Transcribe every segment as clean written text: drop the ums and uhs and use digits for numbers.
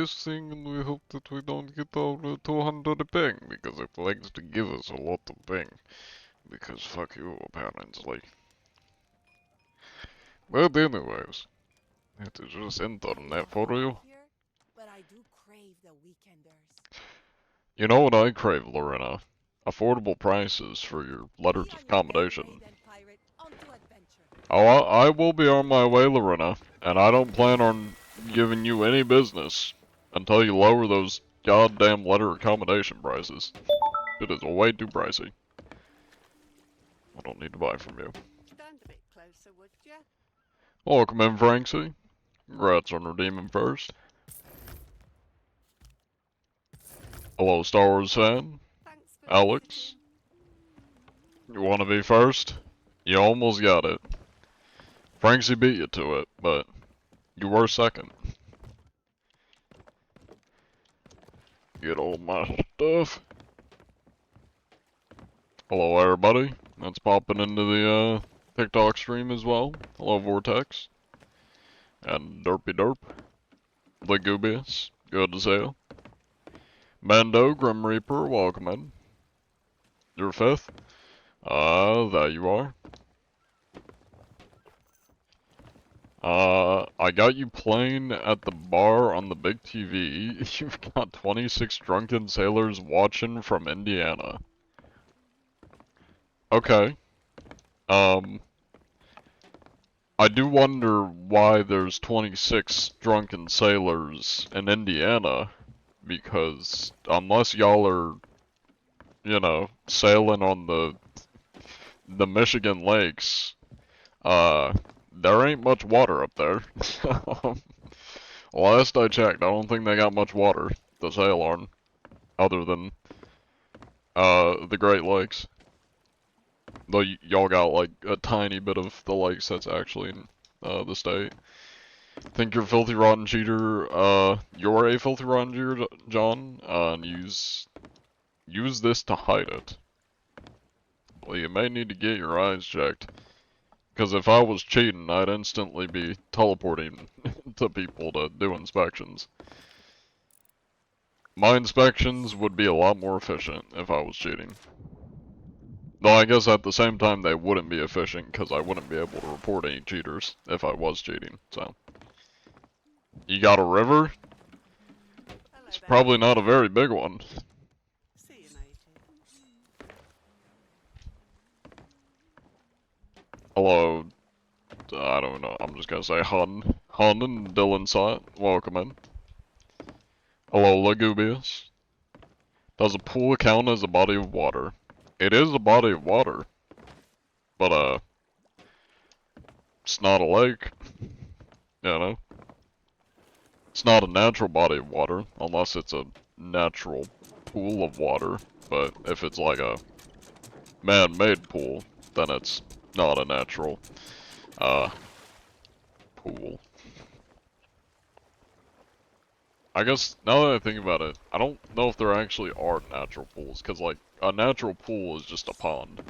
this thing and we hope that we don't get over 200 ping because it likes to give us a lot of ping. Because fuck you, apparently. But anyways, it is just internet for you. But I do crave the weekenders. You know what I crave, Lorena? Affordable prices for your Be letters of on your merry way accommodation. then, pirate. On to adventure. Oh, I will be on my way, Lorena, and I don't plan on giving you any business until you lower those goddamn letter accommodation prices. It is way too pricey. I don't need to buy from you. Stand a bit closer, would ya? Welcome in, Franksy. Congrats on redeeming first. Hello, Star Wars fan. Thanks for Alex, visiting. you want to be first? You almost got it. Franksy beat you to it, but you were second. Get all my stuff. Hello, everybody. That's popping into the TikTok stream as well. Hello, Vortex. And Derpy Derp. Legubius. Good to see you. Mando, Grim Reaper, welcome in. You're fifth. There you are. I got you playing at the bar on the big TV. You've got 26 drunken sailors watching from Indiana. Okay. Um, I do wonder why there's 26 drunken sailors in Indiana, because unless y'all are, you know, sailing on the Michigan lakes, there ain't much water up there. Last I checked, I don't think they got much water to sail on, other than, the Great Lakes. Though y'all got, like, a tiny bit of the lakes that's actually in, the state. Think you're a filthy rotten cheater, you're a filthy rotten cheater, John, and use this to hide it. Well, you may need to get your eyes checked. Because if I was cheating, I'd instantly be teleporting to people to do inspections. My inspections would be a lot more efficient if I was cheating. Though I guess at the same time they wouldn't be efficient because I wouldn't be able to report any cheaters if I was cheating, so. You got a river? Hello It's there. probably not a very big one. See you, matey. Hello, I don't know, I'm just gonna say Hun. Hun and Dylan saw it. Welcome in. Hello, Legubius. Does a pool count as a body of water? It is a body of water. But, it's not a lake. You know? It's not a natural body of water, unless it's a natural pool of water. But if it's like a man-made pool, then it's not a natural, pool. I guess, now that I think about it, I don't know if there actually are natural pools, because, like, a natural pool is just a pond.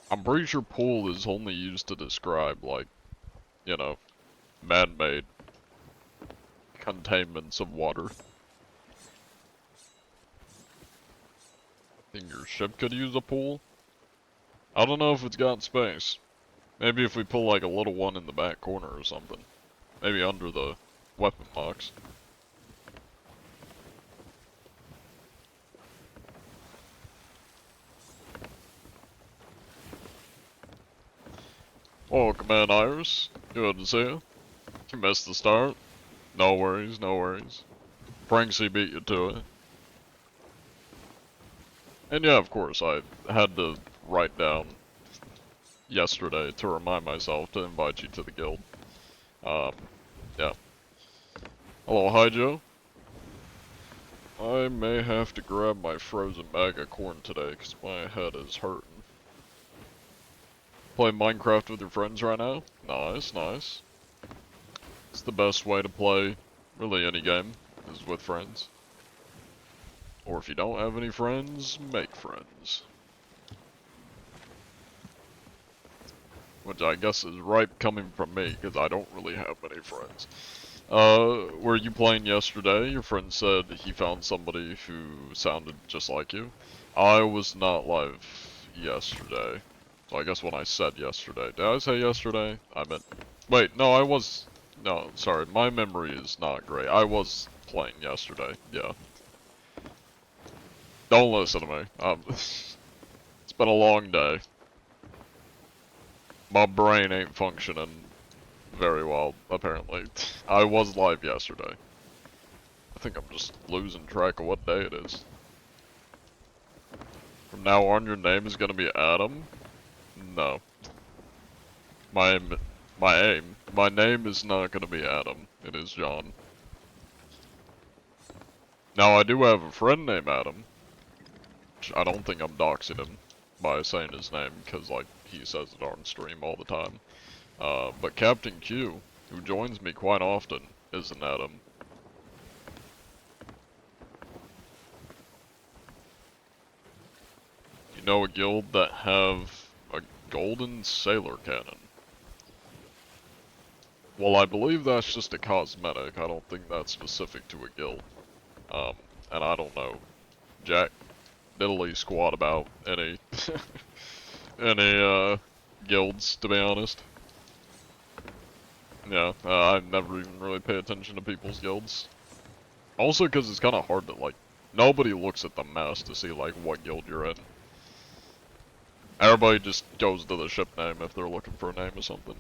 I'm pretty sure pool is only used to describe, like, you know, man-made containments of water. Think your ship could use a pool? I don't know if it's got space. Maybe if we pull like a little one in the back corner or something. Maybe under the weapon box. Welcome in, Iris. Good to see you. You missed the start. No worries, no worries. Franksy beat you to it. And yeah, of course, I had to write down yesterday to remind myself to invite you to the guild. Yeah. Hello, hi Joe. I may have to grab my frozen bag of corn today because my head is hurting. Play Minecraft with your friends right now? Nice, nice. It's the best way to play really any game, is with friends. Or if you don't have any friends, make friends. Which I guess is ripe coming from me, because I don't really have many friends. Were you playing yesterday? Your friend said he found somebody who sounded just like you. I was not live yesterday. So I guess when I said yesterday, did I say yesterday? I meant, wait, no, I was, no, sorry, my memory is not great. I was playing yesterday, yeah. Don't listen to me. It's been a long day. My brain ain't functioning very well, apparently. I was live yesterday. I think I'm just losing track of what day it is. From now on, your name is gonna be Adam? No. My my name is not gonna be Adam. It is John. Now, I do have a friend named Adam. Which I don't think I'm doxing him by saying his name, because, like, he says it on stream all the time. But Captain Q, who joins me quite often, is an Adam. You know a guild that have a golden sailor cannon? Well, I believe that's just a cosmetic. I don't think that's specific to a guild. And I don't know jack diddly squat about any any guilds, to be honest. Yeah, I never even really pay attention to people's guilds. Also, because it's kind of hard to, like, nobody looks at the mess to see, like, what guild you're in. Everybody just goes to the ship name if they're looking for a name or something.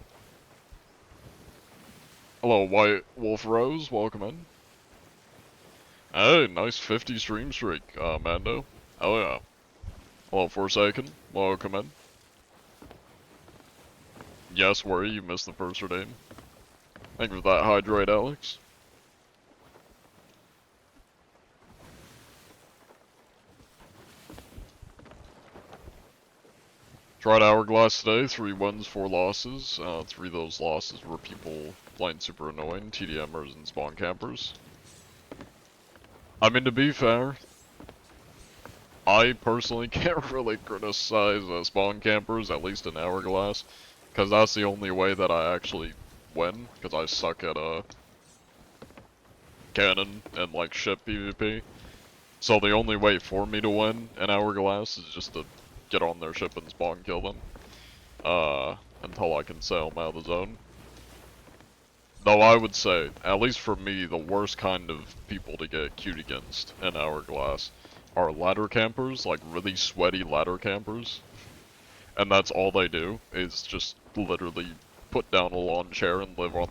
Hello, White Wolf Rose, welcome in. Hey, nice 50 stream streak, Mando. Oh yeah. Hello, Forsaken, welcome in. Yes, worry, you missed the first redeem. Thank you for that hydrate, Alex. Tried Hourglass today, 3 wins, 4 losses. 3 of those losses were people playing super annoying, TDMers and spawn campers. I mean, to be fair, I personally can't really criticize spawn campers, at least in Hourglass, because that's the only way that I actually win, because I suck at cannon and like ship PvP. So the only way for me to win in Hourglass is just to get on their ship and spawn kill them. Until I can sail them out of the zone. Though I would say, at least for me, the worst kind of people to get queued against in Hourglass are ladder campers, like really sweaty ladder campers. And that's all they do, is just literally put down a lawn chair and live on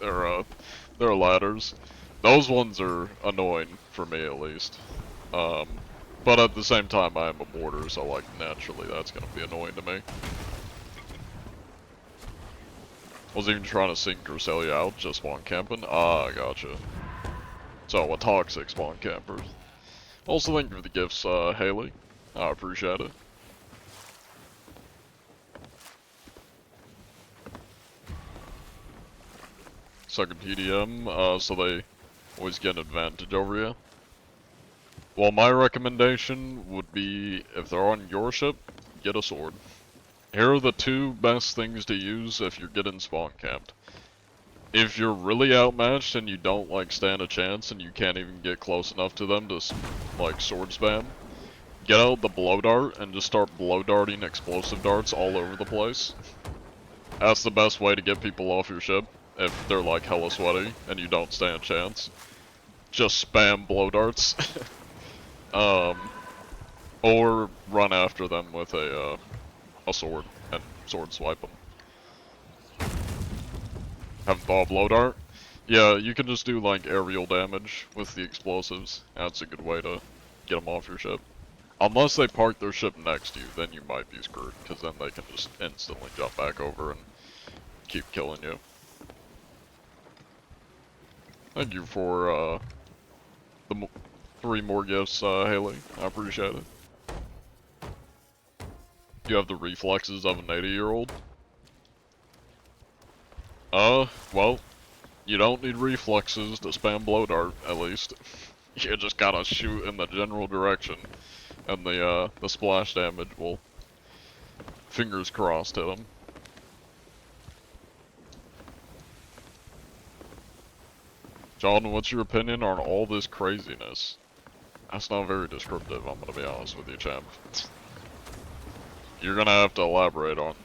their ladders. Those ones are annoying, for me at least. But at the same time, I am a boarder, so like, naturally that's gonna be annoying to me. I was even trying to sink or sell you out, just spawn camping. Ah, gotcha. So, a toxic spawn camper. Also, thank you for the gifts, Haley. I appreciate it. Second TDM, so they always get an advantage over you. Well, my recommendation would be, if they're on your ship, get a sword. Here are the 2 best things to use if you're getting spawn camped. If you're really outmatched and you don't like stand a chance and you can't even get close enough to them to like sword spam, get out the blow dart and just start blow darting explosive darts all over the place. That's the best way to get people off your ship if they're like hella sweaty and you don't stand a chance. Just spam blow darts. Or run after them with a sword and sword swipe them. Have the blow dart? Yeah, you can just do like aerial damage with the explosives. That's a good way to get them off your ship. Unless they park their ship next to you, then you might be screwed, because then they can just instantly jump back over and keep killing you. Thank you for the 3 more gifts, Haley. I appreciate it. You have the reflexes of an 80-year-old? Well, you don't need reflexes to spam blow dart, at least. You just gotta shoot in the general direction, and the splash damage will, fingers crossed, hit them. John, what's your opinion on all this craziness? That's not very descriptive, I'm gonna be honest with you, champ. You're gonna have to elaborate on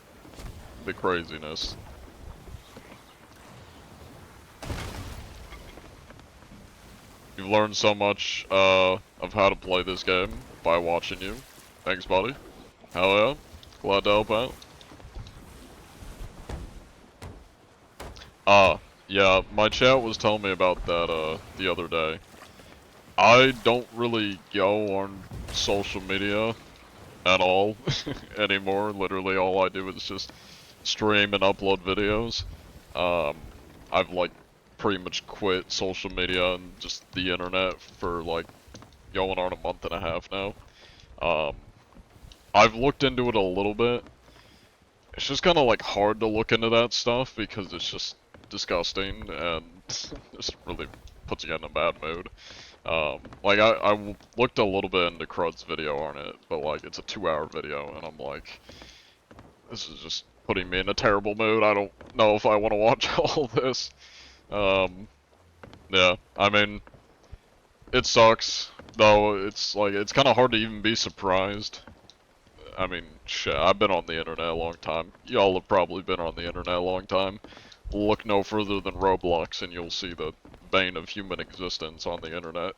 the craziness. You've learned so much of how to play this game by watching you. Thanks, buddy. Hell yeah. Glad to help out. Yeah, my chat was telling me about that the other day. I don't really go on social media at all anymore. Literally all I do is just stream and upload videos. I've like pretty much quit social media and just the internet for like going on a month and a half now. I've looked into it a little bit. It's just kind of like hard to look into that stuff because it's just disgusting and just really puts you in a bad mood. Like I looked a little bit into Crud's video on it, but like it's a 2-hour video and I'm like, this is just putting me in a terrible mood. I don't know if I want to watch all this. Yeah, I mean, it sucks, though. It's like, it's kind of hard to even be surprised. I mean, shit, I've been on the internet a long time. Y'all have probably been on the internet a long time. Look no further than Roblox and you'll see the bane of human existence on the internet.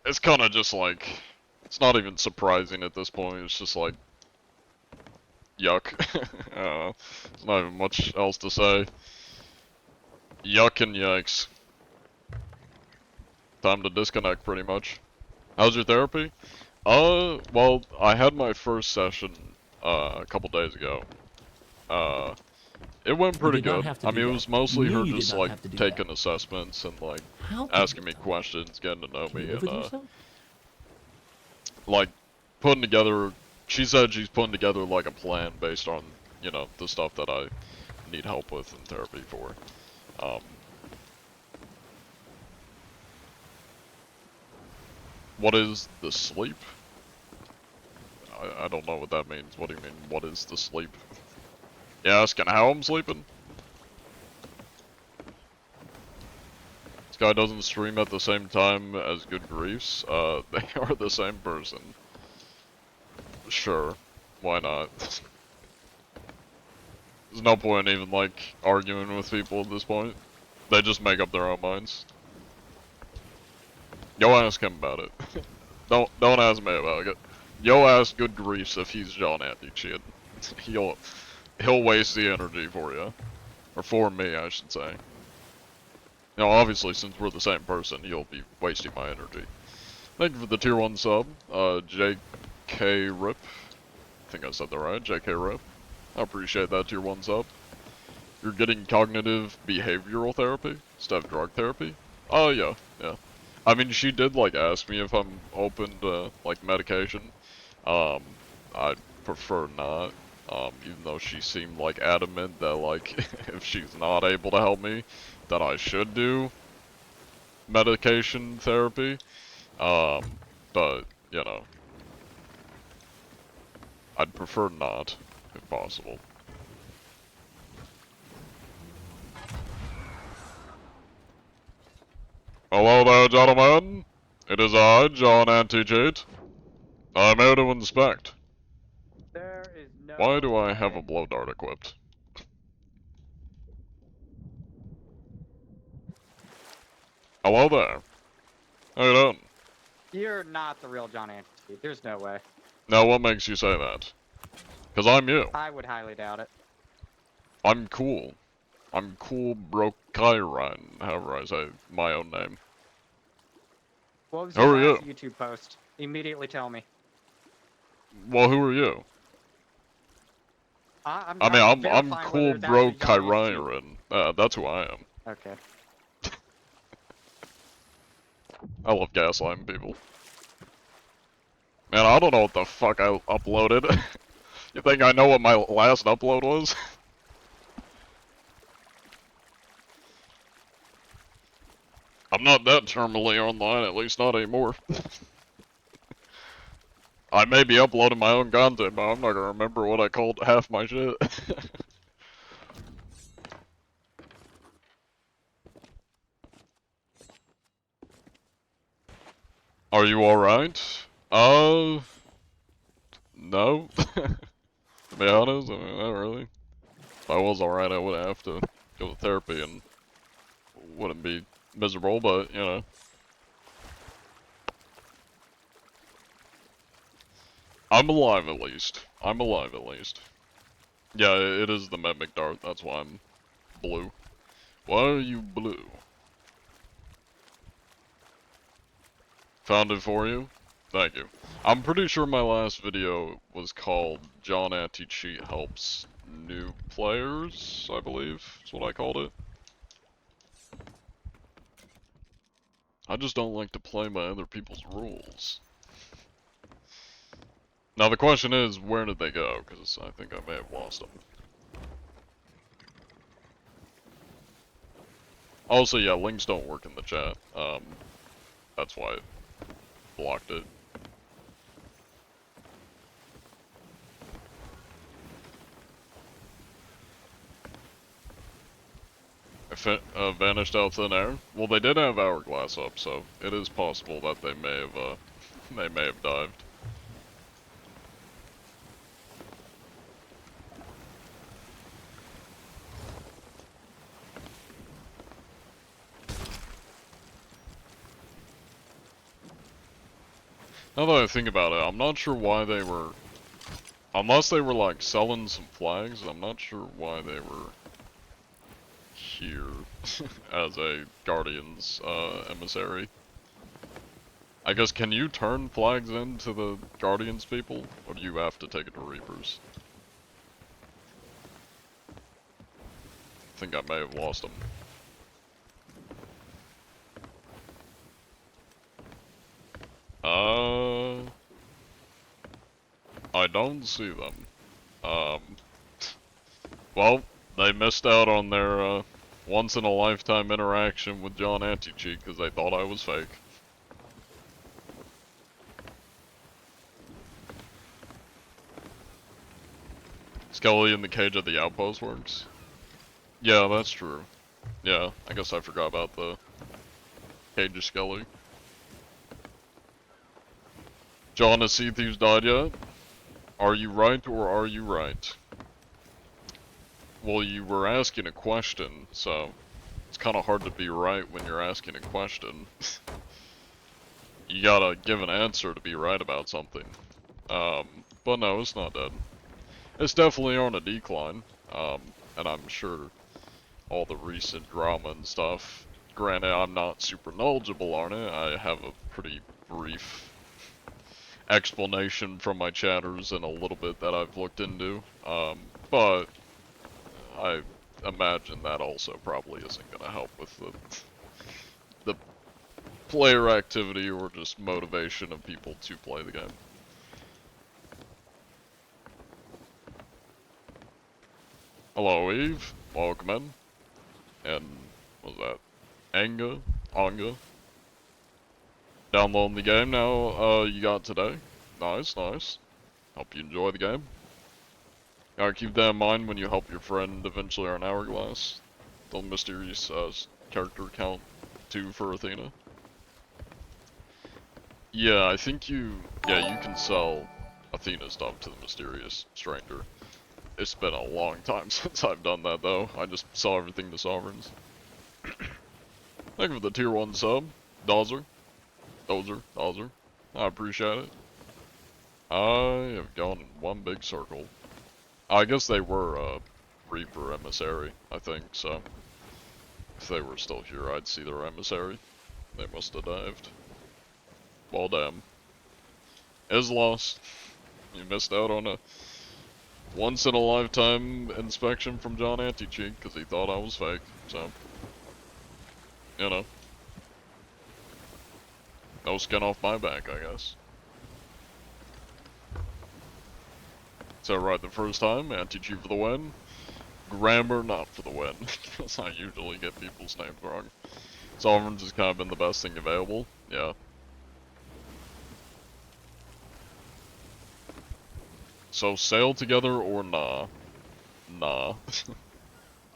It's kind of just like, it's not even surprising at this point, it's just like, yuck. There's not even much else to say. Yuck and yikes. Time to disconnect, pretty much. How's your therapy? Well, I had my first session, a couple days ago. It went pretty good. I mean, it was mostly her just, like, taking assessments and, like, asking me questions, getting to know me, and, like, putting together... She said she's putting together, like, a plan based on, you know, the stuff that I need help with in therapy for. What is the sleep? I don't know what that means. What do you mean, what is the sleep? You asking how I'm sleeping? This guy doesn't stream at the same time as Good Griefs. They are the same person. Sure. Why not? There's no point even, like, arguing with people at this point. They just make up their own minds. Yo, ask him about it. Don't ask me about it. Yo, ask Good Griefs if he's John Anti-Cheat. He'll waste the energy for you. Or for me, I should say. You know, obviously, since we're the same person, you'll be wasting my energy. Thank you for the tier 1 sub, JK Rip. I think I said that right, JK Rip. I appreciate that tier 1 sub. You're getting cognitive behavioral therapy instead of drug therapy? Oh, yeah. I mean, she did, like, ask me if I'm open to, like, medication. I'd prefer not. Even though she seemed, like, adamant that, like, if she's not able to help me, that I should do medication therapy. But, you know, I'd prefer not, if possible. Hello there, gentlemen. It is I, John Anti-Cheat. I'm here to inspect. There is no Why do I way. have a blow dart equipped? Hello there. How you doing? You're not the real John Anthony. There's no way. Now, what makes you say that? Because I'm you. I would highly doubt it. I'm cool. I'm Cool Brokairon, however I say my own name. What was Who your are last YouTube post? Immediately tell me. Well, who are you? I'm I'm verifying Cool whether it's actually John Anthony. Brokairon. That's who I am. Okay. I love gaslighting people. Man, I don't know what the fuck I uploaded. You think I know what my last upload was? I'm not that terminally online, at least not anymore. I may be uploading my own content, but I'm not gonna remember what I called half my shit. Are you alright? No. To be honest, I mean, not really. If I was alright, I would have to go to therapy and wouldn't be miserable, but, you know. I'm alive at least. I'm alive at least. Yeah, it is the Mimic Dart, that's why I'm blue. Why are you blue? Found it for you? Thank you. I'm pretty sure my last video was called John Anti-Cheat Helps New Players, I believe. That's what I called it. I just don't like to play by other people's rules. Now the question is, where did they go? Because I think I may have lost them. Also, yeah, links don't work in the chat. That's why I blocked it. If it vanished out thin air? Well, they did have Hourglass up, so it is possible that they may have, they may have dived. Now that I think about it, I'm not sure why they were... Unless they were, like, selling some flags, I'm not sure why they were here as a Guardian's emissary. I guess, can you turn flags into the Guardians people? Or do you have to take it to Reapers? I think I may have lost them. I don't see them. Well, they missed out on their, once-in-a-lifetime interaction with John Anti-Cheat because they thought I was fake. Skelly in the cage at the outpost works? Yeah, that's true. Yeah, I guess I forgot about the cage of Skelly. John, has Sea Thieves died yet? Are you right or are you right? Well, you were asking a question, so it's kind of hard to be right when you're asking a question. You gotta give an answer to be right about something. But no, it's not dead. It's definitely on a decline, and I'm sure all the recent drama and stuff. Granted, I'm not super knowledgeable on it. I have a pretty brief explanation from my chatters and a little bit that I've looked into. But I imagine that also probably isn't going to help with the player activity or just motivation of people to play the game. Hello, Eve. Welcome in. And what was that? Anga. Downloading the game now, you got today. Nice. Hope you enjoy the game. Gotta keep that in mind when you help your friend eventually earn Hourglass. The mysterious, character count 2 for Athena. Yeah, I think you can sell Athena stuff to the mysterious stranger. It's been a long time since I've done that though. I just sell everything to Sovereigns. Thank you for the tier 1 sub, Dozer. I appreciate it. I have gone in one big circle. I guess they were Reaper emissary, I think, so if they were still here I'd see their emissary. They must have dived. Well damn. Is lost. You missed out on a once-in-a-lifetime inspection from John Anti-Cheat because he thought I was fake, so, you know. No skin off my back, I guess. So right the first time, Anti-Cheat for the win. Grammar not for the win, because I usually get people's names wrong. Sovereigns has kind of been the best thing available, yeah. So sail together or nah? Nah.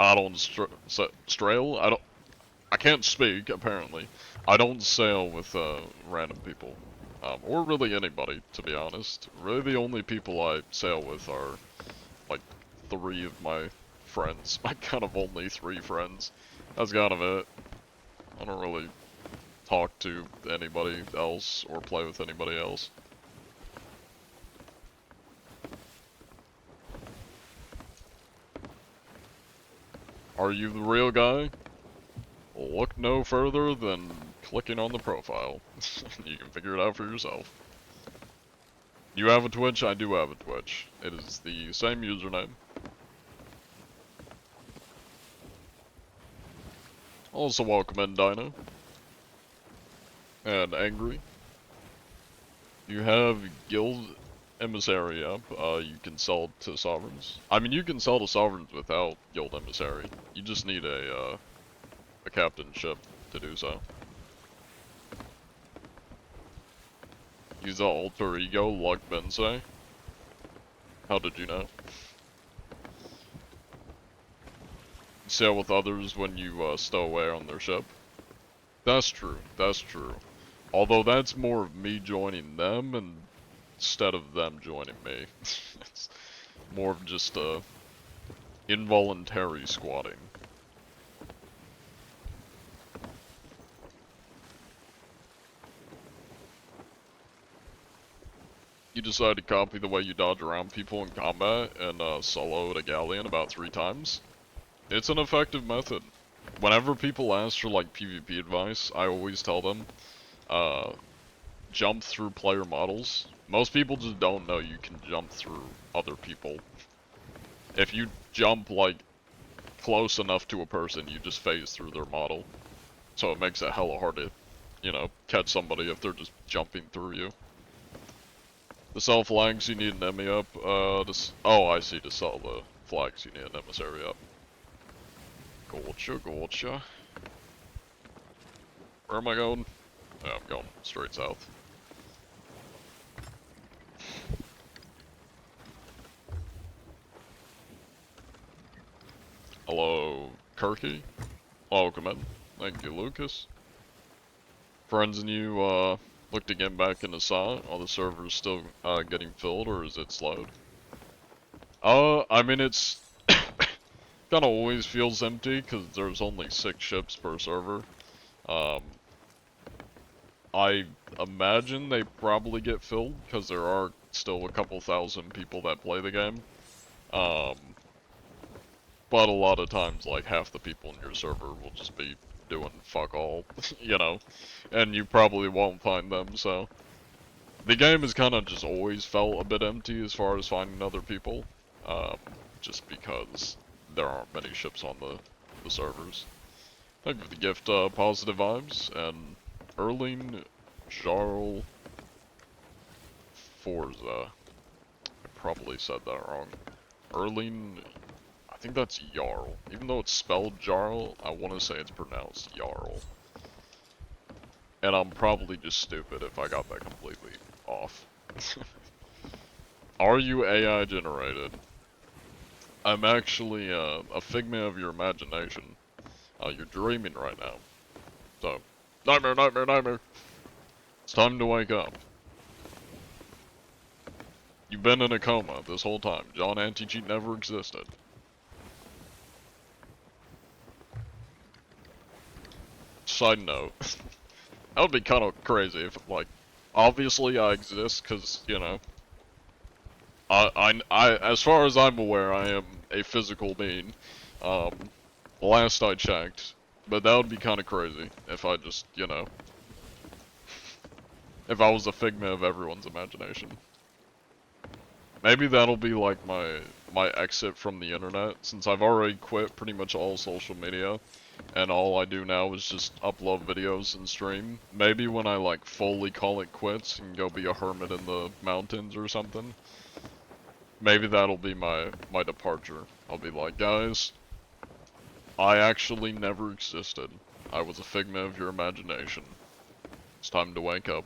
I don't strail? I can't speak, apparently. I don't sail with, random people. or really anybody, to be honest. Really the only people I sail with are, like, 3 of my friends. My kind of only 3 friends. That's kind of it. I don't really talk to anybody else or play with anybody else. Are you the real guy? Look no further than clicking on the profile. You can figure it out for yourself. You have a Twitch? I do have a Twitch. It is the same username. Also welcome in, Dino. And Angry. You have Guild Emissary up. You can sell to Sovereigns. I mean, you can sell to Sovereigns without Guild Emissary. You just need a captainship to do so. Use the alter ego, Luck Bensei. How did you know? Sail with others when you stow away on their ship. That's true, that's true. Although that's more of me joining them instead of them joining me. It's more of just involuntary squatting. You decide to copy the way you dodge around people in combat and solo at a galleon about 3 times. It's an effective method. Whenever people ask for like PvP advice, I always tell them, jump through player models. Most people just don't know you can jump through other people. If you jump like close enough to a person, you just phase through their model. So it makes it hella hard to, you know, catch somebody if they're just jumping through you. To sell flags, you need an emmy up. Oh, I see. To sell the flags, you need an emissary up. Gotcha, gotcha. Where am I going? Yeah, I'm going straight south. Hello, Kirky. Welcome in. Thank you, Lucas. Friends and you, look to get back into SA? Are the servers still, getting filled, or is it slowed? I mean, it's kinda always feels empty, because there's only 6 ships per server. I imagine they probably get filled, because there are still a couple thousand people that play the game. But a lot of times, like, half the people in your server will just be doing fuck all, you know, and you probably won't find them, so. The game has kind of just always felt a bit empty as far as finding other people, just because there aren't many ships on the servers. Thank you for the gift, Positive Vibes, and Erling Jarl Forza. I probably said that wrong. Erling, I think that's Jarl. Even though it's spelled Jarl, I want to say it's pronounced Jarl. And I'm probably just stupid if I got that completely off. Are you AI generated? I'm actually a figment of your imagination. You're dreaming right now. So, nightmare, nightmare, nightmare. It's time to wake up. You've been in a coma this whole time. John Anti-Cheat never existed. Side note. That would be kind of crazy if, like, obviously I exist because, you know, as far as I'm aware, I am a physical being. Last I checked, but that would be kind of crazy if I just, you know, if I was a figment of everyone's imagination. Maybe that'll be like my exit from the internet, since I've already quit pretty much all social media, and all I do now is just upload videos and stream. Maybe when I like fully call it quits and go be a hermit in the mountains or something, maybe that'll be my departure. I'll be like, guys, I actually never existed. I was a figment of your imagination. It's time to wake up.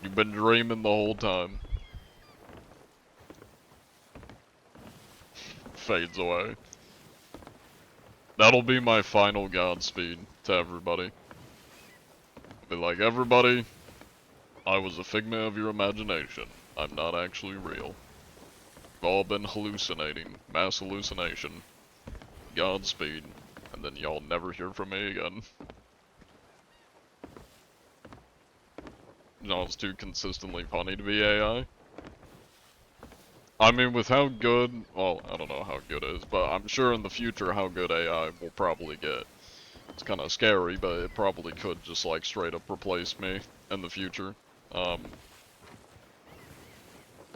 You've been dreaming the whole time. Fades away. That'll be my final Godspeed to everybody. I'll be like, everybody, I was a figment of your imagination. I'm not actually real. We've all been hallucinating. Mass hallucination. Godspeed. And then y'all never hear from me again. No, it's too consistently funny to be AI. I mean, with how good, well, I don't know how good it is, but I'm sure in the future how good AI will probably get. It's kind of scary, but it probably could just like straight up replace me in the future.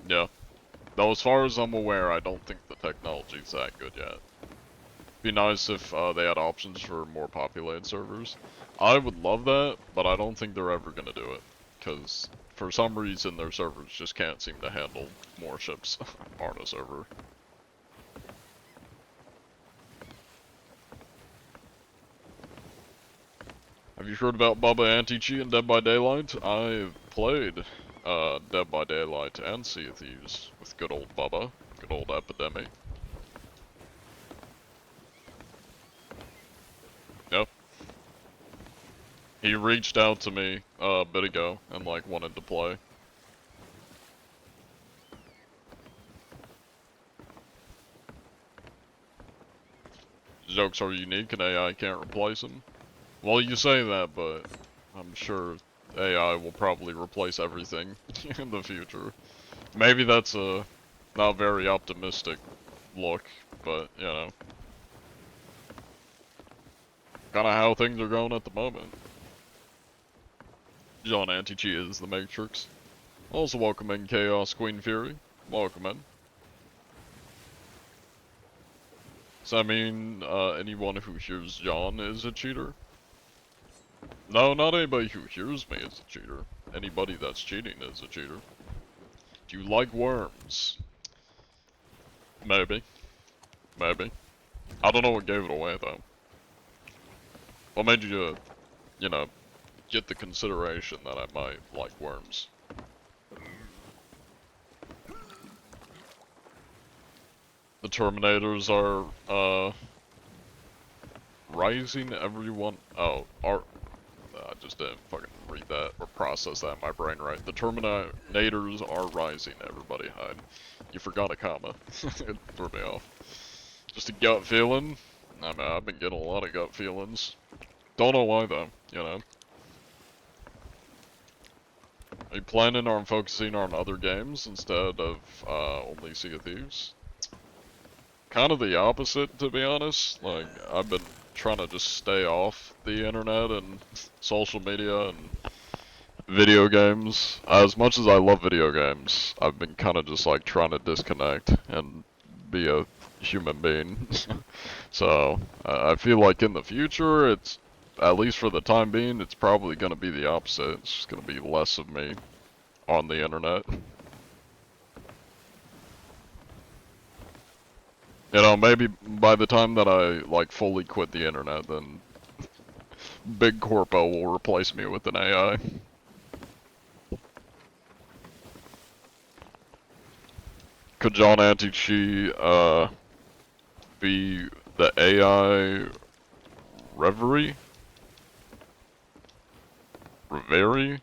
Yeah. Though as far as I'm aware, I don't think the technology's that good yet. Be nice if they had options for more populated servers. I would love that, but I don't think they're ever gonna do it. Because for some reason their servers just can't seem to handle more ships on a server. Have you heard about Bubba Anti-Cheat and Dead by Daylight? I've played Dead by Daylight and Sea of Thieves with good old Bubba, good old Epidemic. Yep. He reached out to me a bit ago and like wanted to play. Jokes are unique and AI can't replace them. Well, you say that, but I'm sure AI will probably replace everything in the future. Maybe that's a not very optimistic look, but you know. Kinda how things are going at the moment. John Anti-Cheat is the Matrix. Also welcome in Chaos Queen Fury. Welcome in. Does that mean anyone who hears John is a cheater? No, not anybody who hears me is a cheater. Anybody that's cheating is a cheater. Do you like worms? Maybe. Maybe. I don't know what gave it away though. What made you, you know, get the consideration that I might like worms? The Terminators are, rising everyone. Oh, I just didn't fucking read that or process that in my brain right. The Terminators are rising, everybody hide. You forgot a comma. It threw me off. Just a gut feeling. I mean, I've been getting a lot of gut feelings. Don't know why though, you know. Are you planning on focusing on other games instead of only Sea of Thieves? Kind of the opposite, to be honest. Like, I've been trying to just stay off the internet and social media and video games. As much as I love video games, I've been kind of just like trying to disconnect and be a human being. So, I feel like in the future, it's, at least for the time being, it's probably going to be the opposite. It's just going to be less of me on the internet. You know, maybe by the time that I, like, fully quit the internet, then Big Corpo will replace me with an AI. Could John Anti-Cheat, be the AI Reverie? Reverie?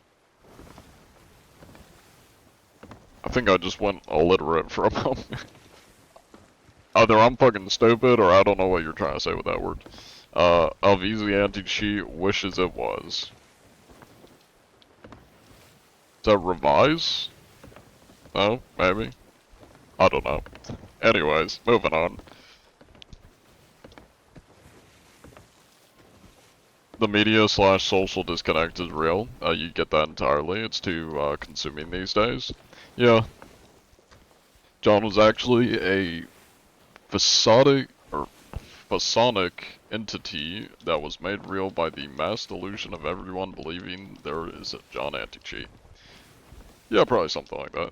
I think I just went illiterate for a moment. Either I'm fucking stupid or I don't know what you're trying to say with that word. Of Easy Anti-Cheat wishes it was. Is that revise? No? Maybe? I don't know. Anyways, moving on. The media slash social disconnect is real. You get that entirely. It's too consuming these days. Yeah. John was actually a phasonic entity that was made real by the mass delusion of everyone believing there is a John Anti-Cheat. Yeah, probably something like that.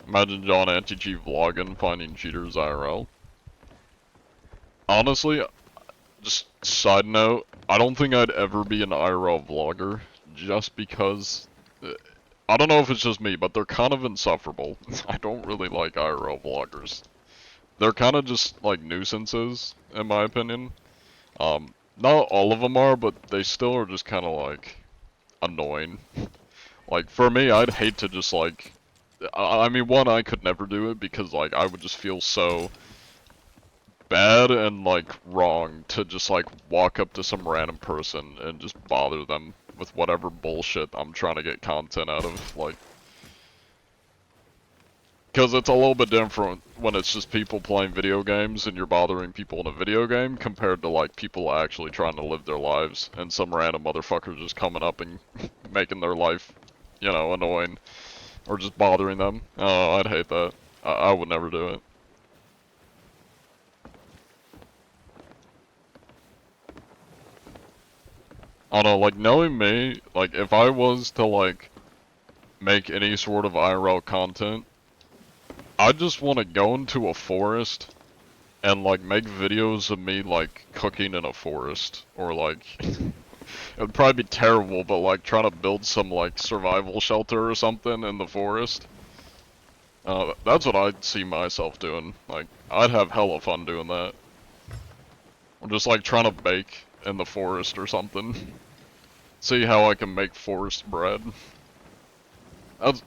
Imagine John Anti-Cheat vlogging, finding cheaters IRL. Honestly, just side note, I don't think I'd ever be an IRL vlogger, just because, I don't know if it's just me, but they're kind of insufferable. I don't really like IRL vloggers. They're kind of just like nuisances, in my opinion. Not all of them are, but they still are just kind of like annoying. Like for me, I'd hate to just like, I mean, one, I could never do it because like I would just feel so bad and like wrong to just like walk up to some random person and just bother them with whatever bullshit I'm trying to get content out of, like. Because it's a little bit different when it's just people playing video games and you're bothering people in a video game compared to like people actually trying to live their lives and some random motherfucker just coming up and making their life, you know, annoying or just bothering them. Oh, I'd hate that. I would never do it. I don't know, like knowing me, like if I was to like make any sort of IRL content, I just want to go into a forest and like make videos of me like cooking in a forest or like it would probably be terrible, but like trying to build some like survival shelter or something in the forest. That's what I'd see myself doing. Like I'd have hella fun doing that. Or just like trying to bake in the forest or something. See how I can make forest bread.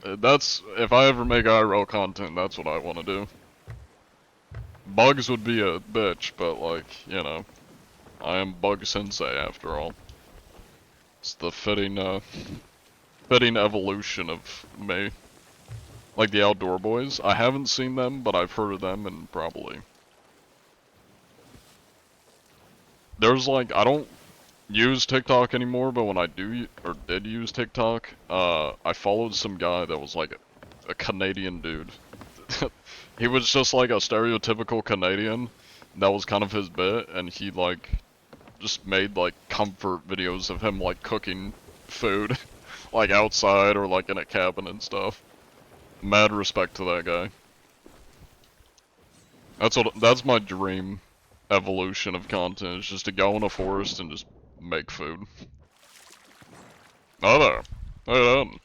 That's if I ever make IRL content, that's what I want to do. Bugs would be a bitch, but like, you know, I am Bug Sensei after all. It's the fitting evolution of me. Like the Outdoor Boys. I haven't seen them, but I've heard of them and probably. There's like, I don't use TikTok anymore, but when I do, or did use TikTok, I followed some guy that was like a Canadian dude. He was just like a stereotypical Canadian. That was kind of his bit, and he like just made like comfort videos of him like cooking food, like outside or like in a cabin and stuff. Mad respect to that guy. That's my dream evolution of content, is just to go in a forest and just make food. Oh there. Hey then.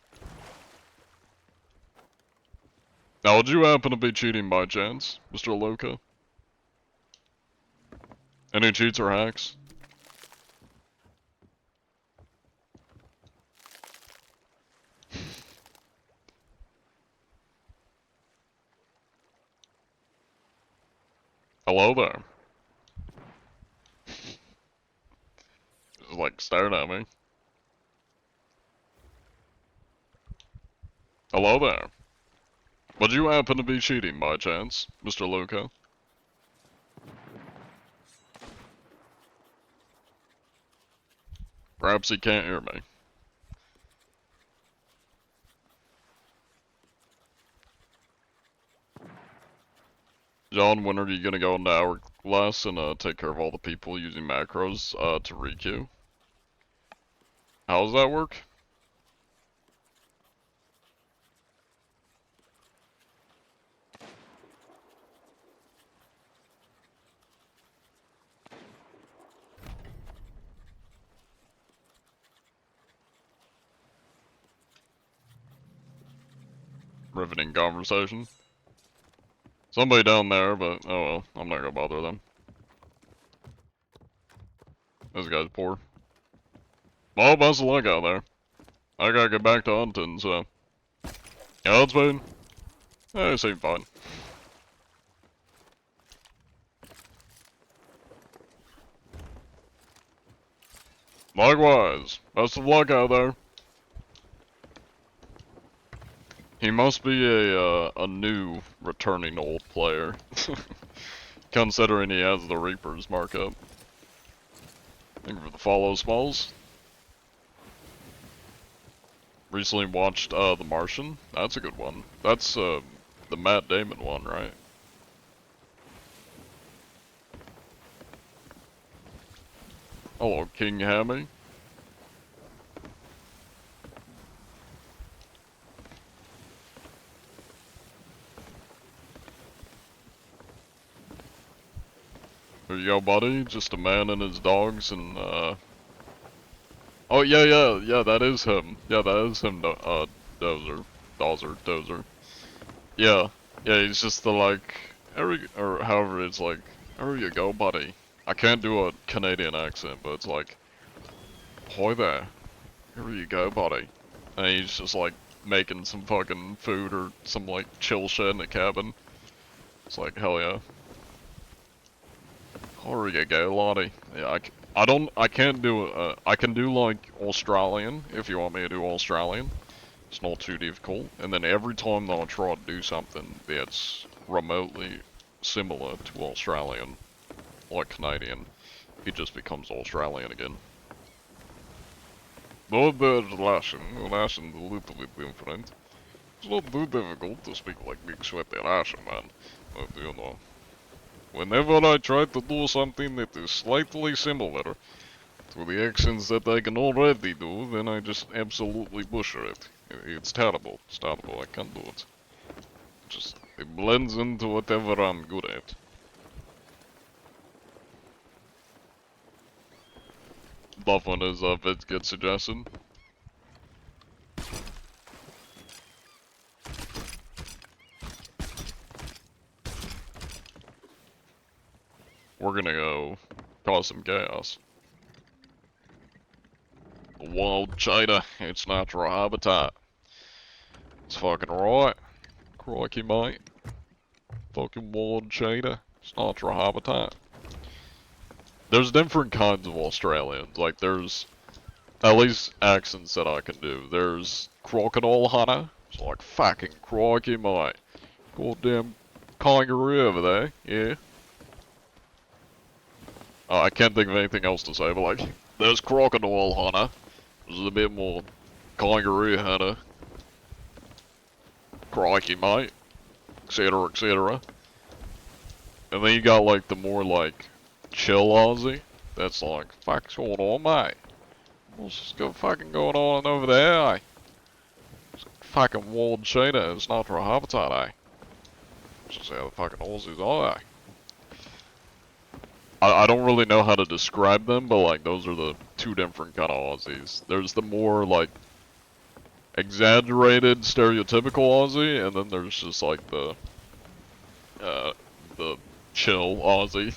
Now would you happen to be cheating by chance, Mr. Loka? Any cheats or hacks? Hello there. Just like staring at me. Hello there. Would you happen to be cheating by chance, Mr. Loka? Perhaps he can't hear me. John, when are you gonna go into Hourglass and take care of all the people using macros to requeue? How does that work? Riveting conversation. Somebody down there, but oh well, I'm not gonna bother them. This guy's poor. Well, best of luck out there. I gotta get back to hunting, so. Yeah, that's fine. They seem fine. Likewise, best of luck out there. He must be a new returning old player, considering he has the Reaper's markup. Thank you for the follow, Smalls. Recently watched The Martian. That's a good one. That's the Matt Damon one, right? Hello, King Hammy. There you go, buddy. Just a man and his dogs and, Oh, yeah, that is him. Yeah, that is him, Dozer. Yeah, he's just the, like, or however it's like, there you go, buddy. I can't do a Canadian accent, but it's like, "Hi there, here you go, buddy." And he's just like making some fucking food or some like chill shit in the cabin. It's like, hell yeah. Here you go, Lottie. Yeah, I can't do, I can do like Australian, if you want me to do Australian. It's not too difficult. And then every time that I try to do something that's remotely similar to Australian, like Canadian, it just becomes Australian again. No, there's Russian. Russian's a little bit different. It's not too difficult to speak like big sweaty Russian, man. But you know, whenever I try to do something that is slightly similar to the accents that I can already do, then I just absolutely butcher it. It's terrible. It's terrible. I can't do it. It blends into whatever I'm good at. Love when his vids get suggested. We're gonna go cause some chaos. Wild cheetah, its natural habitat. It's fucking right. Crikey, mate. Fucking wild cheetah, its natural habitat. There's different kinds of Australians. Like, there's at least accents that I can do. There's crocodile hunter. It's like, fucking crikey, mate. Goddamn kangaroo over there, yeah. I can't think of anything else to say, but like, there's crocodile hunter. There's a bit more kangaroo hunter. Crikey, mate. Etc, etc. And then you got like the more like chill Aussie. That's like, fuck's going on, mate? What's just fucking going on over there, eh? It's fucking wild cheetah, it's not for a habitat, eh? It's just how the fucking Aussies are, eh? I don't really know how to describe them, but like those are the two different kind of Aussies. There's the more like exaggerated, stereotypical Aussie, and then there's just like the chill Aussie.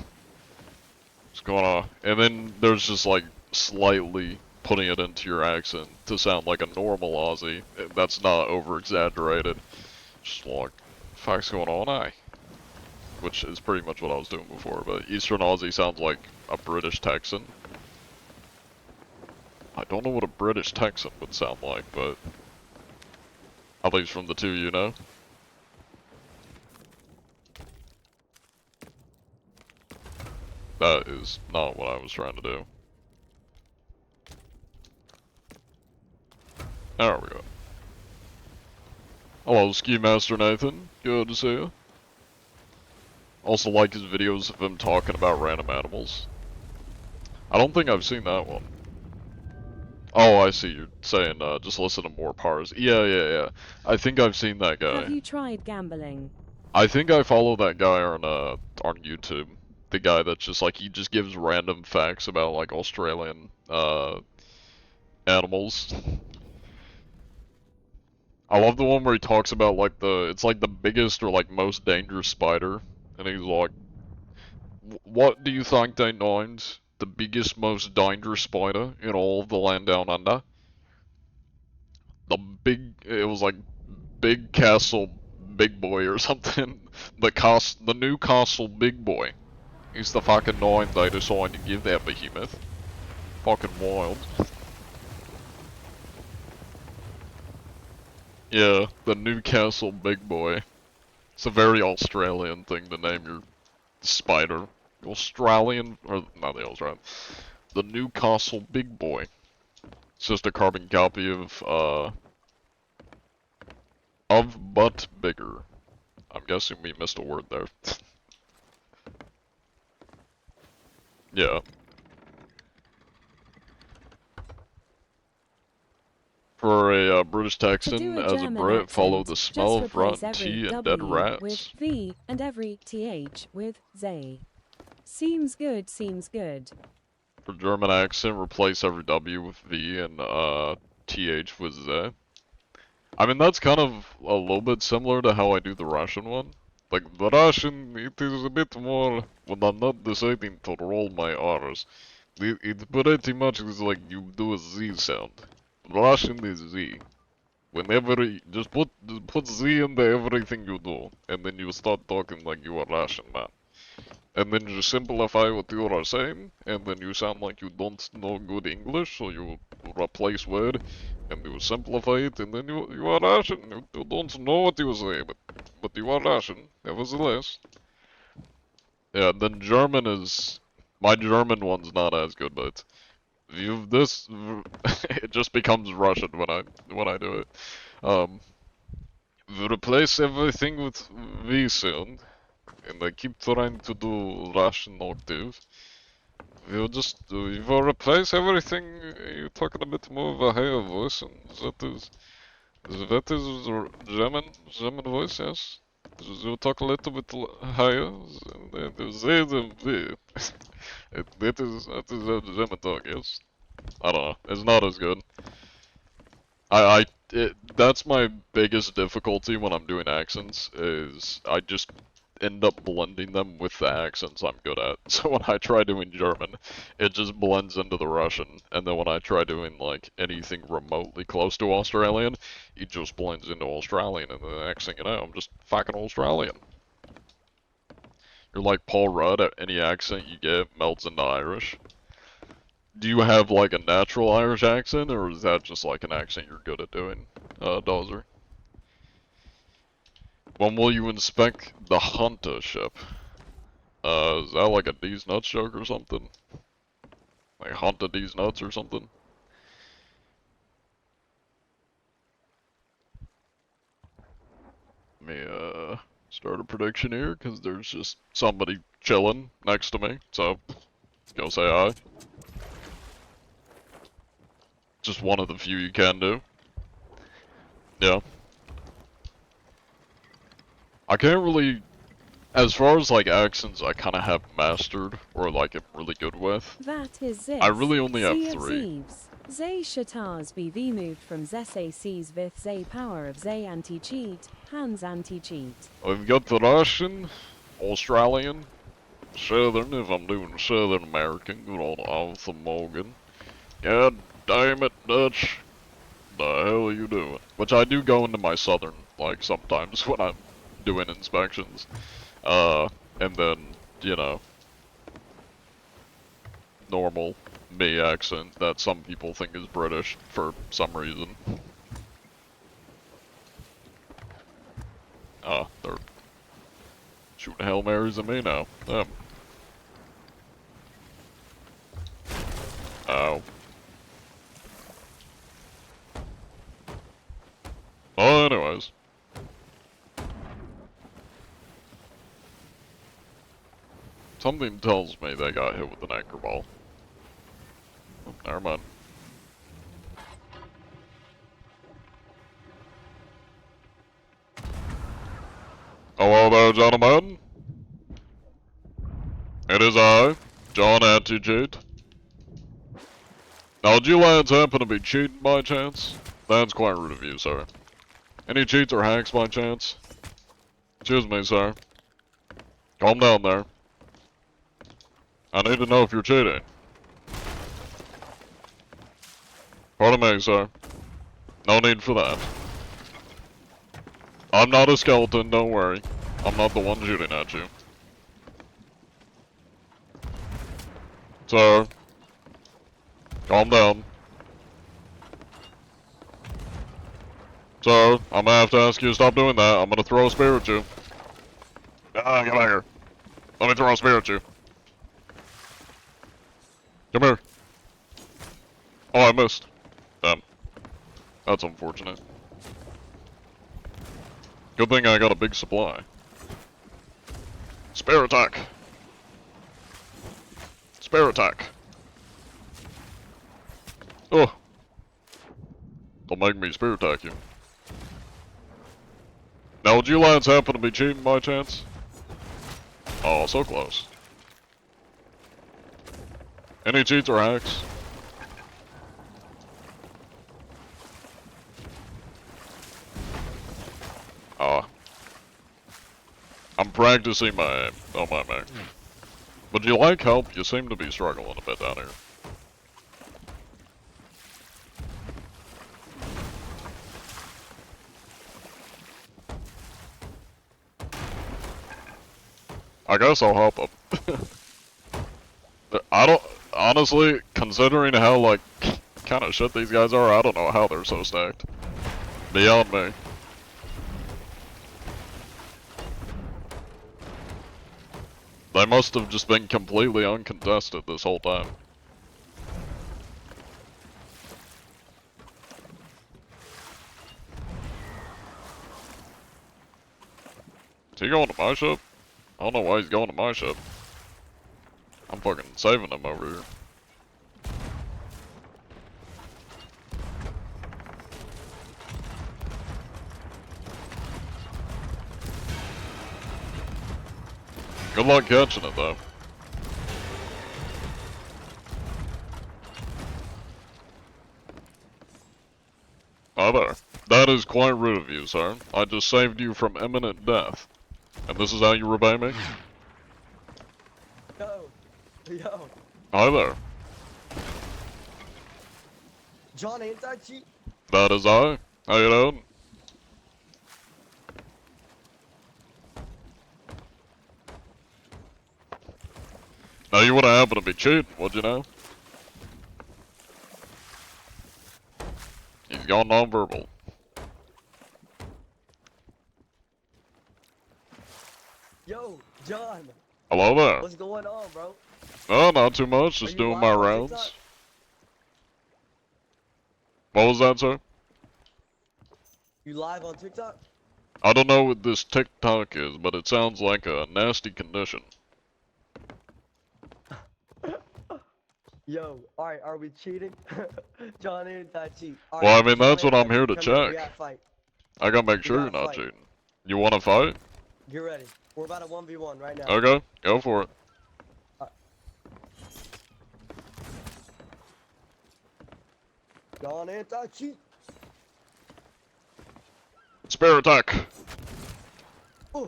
What's going on? And then there's just like slightly putting it into your accent to sound like a normal Aussie. That's not over exaggerated. Just like, fuck's going on, eh? Which is pretty much what I was doing before, but Eastern Aussie sounds like a British Texan. I don't know what a British Texan would sound like, but at least from the two, you know? That is not what I was trying to do. There we go. Hello, Ski Master Nathan. Good to see you. Also like his videos of him talking about random animals. I don't think I've seen that one. Oh, I see. You're saying just listen to more pars. Yeah. I think I've seen that guy. Have you tried gambling? I think I follow that guy on YouTube. The guy that's just like, he just gives random facts about like Australian animals. I love the one where he talks about like it's like the biggest or like most dangerous spider. And he's like, what do you think they named the biggest, most dangerous spider in all of the land down under? It was like Big Castle Big Boy or something. The Newcastle Big Boy. Is the fucking name they decided to give that behemoth. Fucking wild. Yeah, the Newcastle Big Boy. It's a very Australian thing to name your spider. Australian, or not the Australian. The Newcastle Big Boy. It's just a carbon copy of but bigger. I'm guessing we missed a word there. Yeah. For a British Texan, as a Brit, follow the smell of rotten tea and dead rats. With V and every TH with Z. Seems good, seems good. For German accent, replace every W with V and TH with Z. I mean, that's kind of a little bit similar to how I do the Russian one. Like, the Russian, it is a bit more when I'm not deciding to roll my R's. It pretty much is like you do a Z sound. Russian is Z. Whenever just put Z into everything you do, and then you start talking like you are Russian, man. And then you simplify what you are saying, and then you sound like you don't know good English, so you replace word, and you simplify it, and then you are Russian. You don't know what you say, but you are Russian, nevertheless. Yeah, then German is... My German one's not as good, but... You this... it just becomes Russian when I do it. We replace everything with V sound, and I keep trying to do Russian octave. We'll just we will replace everything. You're talking a bit more of a higher voice, and that is German voice, yes. You talk a little bit higher. They the V. That is a German talk, yes. I don't know. It's not as good. That's my biggest difficulty when I'm doing accents, is I just end up blending them with the accents I'm good at. So when I try doing German, it just blends into the Russian, and then when I try doing like anything remotely close to Australian, it just blends into Australian, and the next thing you know, I'm just fucking Australian. You're like Paul Rudd, any accent you get melts into Irish. Do you have like a natural Irish accent, or is that just like an accent you're good at doing, Dozer? When will you inspect the Hunter ship? Is that like a D's Nuts joke or something? Like Hunter D's Nuts or something? Let me, start a prediction here, because there's just somebody chilling next to me, so go say hi. Just one of the few you can do. Yeah. I can't really, as far as like accents I kind of have mastered, or like am really good with, That is this. I really only have Sea of 3. Zeeves. Zay Shatars BV moved from Zese Seas with Zay Power of Zay Anti-Cheat, Hands Anti-Cheat. We've got the Russian, Australian, Southern, if I'm doing Southern American, good old Arthur Morgan. God damn it, Dutch. The hell are you doing? Which I do go into my Southern, like, sometimes when I'm doing inspections. And then, you know, normal me accent that some people think is British for some reason. They're shooting Hail Marys at me now. Ow. Oh, anyways. Something tells me they got hit with an anchor ball. Oh, never mind. Hello there, gentlemen. It is I, John Anti-Cheat. Now, do you lads happen to be cheating by chance? That's quite rude of you, sir. Any cheats or hacks by chance? Excuse me, sir. Calm down there. I need to know if you're cheating. Pardon me, sir. No need for that. I'm not a skeleton, don't worry. I'm not the one shooting at you. Sir. Calm down. Sir, I'm gonna have to ask you to stop doing that. I'm gonna throw a spear at you. Ah, get back here. Let me throw a spear at you. Come here. Oh, I missed. Damn. That's unfortunate. Good thing I got a big supply. Spear attack. Spear attack. Oh. Don't make me spear attack you. Now, would you lads happen to be cheating by chance? Oh, so close. Any cheats or hacks? I'm practicing my aim on my mech. Would you like help? You seem to be struggling a bit down here. I guess I'll help him. I don't, honestly, considering how, like, kind of shit these guys are, I don't know how they're so stacked. Beyond me. They must have just been completely uncontested this whole time. Is he going to my ship? I don't know why he's going to my ship. I'm fucking saving him over here. Good luck catching it though. Hi there. That is quite rude of you, sir. I just saved you from imminent death. And this is how you repay me? Yo, Hi there. John, ain't that cheap? That is I. How you doing? Now you wouldn't happen to be cheating, would you know? He's gone nonverbal. Yo, John, Hello there. what's going on, bro? Oh, not too much. Just you doing live my on rounds. TikTok? What was that, sir? You live on TikTok? I don't know what this TikTok is, but it sounds like a nasty condition. Yo, alright, are we cheating? John ain't that cheap. Well, I mean, that's what I'm here to check. Fight. I gotta make sure gotta you're not fight. cheating. You wanna fight? Get ready. We're about a 1v1 right now. Okay, go for it. John ain't that cheap. Spear attack. Ooh.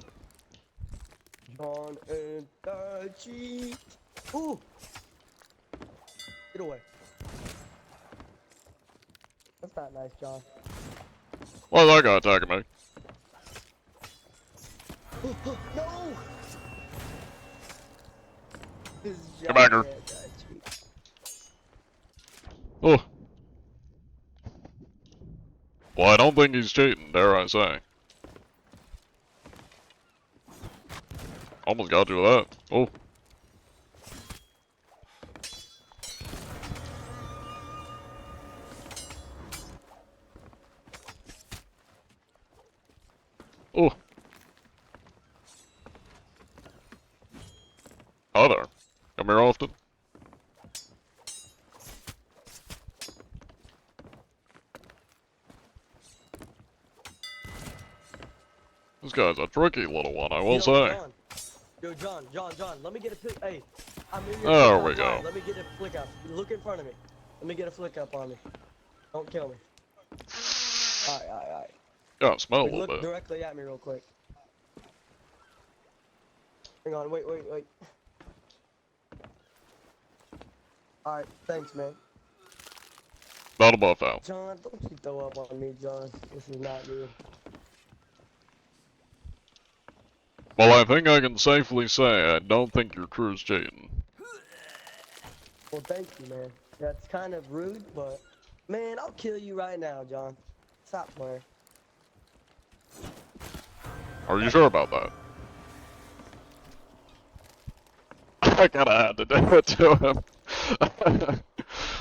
John ain't that cheap. Ooh. Get away. That's not nice, John. Why's that guy attacking me? No! This Come back here. John ain't that cheap. Oh. Well, I don't think he's cheating, dare I say. Almost got you with that. Oh. Oh. Hi there. Come here often? This guy's a tricky little one, I will Yo, say. John, let me get a pic. Hey, I'm in your There TikTok we go. live. Let me get a flick up. Look in front of me. Let me get a flick up on me. Don't kill me. Alright. Yeah, smell a little Look bit. directly at me real quick. Hang on, wait. Alright, thanks, man. Not a buff out. John, don't you throw up on me, John. This is not good. Well, I think I can safely say I don't think your crew's cheating. Well, thank you, man. That's kind of rude, but... Man, I'll kill you right now, John. Stop playing. Are you sure about that? I kinda had to do it to him.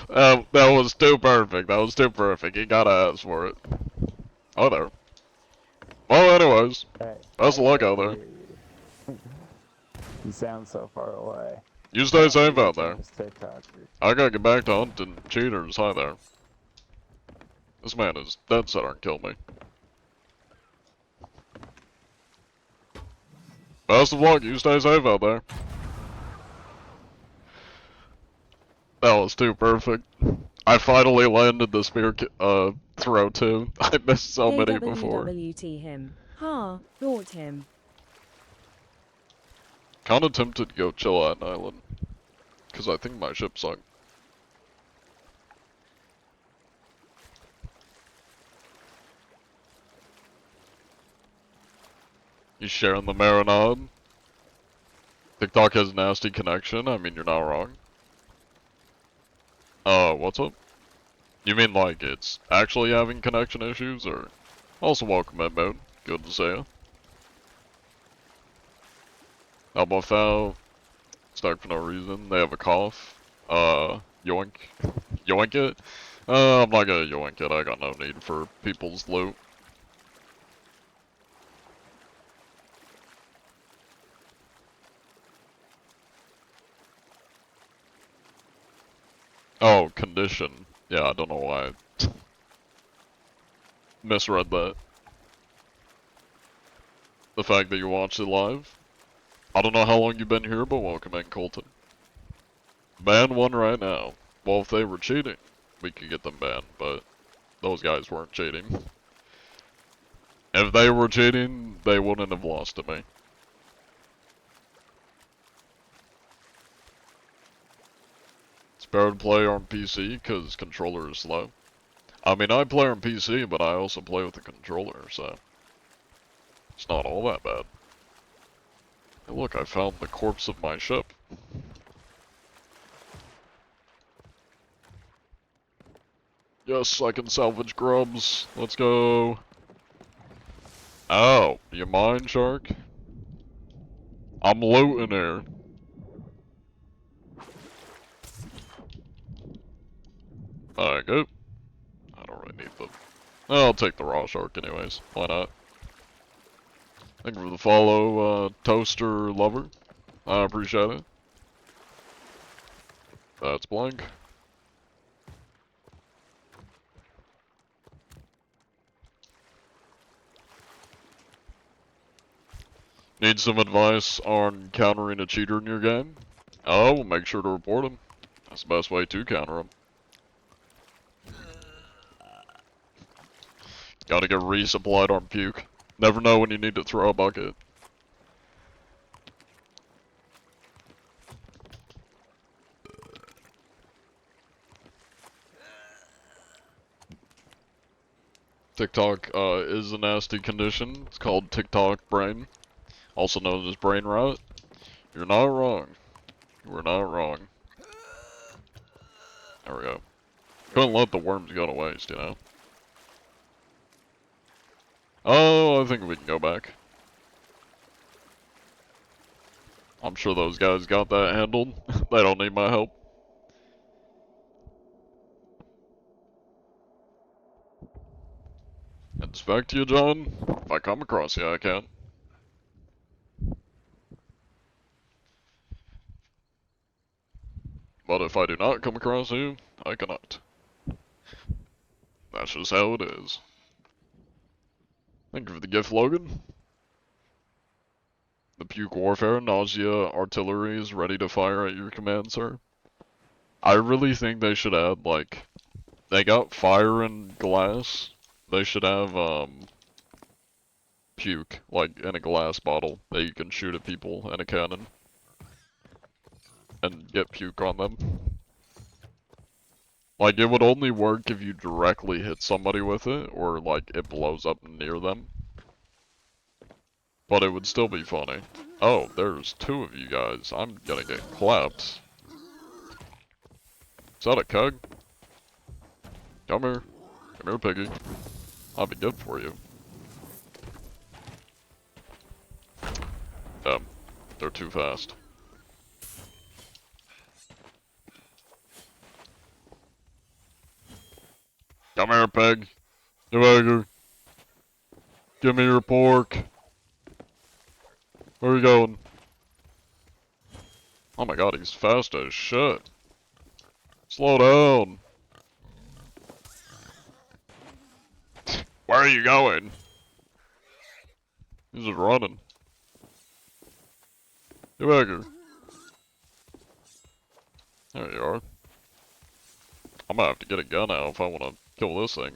That was too perfect. That was too perfect. He gotta ask for it. Oh, there. Well, anyways, best of luck out there. You sound so far away. You stay safe out there. Famous TikToker. I gotta get back to hunting cheaters. Hi there. This man is dead set on kill me. Best of luck. You stay safe out there. That was too perfect. I finally landed the spear throw too. I missed so many before. AWWT him. Ha, thought him. Kinda tempted to go chill at an island. Cause I think my ship sunk. You sharing the marinade? TikTok has nasty connection? I mean, you're not wrong. What's up? You mean like it's actually having connection issues, or? Also welcome in, mode. Good to see you. Elbow foul. Stuck for no reason. They have a cough. Yoink. Yoink it? I'm not gonna yoink it. I got no need for people's loot. Oh, condition. Yeah, I don't know why I misread that. The fact that you watched it live. I don't know how long you've been here, but welcome in, Colton. Ban one right now. Well, if they were cheating, we could get them banned, but those guys weren't cheating. If they were cheating, they wouldn't have lost to me. It's better to play on PC, because controller is slow. I mean, I play on PC, but I also play with the controller, so it's not all that bad. Hey, look, I found the corpse of my ship. Yes, I can salvage grubs. Let's go. Oh, you mind, Shark? I'm looting here. Alright, go. I don't really need them. I'll take the raw shark anyways. Why not? Thank you for the follow, Toaster Lover. I appreciate it. That's blank. Need some advice on countering a cheater in your game? Oh, well, make sure to report him. That's the best way to counter him. Gotta get resupplied on puke. Never know when you need to throw a bucket. TikTok is a nasty condition. It's called TikTok brain, also known as brain rot. You're not wrong. You were not wrong. There we go. Couldn't let the worms go to waste, you know? Oh, I think we can go back. I'm sure those guys got that handled. They don't need my help. Inspect you, John? If I come across you, I can. But if I do not come across you, I cannot. That's just how it is. Thank you for the gift, Logan. The puke warfare, nausea, artillery is ready to fire at your command, sir. I really think they should add, like, they got fire and glass. They should have, puke, like, in a glass bottle that you can shoot at people in a cannon. And get puke on them. Like, it would only work if you directly hit somebody with it, or, like, it blows up near them. But it would still be funny. Oh, there's two of you guys. I'm gonna get clapped. Is that a Cug? Come here. Come here, piggy. I'll be good for you. Damn. They're too fast. Come here, pig. Get back here. Give me your pork. Where are you going? Oh my god, he's fast as shit. Slow down. Where are you going? He's just running. Get back here. There you are. I'm gonna have to get a gun out if I wanna kill this thing.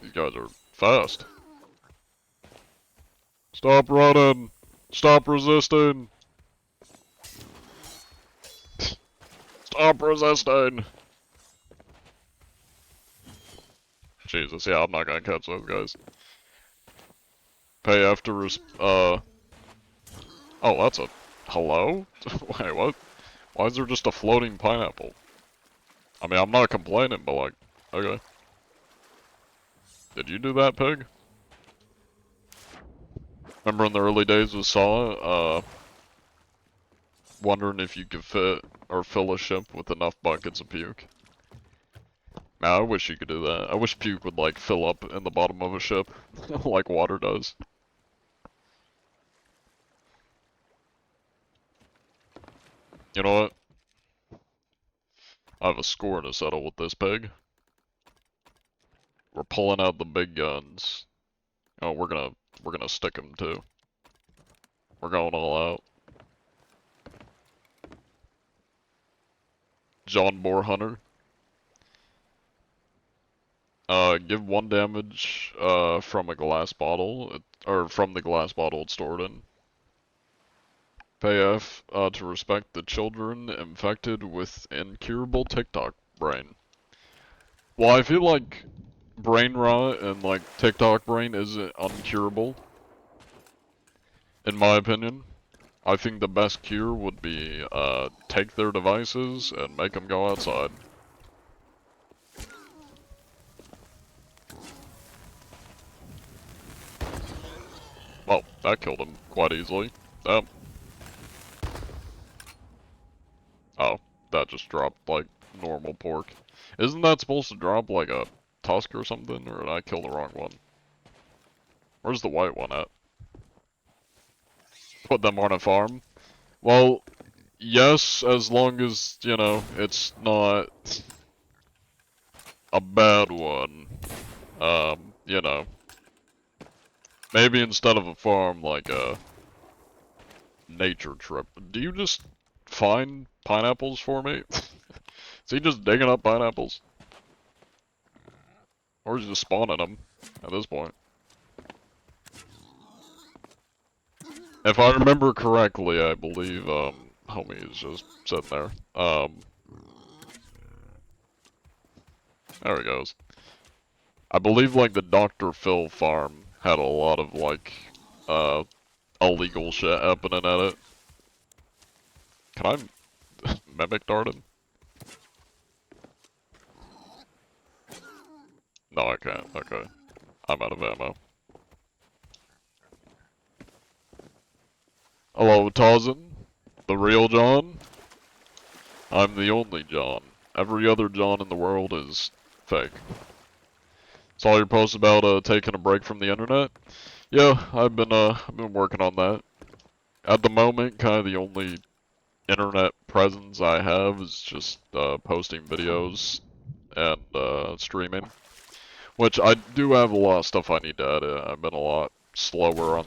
These guys are fast. Stop running! Stop resisting! Stop resisting! Jesus, yeah, I'm not gonna catch those guys. Pay after oh, that's a... Hello? Wait, what? Why is there just a floating pineapple? I mean, I'm not complaining, but like, okay. Did you do that, pig? Remember in the early days with Saw, wondering if you could fit or fill a ship with enough buckets of puke? Man, I wish you could do that. I wish puke would like fill up in the bottom of a ship, like water does. You know what? I have a score to settle with this pig. We're pulling out the big guns. Oh, we're gonna stick them too. We're going all out. John Boar Hunter. Give 1 damage, from a glass bottle, or from the glass bottle it's stored in. Pay F, to respect the children infected with incurable TikTok brain. Well, I feel like brain rot and, like, TikTok brain isn't uncurable. In my opinion. I think the best cure would be, take their devices and make them go outside. Well, that killed him quite easily. Oh, that just dropped, like, normal pork. Isn't that supposed to drop, like, a tusk or something? Or did I kill the wrong one? Where's the white one at? Put them on a farm? Well, yes, as long as, you know, it's not a bad one. You know. Maybe instead of a farm, like a nature trip. Do you just find pineapples for me? Is he just digging up pineapples? Or is he just spawning them at this point? If I remember correctly, I believe, homie is just sitting there. There he goes. I believe, like, the Dr. Phil farm had a lot of, like, illegal shit happening at it. Can I mimic dart him? No, I can't. Okay. I'm out of ammo. Hello, Tarzan. The real John? I'm the only John. Every other John in the world is fake. Saw your post about taking a break from the internet. Yeah, I've been working on that. At the moment, kind of the only internet presence I have is just posting videos and streaming. Which I do have a lot of stuff I need to edit. I've been a lot slower on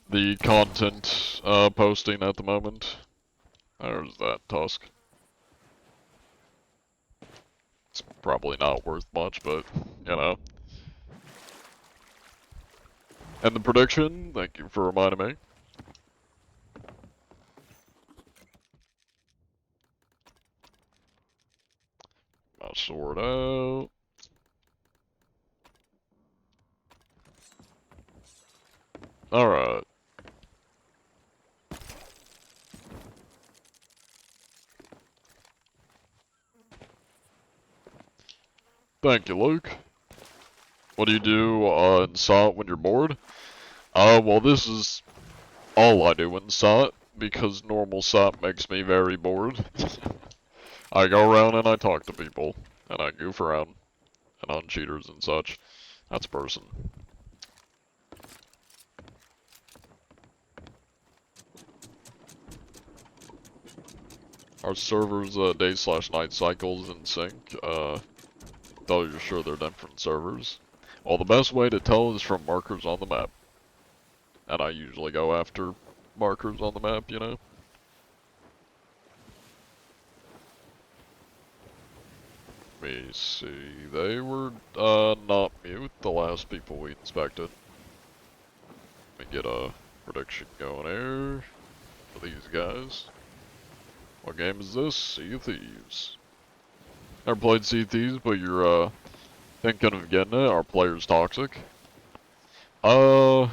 the content posting at the moment. There's that tusk. It's probably not worth much, but you know. And the prediction, thank you for reminding me. My sword out. Alright. Thank you, Luke. What do you do in SOT when you're bored? Well, this is all I do in SOT, because normal SOT makes me very bored. I go around and I talk to people, and I goof around, and on cheaters and such. That's a person. Our servers, day/night cycles in sync, though you're sure they're different servers. Well, the best way to tell is from markers on the map. And I usually go after markers on the map, you know? Let me see, they were, not mute, the last people we inspected. Let me get a prediction going here for these guys. What game is this? Sea of Thieves. Never played Sea of Thieves, but you're thinking of getting it. Our player's toxic. Not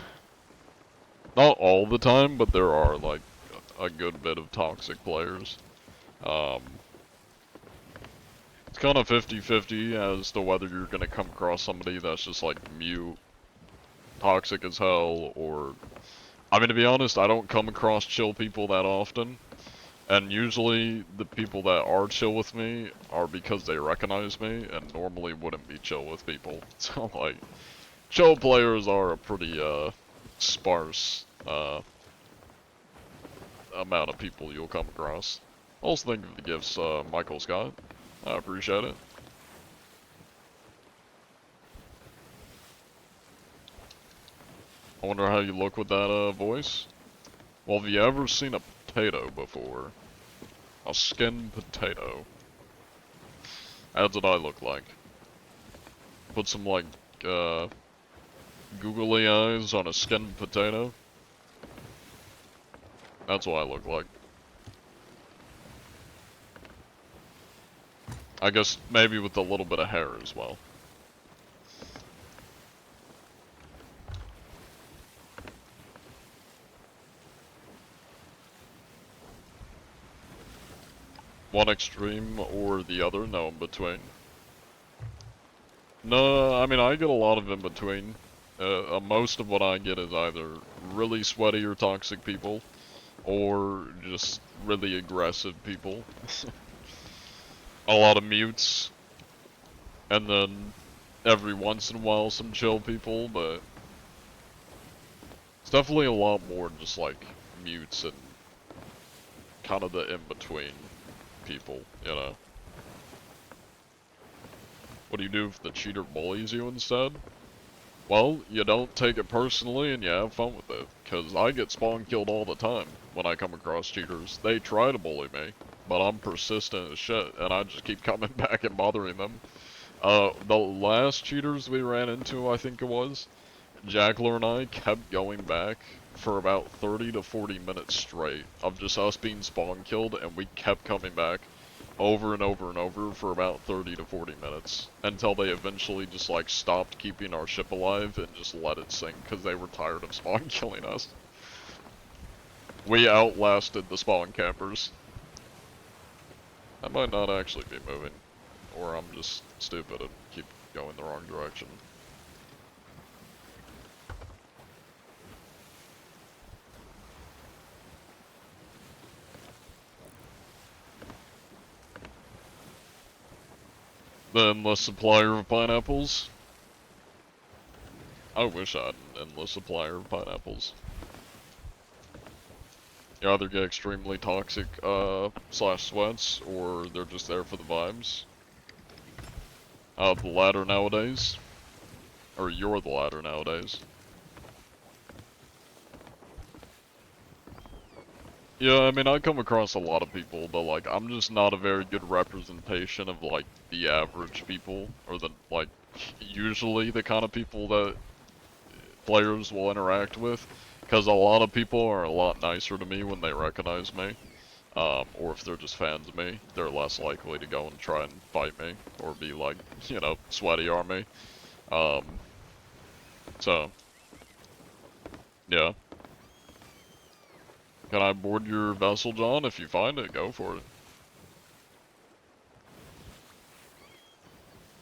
all the time, but there are like a good bit of toxic players. It's kind of 50-50 as to whether you're gonna come across somebody that's just like mute, toxic as hell, or I mean, to be honest, I don't come across chill people that often. And usually, the people that are chill with me are because they recognize me, and normally wouldn't be chill with people. So, like, chill players are a pretty, sparse, amount of people you'll come across. Also, thank you for the gifts, Michael Scott. I appreciate it. I wonder how you look with that, voice. Well, have you ever seen a potato before? A skinned potato. That's what I look like. Put some, like, googly eyes on a skinned potato. That's what I look like. I guess maybe with a little bit of hair as well. One extreme or the other, no in between. No, I mean, I get a lot of in between. Most of what I get is either really sweaty or toxic people, or just really aggressive people. A lot of mutes, and then every once in a while some chill people, but it's definitely a lot more just like mutes and kind of the in-between people, you know. What do you do if the cheater bullies you instead? Well, you don't take it personally and you have fun with it, because I get spawn killed all the time when I come across cheaters. They try to bully me, but I'm persistent as shit, and I just keep coming back and bothering them. The last cheaters we ran into, I think it was, Jackler and I kept going back for about 30 to 40 minutes straight of just us being spawn killed, and we kept coming back over and over and over for about 30 to 40 minutes until they eventually just like stopped keeping our ship alive and just let it sink because they were tired of spawn killing us. We outlasted the spawn campers. I might not actually be moving, or I'm just stupid and keep going the wrong direction. The endless supplier of pineapples. I wish I had an endless supplier of pineapples. You either get extremely toxic, slash sweats, or they're just there for the vibes. The latter nowadays. Or you're the latter nowadays. Yeah, I mean, I come across a lot of people, but, like, I'm just not a very good representation of, like, the average people, or the, like, usually the kind of people that players will interact with, because a lot of people are a lot nicer to me when they recognize me, or if they're just fans of me, they're less likely to go and try and fight me, or be, like, you know, sweaty army. So, yeah. Can I board your vessel, John? If you find it, go for it.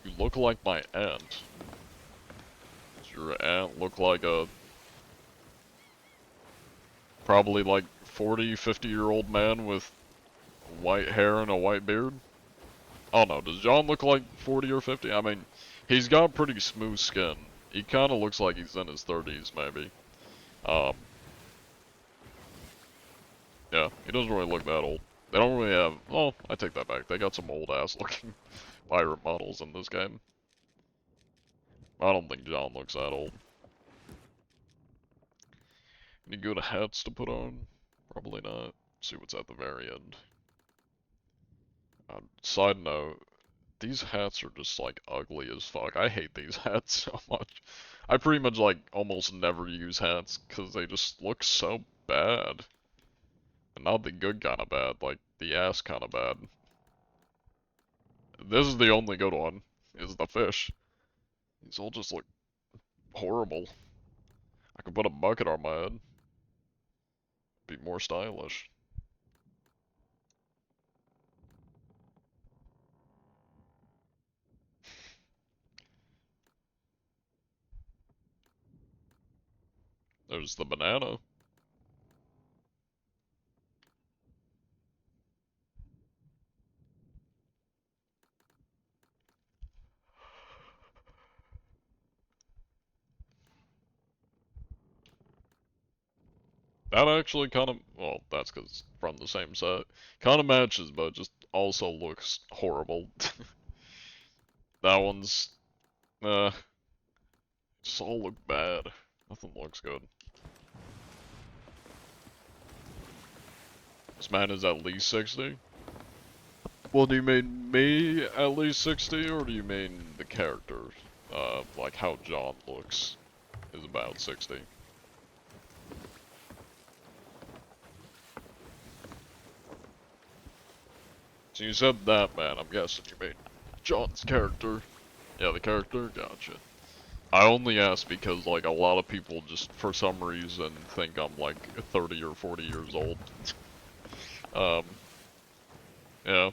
You look like my aunt. Does your aunt look like a... probably like 40, 50-year-old man with white hair and a white beard? Oh no, does John look like 40 or 50? I mean, he's got pretty smooth skin. He kinda looks like he's in his 30s, maybe. Yeah, he doesn't really look that old. They don't really have... oh, I take that back. They got some old-ass looking pirate models in this game. I don't think John looks that old. Any good hats to put on? Probably not. Let's see what's at the very end. Side note, these hats are just like ugly as fuck. I hate these hats so much. I pretty much like almost never use hats because they just look so bad. And not the good kind of bad, like the ass kind of bad. This is the only good one, is the fish. These all just look horrible. I could put a bucket on my head. Be more stylish. There's the banana. That actually kind of, well, that's because from the same set. Kind of matches, but just also looks horrible. That one's, just all look bad. Nothing looks good. This man is at least 60? Well, do you mean me at least 60, or do you mean the character? Like how John looks is about 60. So you said that, man, I'm guessing you mean John's character. Yeah, the character? Gotcha. I only ask because, like, a lot of people just, for some reason, think I'm, like, 30 or 40 years old. Yeah.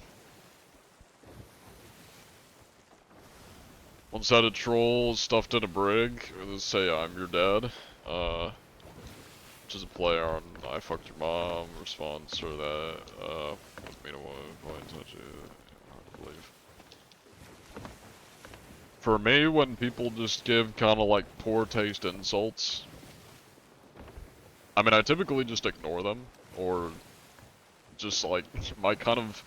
One sided troll stuffed in a brig. Let's say I'm your dad. Just a play on I fucked your mom response or that. Me to want to touch it. Hard to believe. For me, when people just give kind of like poor taste insults, I mean, I typically just ignore them, or just like, my kind of,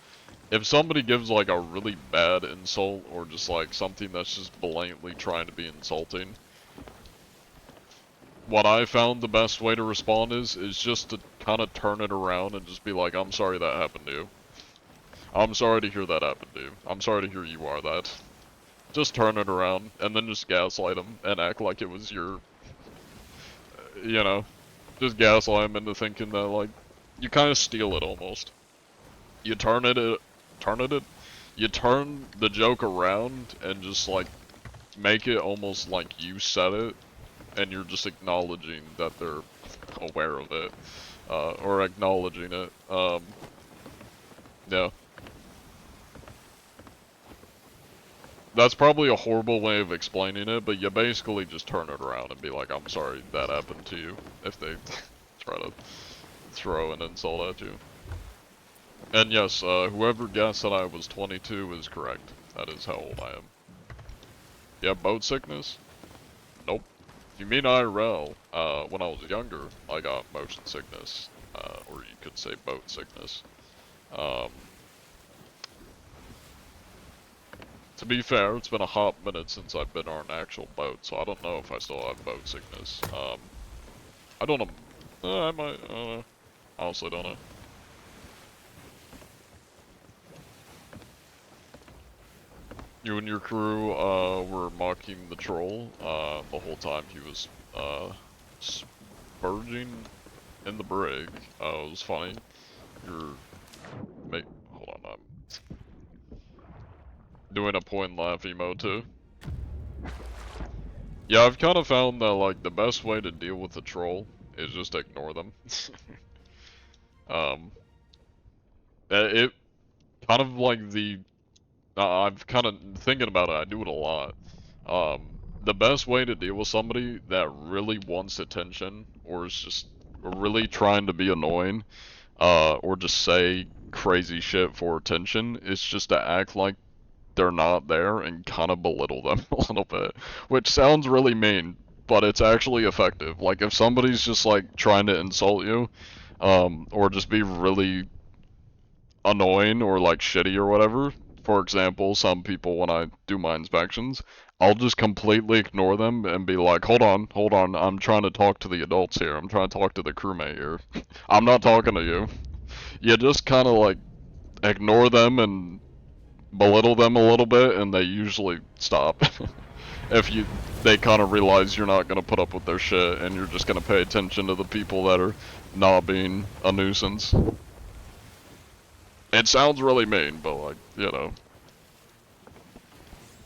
if somebody gives like a really bad insult, or just like something that's just blatantly trying to be insulting, what I found the best way to respond is just to kind of turn it around and just be like, I'm sorry that happened to you. I'm sorry to hear that happened to you. I'm sorry to hear you are that. Just turn it around, and then just gaslight them, and act like it was your, you know, just gaslight them into thinking that, like, you kind of steal it almost. You turn the joke around, and just, like, make it almost like you said it, and you're just acknowledging that they're aware of it, or acknowledging it, yeah. That's probably a horrible way of explaining it, but you basically just turn it around and be like, I'm sorry that happened to you, if they try to throw an insult at you. And yes, whoever guessed that I was 22 is correct. That is how old I am. You have boat sickness? Nope. You mean IRL? When I was younger, I got motion sickness, or you could say boat sickness. To be fair, it's been a hot minute since I've been on an actual boat, so I don't know if I still have boat sickness. I don't know. I might, I don't know. Honestly, don't know. You and your crew, were mocking the troll, the whole time he was, spurging in the brig. It was funny. Hold on, I'm doing a point and laugh emote too. Yeah, I've kind of found that, like, the best way to deal with a troll is just ignore them. It kind of like I've kind of thinking about it, I do it a lot. The best way to deal with somebody that really wants attention, or is just really trying to be annoying, or just say crazy shit for attention, is just to act like they're not there and kind of belittle them a little bit, which sounds really mean, but it's actually effective. Like, if somebody's just like trying to insult you, or just be really annoying or like shitty or whatever, for example, some people, when I do my inspections, I'll just completely ignore them and be like, hold on, I'm trying to talk to the adults here, I'm trying to talk to the crewmate here, I'm not talking to you. You just kind of like ignore them and belittle them a little bit, and they usually stop. If they kind of realize you're not gonna put up with their shit, and you're just gonna pay attention to the people that are not being a nuisance. It sounds really mean, but like, you know.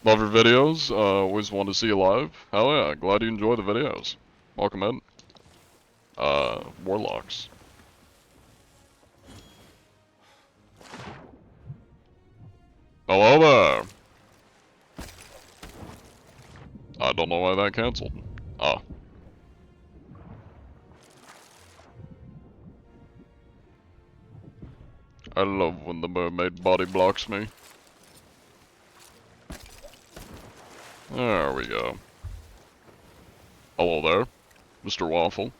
Love your videos, always want to see you live. Hell yeah, glad you enjoy the videos. Welcome in. Warlocks. Hello there! I don't know why that canceled. Ah. I love when the mermaid body blocks me. There we go. Hello there, Mr. Waffle.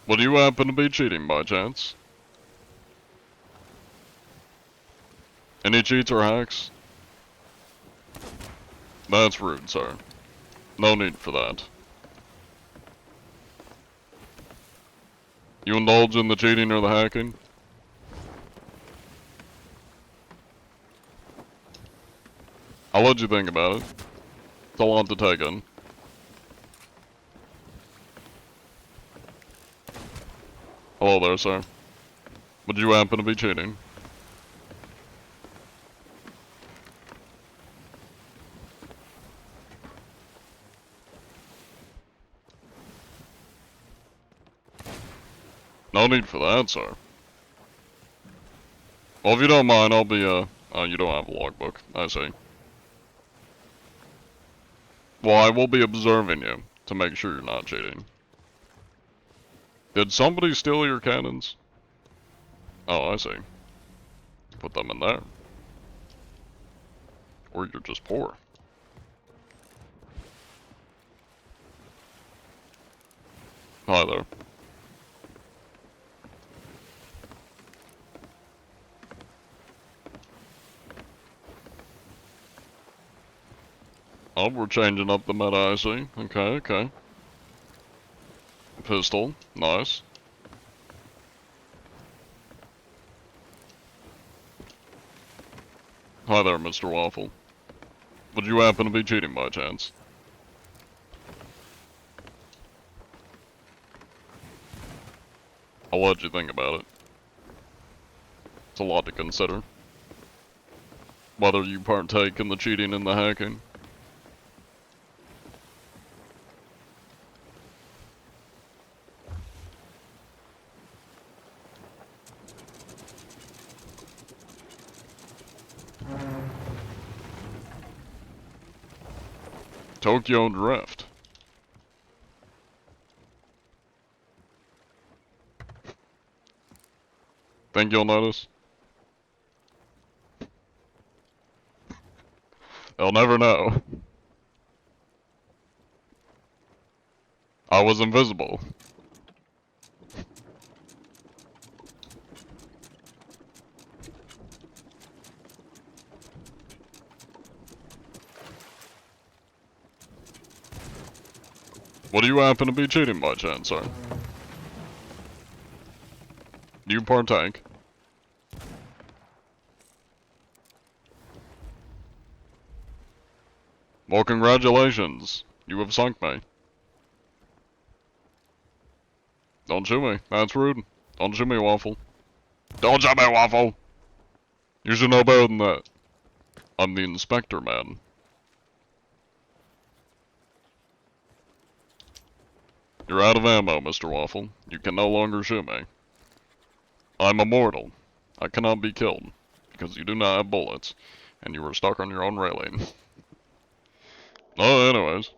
Would you happen to be cheating by chance? Any cheats or hacks? That's rude, sir. No need for that. You indulge in the cheating or the hacking? I'll let you think about it. It's a lot to take in. Hello there, sir. Would you happen to be cheating? No need for that, sir. Well, if you don't mind, I'll be, you don't have a logbook. I see. Well, I will be observing you to make sure you're not cheating. Did somebody steal your cannons? Oh, I see. Put them in there. Or you're just poor. Hi there. Oh, we're changing up the meta, I see. Okay, okay. Pistol, nice. Hi there, Mr. Waffle. Would you happen to be cheating by chance? I'll let you think about it. It's a lot to consider. Whether you partake in the cheating and the hacking. Tokyo Drift. Think you'll notice? They'll never know. I was invisible. What do you happen to be cheating by chance, sir? Do you partake? Well, congratulations. You have sunk me. Don't shoot me. That's rude. Don't shoot me, Waffle. Don't shoot me, Waffle! You should know better than that. I'm the inspector, man. You're out of ammo, Mr. Waffle. You can no longer shoot me. I'm immortal. I cannot be killed, because you do not have bullets, and you were stuck on your own railing. Oh, anyways.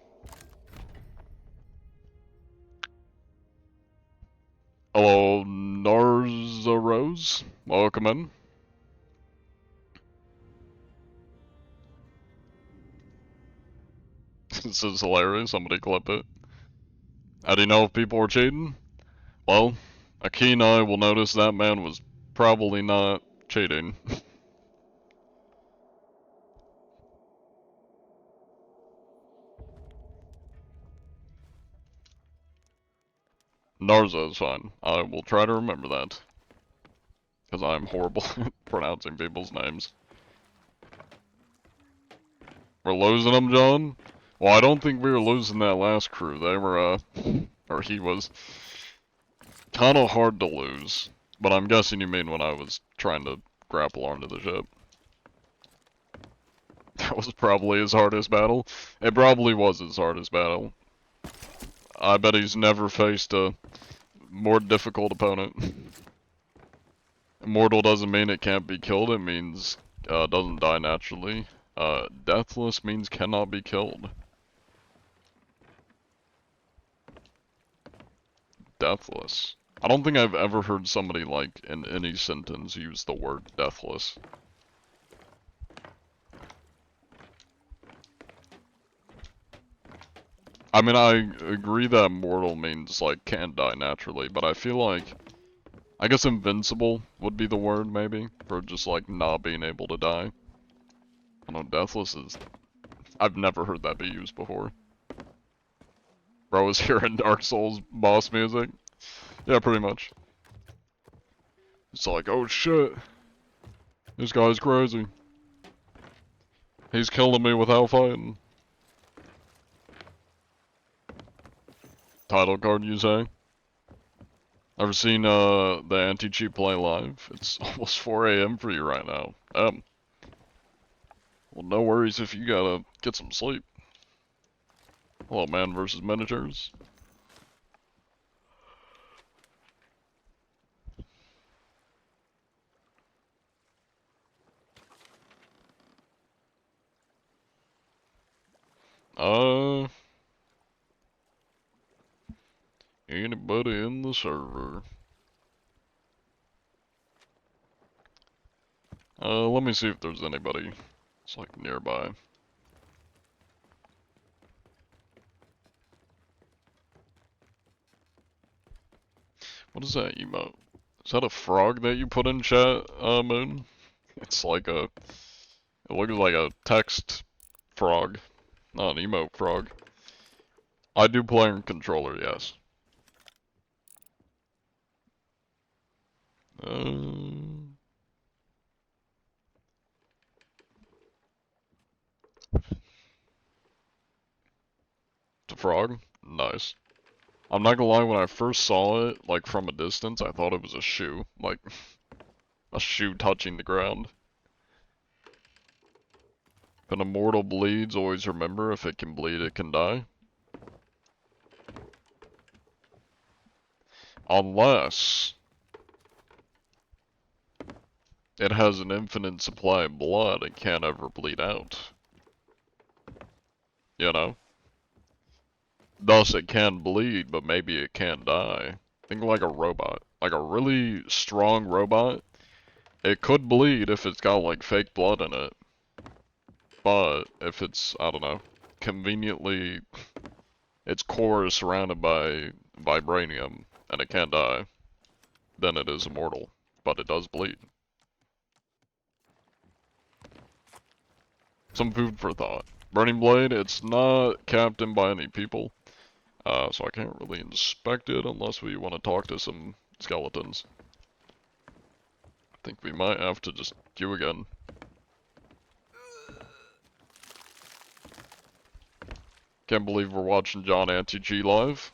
Hello, Narza Rose. Welcome in. This is hilarious. Somebody clip it. How do you know if people are cheating? Well, a keen eye will notice that man was probably not cheating. Narza is fine. I will try to remember that. Because I'm horrible at pronouncing people's names. We're losing them, John? Well, I don't think we were losing that last crew. They were, or he was kinda hard to lose. But I'm guessing you mean when I was trying to grapple onto the ship. That was probably his hardest battle. It probably was his hardest battle. I bet he's never faced a more difficult opponent. Immortal doesn't mean it can't be killed, it means doesn't die naturally. Deathless means cannot be killed. Deathless. I don't think I've ever heard somebody, like, in any sentence use the word deathless. I mean, I agree that mortal means, like, can't die naturally, but I feel like, I guess invincible would be the word, maybe, for just, like, not being able to die. I don't know, deathless is, I've never heard that be used before. Bro is hearing Dark Souls boss music. Yeah, pretty much. It's like, oh shit, this guy's crazy. He's killing me without fighting. Title card, you say? Ever seen the anti-cheat play live? It's almost 4 AM for you right now. Well, no worries if you gotta get some sleep. Hello, man versus miniatures. Anybody in the server? Let me see if there's anybody. It's like nearby. What is that emote? Is that a frog that you put in chat, Moon? It's like a, it looks like a text frog, not an emote frog. I do play on controller, yes. It's a frog? Nice. I'm not gonna lie, when I first saw it, like from a distance, I thought it was a shoe. Like, a shoe touching the ground. If an immortal bleeds, always remember, if it can bleed, it can die. Unless it has an infinite supply of blood and can't ever bleed out. You know? Thus it can bleed, but maybe it can't die. Think like a robot. Like a really strong robot. It could bleed if it's got like fake blood in it. But if it's, I don't know, conveniently, its core is surrounded by vibranium and it can't die, then it is immortal. But it does bleed. Some food for thought. Burning Blade, it's not captained by any people. So I can't really inspect it unless we want to talk to some skeletons. I think we might have to just queue again. Can't believe we're watching John Anti-G live.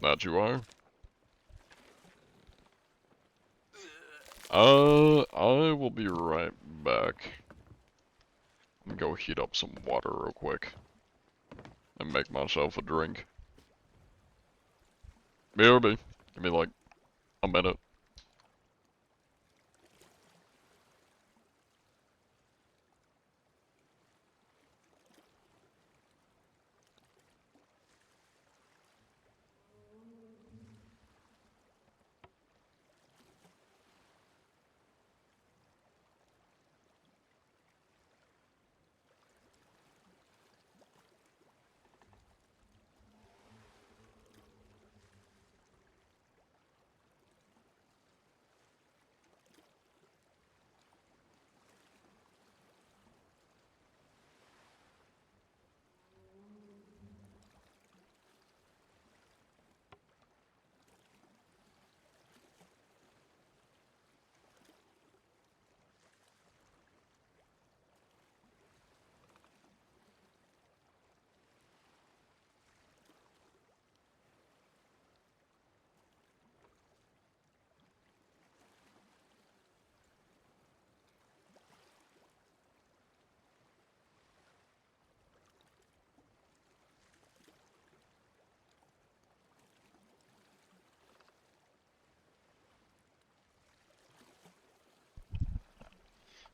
That you are. I will be right back. Let me go heat up some water real quick. And make myself a drink. BRB. Give me like a minute.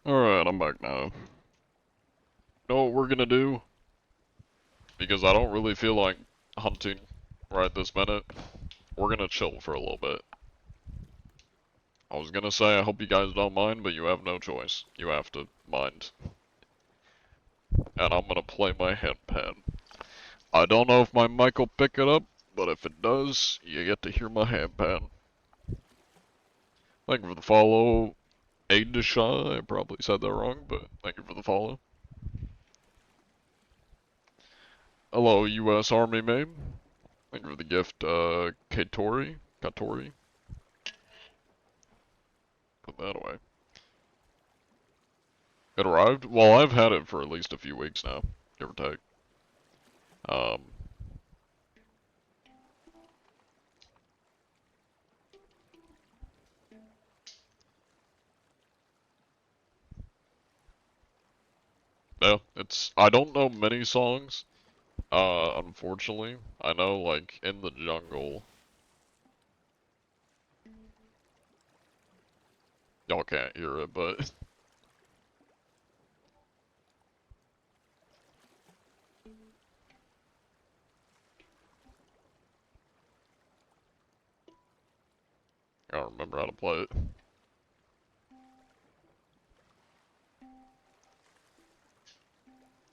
Alright, I'm back now. Know what we're gonna do? Because I don't really feel like hunting right this minute. We're gonna chill for a little bit. I was gonna say I hope you guys don't mind, but you have no choice. You have to mind. And I'm gonna play my handpan. I don't know if my mic will pick it up, but if it does, you get to hear my handpan. Thank you for the follow, Aidasha. I probably said that wrong, but thank you for the follow. Hello, U.S. Army mate. Thank you for the gift, Katori. Katori. Put that away. It arrived? Well, I've had it for at least a few weeks now, give or take. Yeah, I don't know many songs, unfortunately. I know, like, In the Jungle. Y'all can't hear it, but I don't remember how to play it.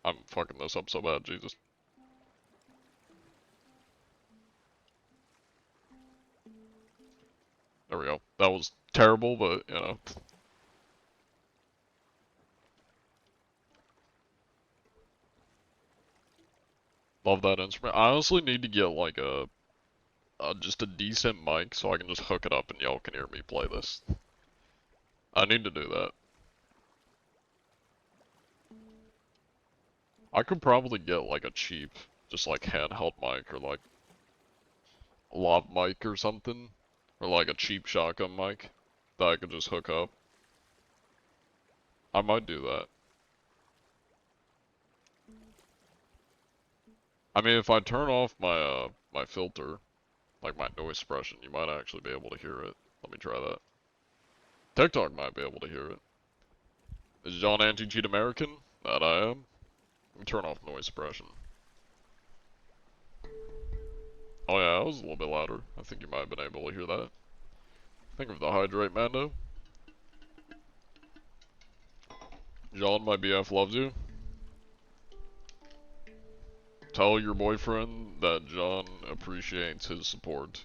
I'm fucking this up so bad, Jesus. There we go. That was terrible, but, you know. Love that instrument. I honestly need to get, like, just a decent mic so I can just hook it up and y'all can hear me play this. I need to do that. I could probably get, like, a cheap, just, like, handheld mic or, like, lav mic or something. Or, like, a cheap shotgun mic that I could just hook up. I might do that. I mean, if I turn off my, my filter, like my noise suppression, you might actually be able to hear it. Let me try that. TikTok might be able to hear it. Is John Anti-Cheat American? That I am. Let me turn off noise suppression. Oh yeah, that was a little bit louder. I think you might have been able to hear that. Think of the hydrate, Mando. John, my BF loves you. Tell your boyfriend that John appreciates his support.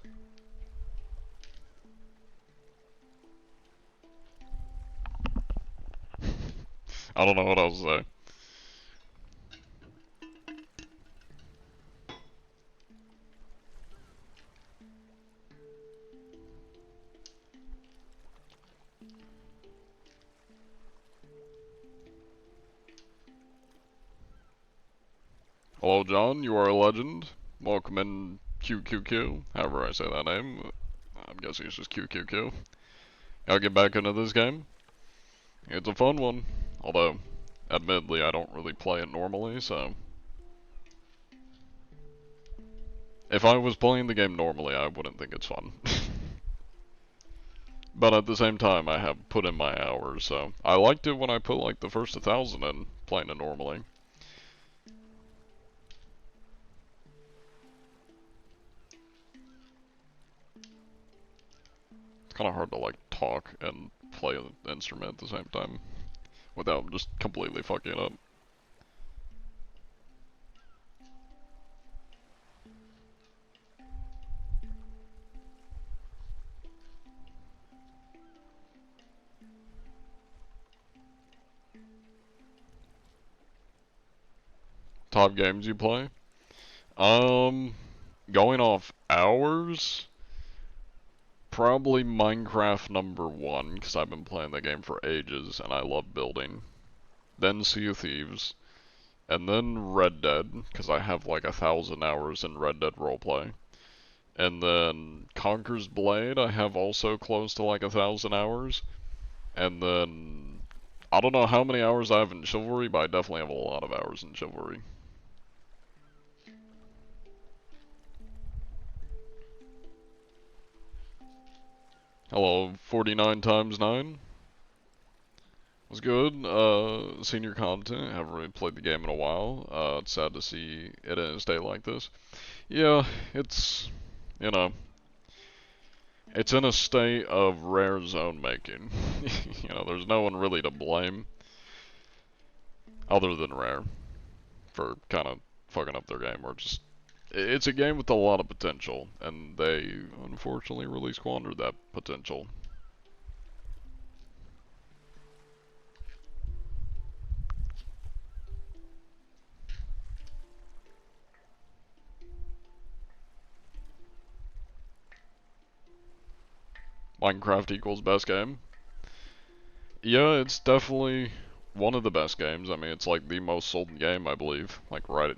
I don't know what else to say. Hello, John. You are a legend. Welcome in QQQ. However I say that name. I'm guessing it's just QQQ. I'll get back into this game. It's a fun one. Although, admittedly, I don't really play it normally, so... If I was playing the game normally, I wouldn't think it's fun. But at the same time, I have put in my hours, so... I liked it when I put, like, the first 1,000 in, playing it normally. It's kinda hard to, like, talk and play an instrument at the same time. Without just completely fucking it up. Top games you play? Going off hours? Probably Minecraft #1, because I've been playing the game for ages and I love building. Then Sea of Thieves. And then Red Dead, because I have like 1,000 hours in Red Dead roleplay. And then Conker's Blade, I have also close to like 1,000 hours. And then, I don't know how many hours I have in Chivalry, but I definitely have a lot of hours in Chivalry. Hello, 49 times 9. Was good. Seen your content. Haven't really played the game in a while. It's sad to see it in a state like this. Yeah, it's, you know, it's in a state of rare zone making. You know, there's no one really to blame other than Rare for kind of fucking up their game, or just it's a game with a lot of potential, and they unfortunately really squandered that potential. Minecraft equals best game. Yeah, it's definitely one of the best games. I mean, it's like the most sold game, I believe, like right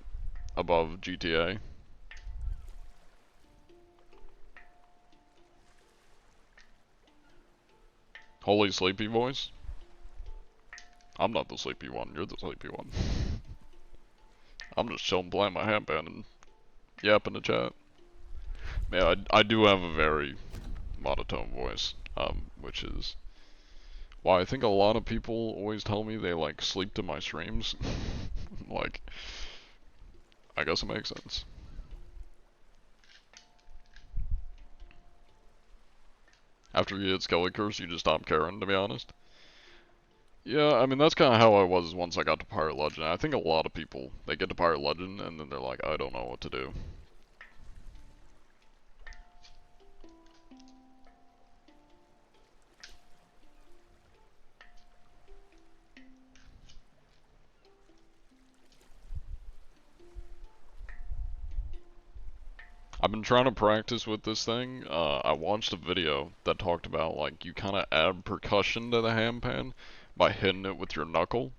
above GTA. Holy sleepy voice? I'm not the sleepy one, you're the sleepy one. I'm just chilling playing my handpan and yapping the chat. Yeah, I do have a very monotone voice, which is why I think a lot of people always tell me they like sleep to my streams. Like, I guess it makes sense. After you hit Skelly Curse, you just stop caring, to be honest. Yeah, I mean, that's kind of how I was once I got to Pirate Legend. I think a lot of people, they get to Pirate Legend, and then they're like, I don't know what to do. I've been trying to practice with this thing. I watched a video that talked about, like, you kind of add percussion to the handpan by hitting it with your knuckle.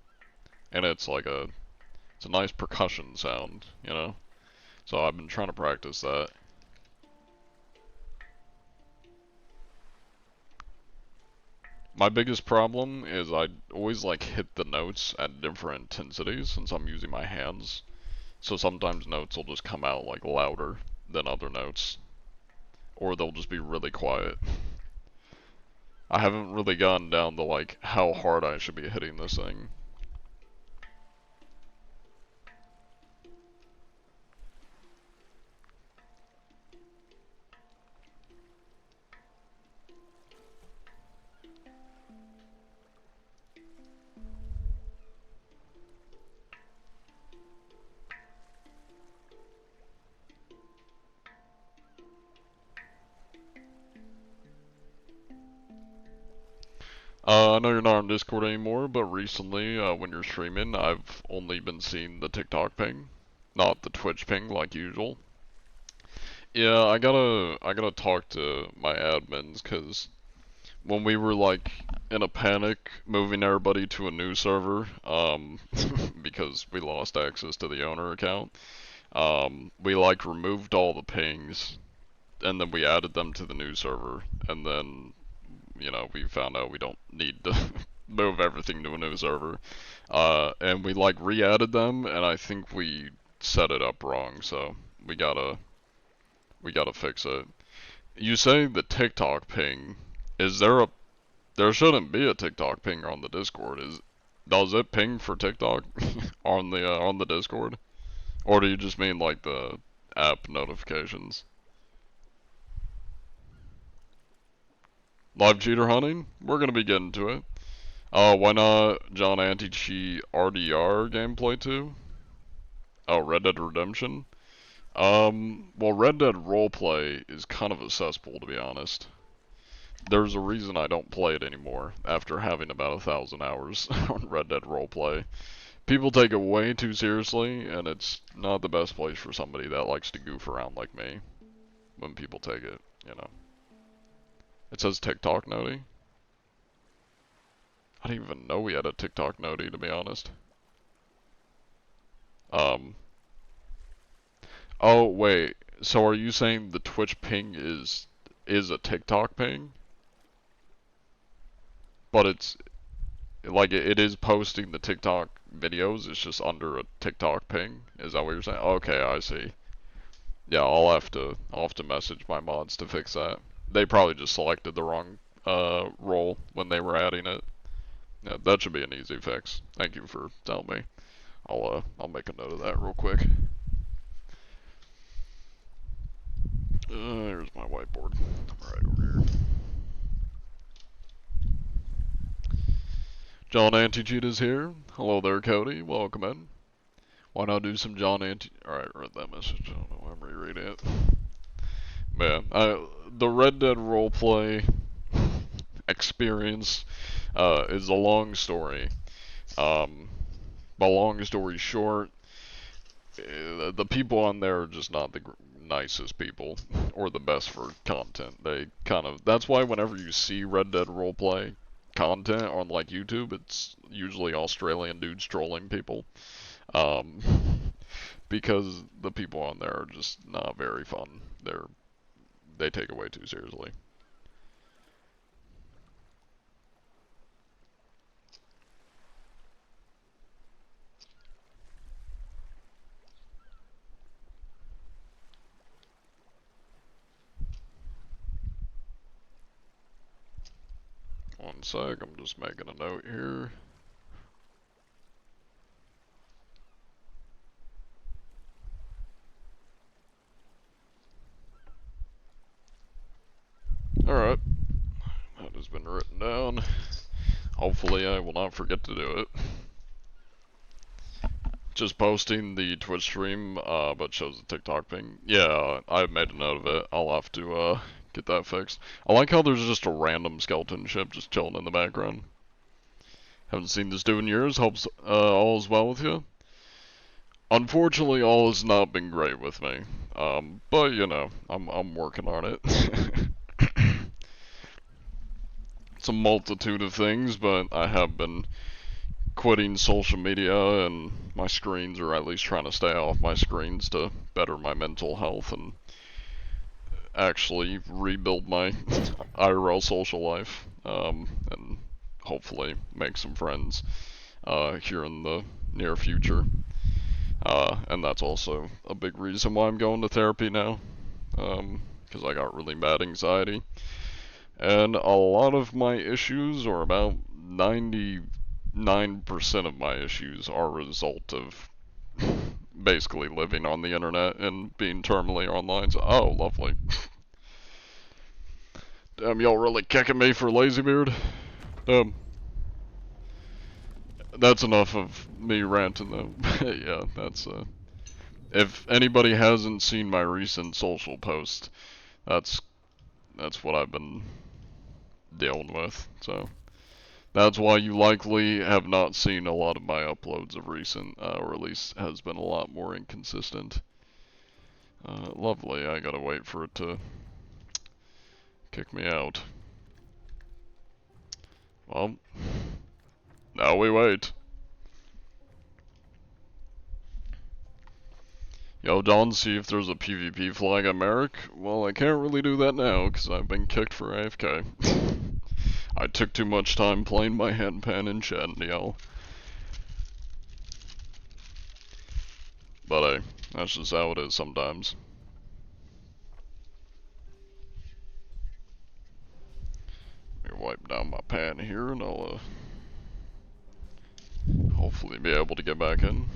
And it's like it's a nice percussion sound, you know? So I've been trying to practice that. My biggest problem is I always like hit the notes at different intensities since I'm using my hands. So sometimes notes will just come out like louder than other notes. Or they'll just be really quiet. I haven't really gotten down to like how hard I should be hitting this thing. I know you're not on Discord anymore, but recently, when you're streaming, I've only been seeing the TikTok ping, not the Twitch ping like usual. Yeah, I gotta talk to my admins, cause when we were like in a panic moving everybody to a new server, because we lost access to the owner account, we like removed all the pings, and then we added them to the new server, and then you know, we found out we don't need to move everything to a new server. And we like re-added them, and I think we set it up wrong, so we gotta fix it. You say the TikTok ping. Is there a there shouldn't be a TikTok ping on the Discord. Does it ping for TikTok on the Discord? Or do you just mean like the app notifications? Live cheater hunting? We're gonna be getting to it. Why not John Anti-Cheat RDR gameplay too? Oh, Red Dead Redemption? Well, Red Dead Roleplay is kind of a cesspool, to be honest. There's a reason I don't play it anymore, after having about 1,000 hours on Red Dead Roleplay. People take it way too seriously, and it's not the best place for somebody that likes to goof around like me, when people take it, you know. It says TikTok noti. I didn't even know we had a TikTok noti, to be honest. Oh wait, so are you saying the Twitch ping is a TikTok ping? But it's like it is posting the TikTok videos, it's just under a TikTok ping? Is that what you're saying? Okay, I see. Yeah, I'll have to message my mods to fix that. They probably just selected the wrong role when they were adding it. Yeah, that should be an easy fix. Thank you for telling me. I'll make a note of that real quick. Here's my whiteboard. Right over here. John Anti-Cheat is here. Hello there, Cody. Welcome in. Why not do some John Anti... Alright, I read that message. I don't know why I'm rereading it. Man, the Red Dead roleplay experience is a long story. But long story short, the people on there are just not the nicest people or the best for content. They kind of... That's why whenever you see Red Dead roleplay content on like YouTube, it's usually Australian dudes trolling people. Because the people on there are just not very fun. They take it way too seriously. One sec, I'm just making a note here. Alright. That has been written down. Hopefully I will not forget to do it. Just posting the Twitch stream, but shows the TikTok ping. Yeah, I've made a note of it. I'll have to, get that fixed. I like how there's just a random skeleton ship just chilling in the background. Haven't seen this dude in years. Hopes, all is well with you. Unfortunately, all has not been great with me. But, you know, I'm working on it. It's a multitude of things, but I have been quitting social media and my screens, or at least trying to stay off my screens to better my mental health and actually rebuild my IRL social life, and hopefully make some friends here in the near future. And that's also a big reason why I'm going to therapy now, because I got really bad anxiety. And a lot of my issues, or about 99% of my issues, are a result of basically living on the internet and being terminally online. So, oh, lovely. Damn, y'all really kicking me for Lazybeard? That's enough of me ranting though. Yeah, that's, if anybody hasn't seen my recent social post, that's what I've been dealing with, so that's why you likely have not seen a lot of my uploads of recent, or at least has been a lot more inconsistent. Lovely, I gotta wait for it to kick me out. Well, now we wait. Yo, Don, see if there's a PvP flag at Merrick. Well, I can't really do that now, because I've been kicked for AFK. I took too much time playing my handpan in Chandniel. But hey, that's just how it is sometimes. Let me wipe down my pan here, and I'll, hopefully be able to get back in.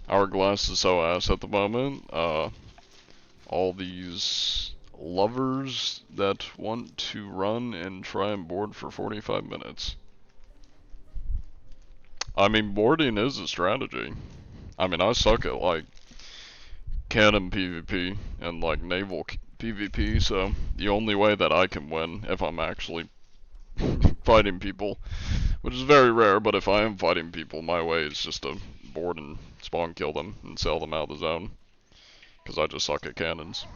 Hourglass is so ass at the moment. All these lovers that want to run and try and board for 45 minutes. I mean, boarding is a strategy. I mean, I suck at, like, cannon PvP and, like, naval PvP, so the only way that I can win, if I'm actually fighting people, which is very rare, but if I am fighting people, my way is just to board and spawn kill them and sell them out of the zone. Because I just suck at cannons.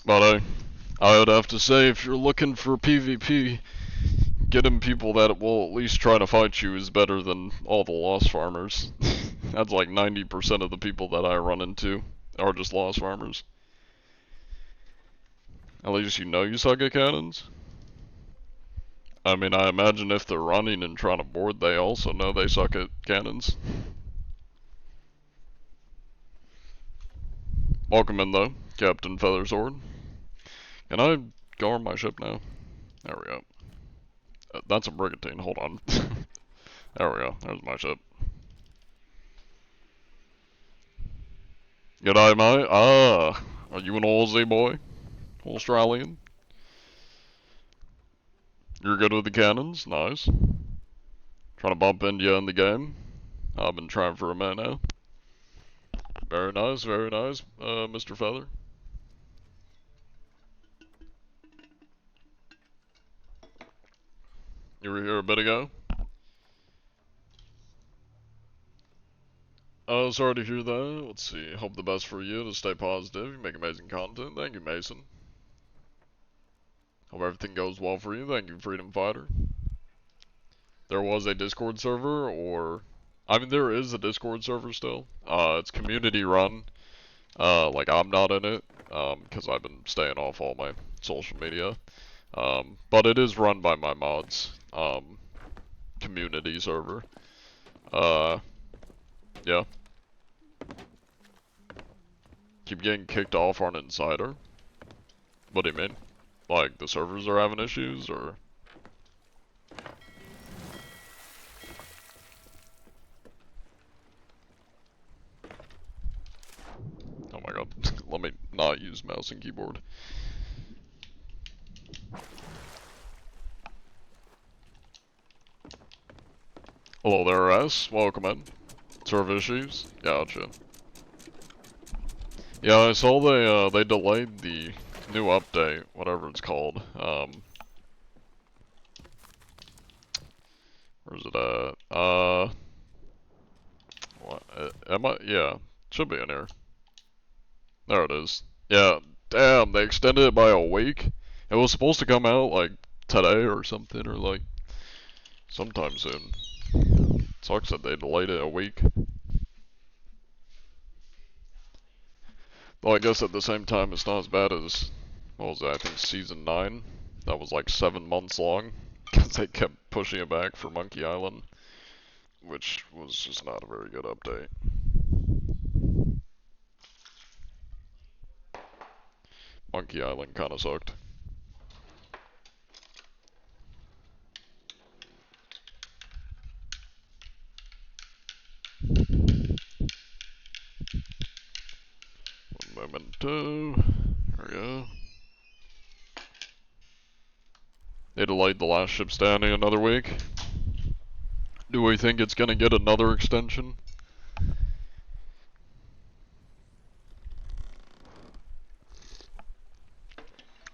But I would have to say, if you're looking for PvP, getting people that will at least try to fight you is better than all the lost farmers. That's like 90% of the people that I run into are just lost farmers. At least you know you suck at cannons. I mean, I imagine if they're running and trying to board, they also know they suck at cannons. Welcome in though, Captain Feathersword. Can I go on my ship now. There we go. That's a brigantine, hold on. There we go, there's my ship. G'day mate, are you an Aussie boy? Australian? You're good with the cannons? Nice. Trying to bump India in the game? I've been trying for a minute now. Very nice, Mr. Feather. You were here a bit ago? Oh, sorry to hear that. Let's see. Hope the best for you to stay positive. You make amazing content. Thank you, Mason. Hope everything goes well for you. Thank you, Freedom Fighter. There was a Discord server, or... I mean, there is a Discord server still. It's community run. Like, I'm not in it, because I've been staying off all my social media. But it is run by my mods. Community server. Yeah. Keep getting kicked off on Insider. What do you mean? Like, the servers are having issues, or? Oh my god. Let me not use mouse and keyboard. Hello there, S. Welcome in. Server issues? Gotcha. Yeah, I saw they delayed the new update, whatever it's called. Where's it at? What? Am I? Yeah, should be in here. There it is. Yeah, damn, they extended it by a week. It was supposed to come out like today or something, or like sometime soon. Sucks that they delayed it a week. Well, I guess at the same time, it's not as bad as, what was that, I think Season 9? That was like 7 months long, because they kept pushing it back for Monkey Island, which was just not a very good update. Monkey Island kinda sucked. Memento. There we go. They delayed the last ship standing another week. Do we think it's gonna get another extension?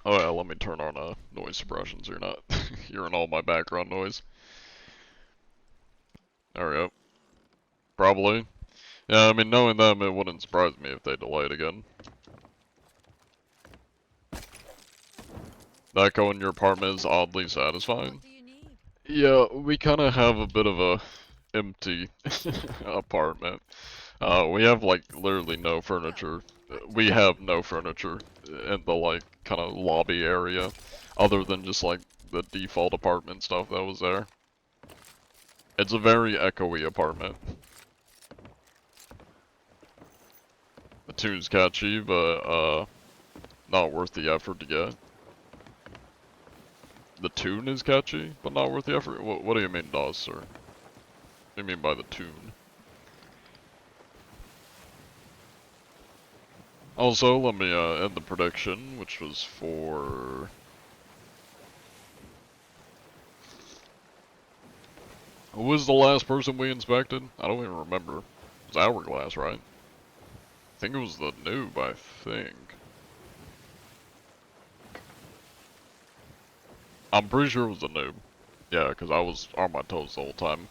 Oh yeah, let me turn on noise suppression so you're not hearing all my background noise. There we go. Probably. Yeah, I mean, knowing them, it wouldn't surprise me if they delayed again. The echo in your apartment is oddly satisfying. What do you need? Yeah, we kind of have a bit of a empty apartment. We have like literally no furniture. We have no furniture in the like kind of lobby area, other than just like the default apartment stuff that was there. It's a very echoey apartment. The tune's catchy, but not worth the effort to get. The tune is catchy, but not worth the effort? What do you mean, Dawes, sir? What do you mean by the tune? Also, let me end the prediction, which was for... Who was the last person we inspected? I don't even remember. It was Hourglass, right? I think it was the noob, I think. I'm pretty sure it was the noob. Yeah, because I was on my toes the whole time.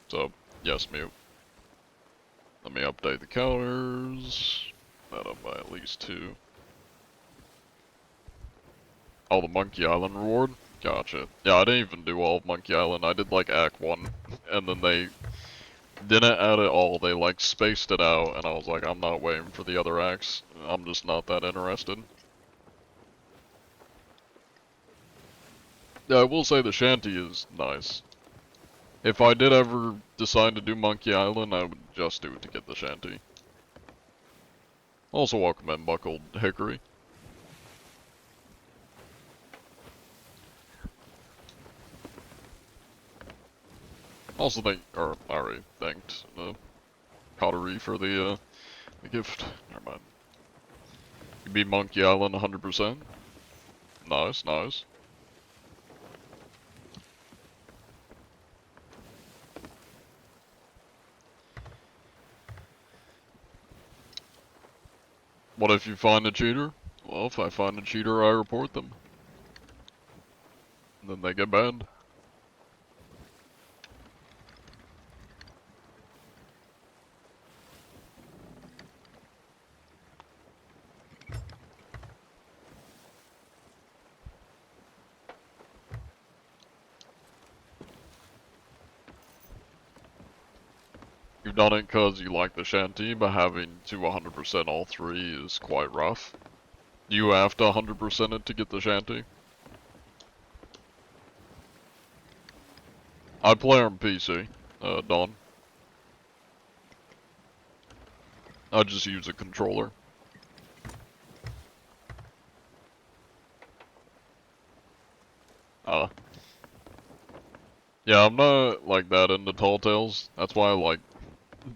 So, yes, mute. Let me update the counters. That up by at least 2. Oh, the Monkey Island reward? Gotcha. Yeah, I didn't even do all of Monkey Island. I did like Act 1. And then they didn't add it all. They like spaced it out. And I was like, I'm not waiting for the other acts. I'm just not that interested. Yeah, I will say the shanty is nice. If I did ever decide to do Monkey Island, I would just do it to get the shanty. Also welcome in, Buckled Hickory. Also or I already thanked the Coterie for the gift. Never mind. You beat Monkey Island 100%. Nice, nice. What if you find a cheater? Well, if I find a cheater, I report them. And then they get banned. You've done it because you like the shanty, but having to 100% all three is quite rough. You have to 100% it to get the shanty. I play on PC, Dawn. I just use a controller. Yeah, I'm not like that into Tall Tales. That's why I like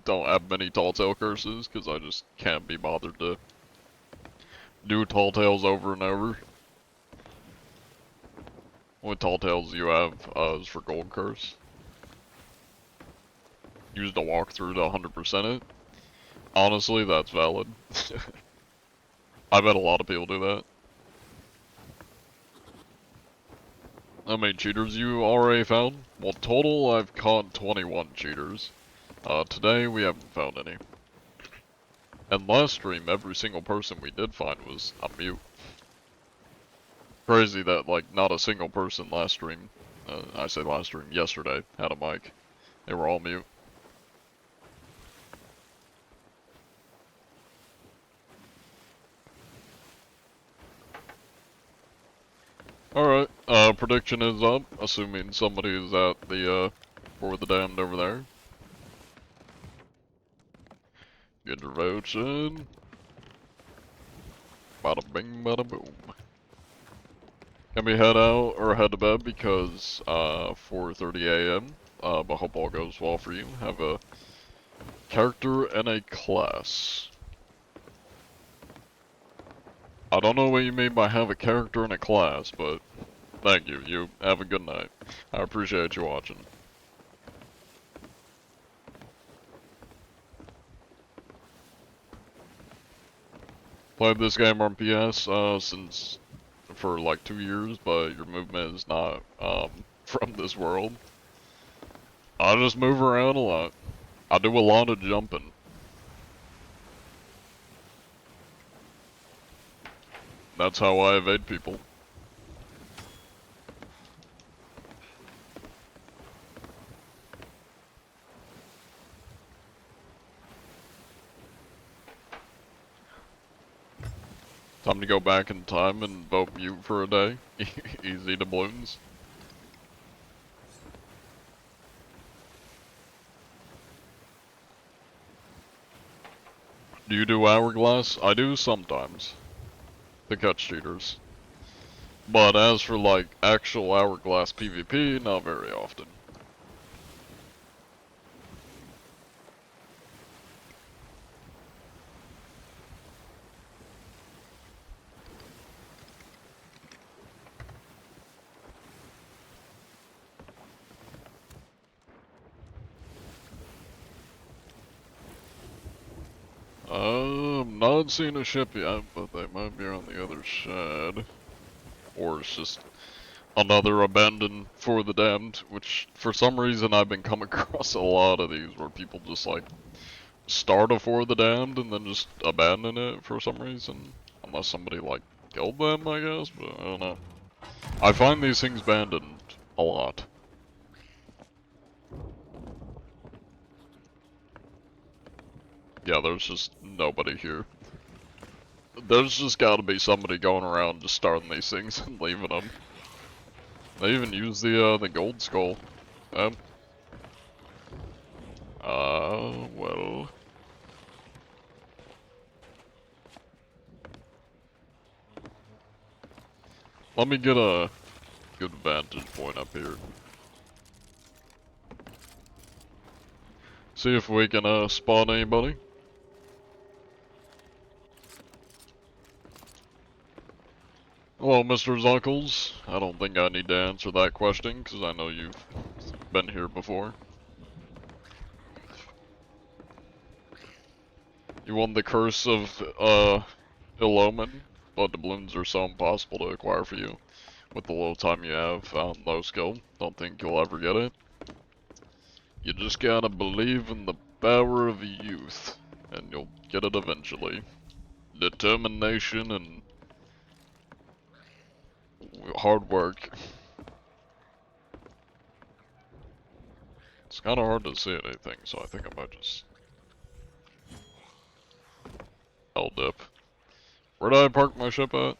don't have many Tall Tale curses, because I just can't be bothered to do Tall Tales over and over. With Tall Tales you have is for Gold Curse. Use the walkthrough to 100% it. Honestly, that's valid. I bet a lot of people do that. How many cheaters you already found? Well, total I've caught 21 cheaters. Today we haven't found any. And last stream, every single person we did find was on mute. Crazy that, like, not a single person last stream, I say last stream, yesterday, had a mic. They were all mute. Alright, prediction is up, assuming somebody is at the, For the Damned over there. Get your votes in. Bada bing, bada boom. Can we head out or head to bed because 4:30 a.m. But hope all goes well for you. Have a character and a class. I don't know what you mean by have a character and a class, but thank you. You have a good night. I appreciate you watching. Played this game on PS since for like 2 years, but your movement is not from this world. I just move around a lot. I do a lot of jumping. That's how I evade people. Time to go back in time and vote mute for a day. Easy to balloons. Do you do Hourglass? I do sometimes. To catch cheaters. But as for like actual Hourglass PvP, not very often. I'm not seeing a ship yet, but they might be on the other side. Or it's just another abandoned For the Damned, which for some reason I've been coming across a lot of these where people just like start a For the Damned and then just abandon it for some reason. Unless somebody like killed them, I guess, but I don't know. I find these things abandoned a lot. Yeah, there's just nobody here. There's just gotta be somebody going around just starting these things and leaving them. They even use the gold skull. Well. Let me get a good vantage point up here. See if we can spot anybody. Well, Mr. Zunkles, I don't think I need to answer that question, because I know you've been here before. You won the Curse of, Ill Omen, but doubloons are so impossible to acquire for you. With the little time you have on low skill, don't think you'll ever get it. You just gotta believe in the power of youth, and you'll get it eventually. Determination and hard work. It's kind of hard to see anything, so I think I might just L-dip. Where did I park my ship at?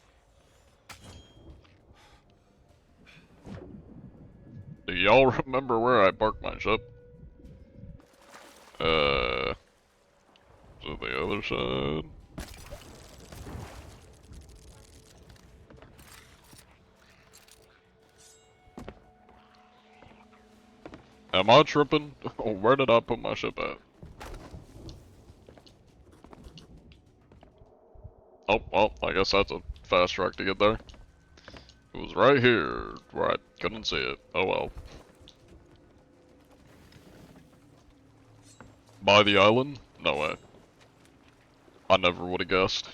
Do y'all remember where I parked my ship? To the other side? Am I tripping? Where did I put my ship at? Oh, well, I guess that's a fast track to get there. It was right here, where I couldn't see it. Oh well. By the island? No way. I never would have guessed.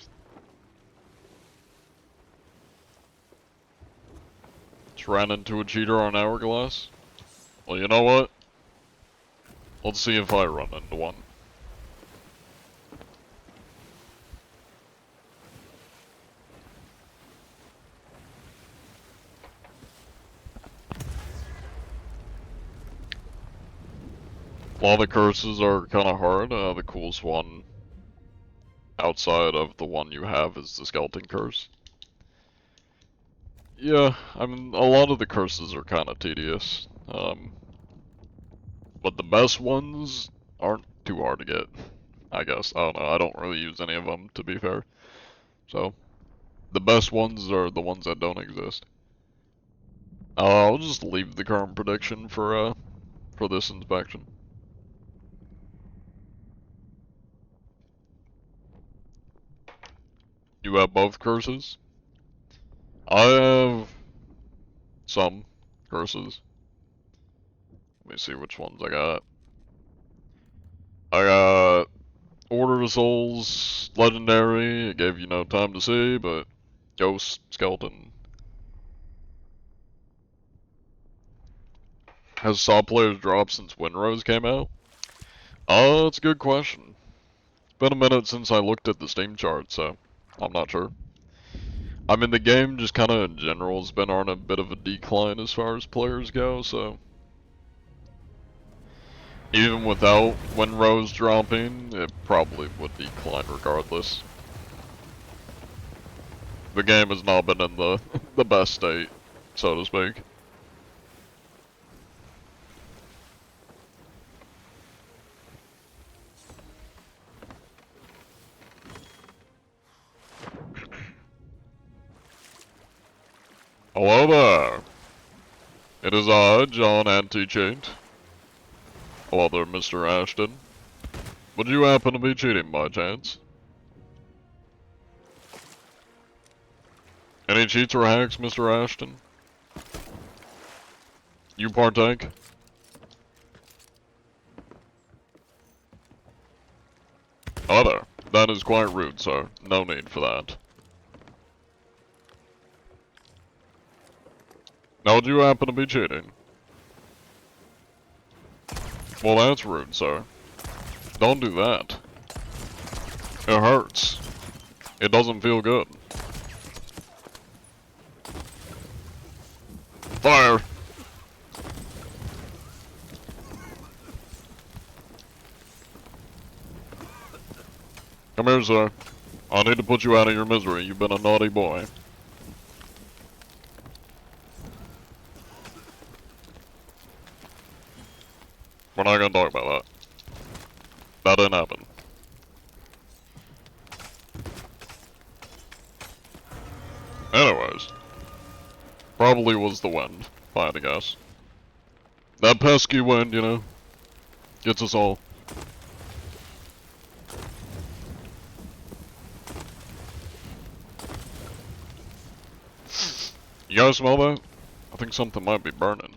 Just ran into a cheater on Hourglass. Well, you know what? Let's see if I run into one. A lot of the curses are kind of hard. The coolest one outside of the one you have is the Skeleton Curse. Yeah, I mean, a lot of the curses are kind of tedious. But the best ones aren't too hard to get, I guess. I don't know, I don't really use any of them, to be fair. So, the best ones are the ones that don't exist. I'll just leave the current prediction for this inspection. You have both curses? I have some curses. Let me see which ones I got. I got Order of Souls, Legendary, it gave you no time to see, but Ghost, Skeleton. Has Saw players dropped since Windrose came out? Oh, that's a good question. It's been a minute since I looked at the Steam chart, so I'm not sure. I mean, the game just kind of in general has been on a bit of a decline as far as players go, so even without Windrose dropping, it probably would decline regardless. The game has not been in the best state, so to speak. Hello there. It is I, John Anti-Cheat. Hello there, Mr. Ashton. Would you happen to be cheating by chance? Any cheats or hacks, Mr. Ashton? You partake? Hello there. That is quite rude, sir. No need for that. Now, would you happen to be cheating? Well, that's rude, sir. Don't do that. It hurts. It doesn't feel good. Fire! Come here, sir. I need to put you out of your misery. You've been a naughty boy. We're not gonna talk about that. That didn't happen. Anyways. Probably was the wind, if I had to guess. That pesky wind, you know, gets us all. You guys smell that? I think something might be burning.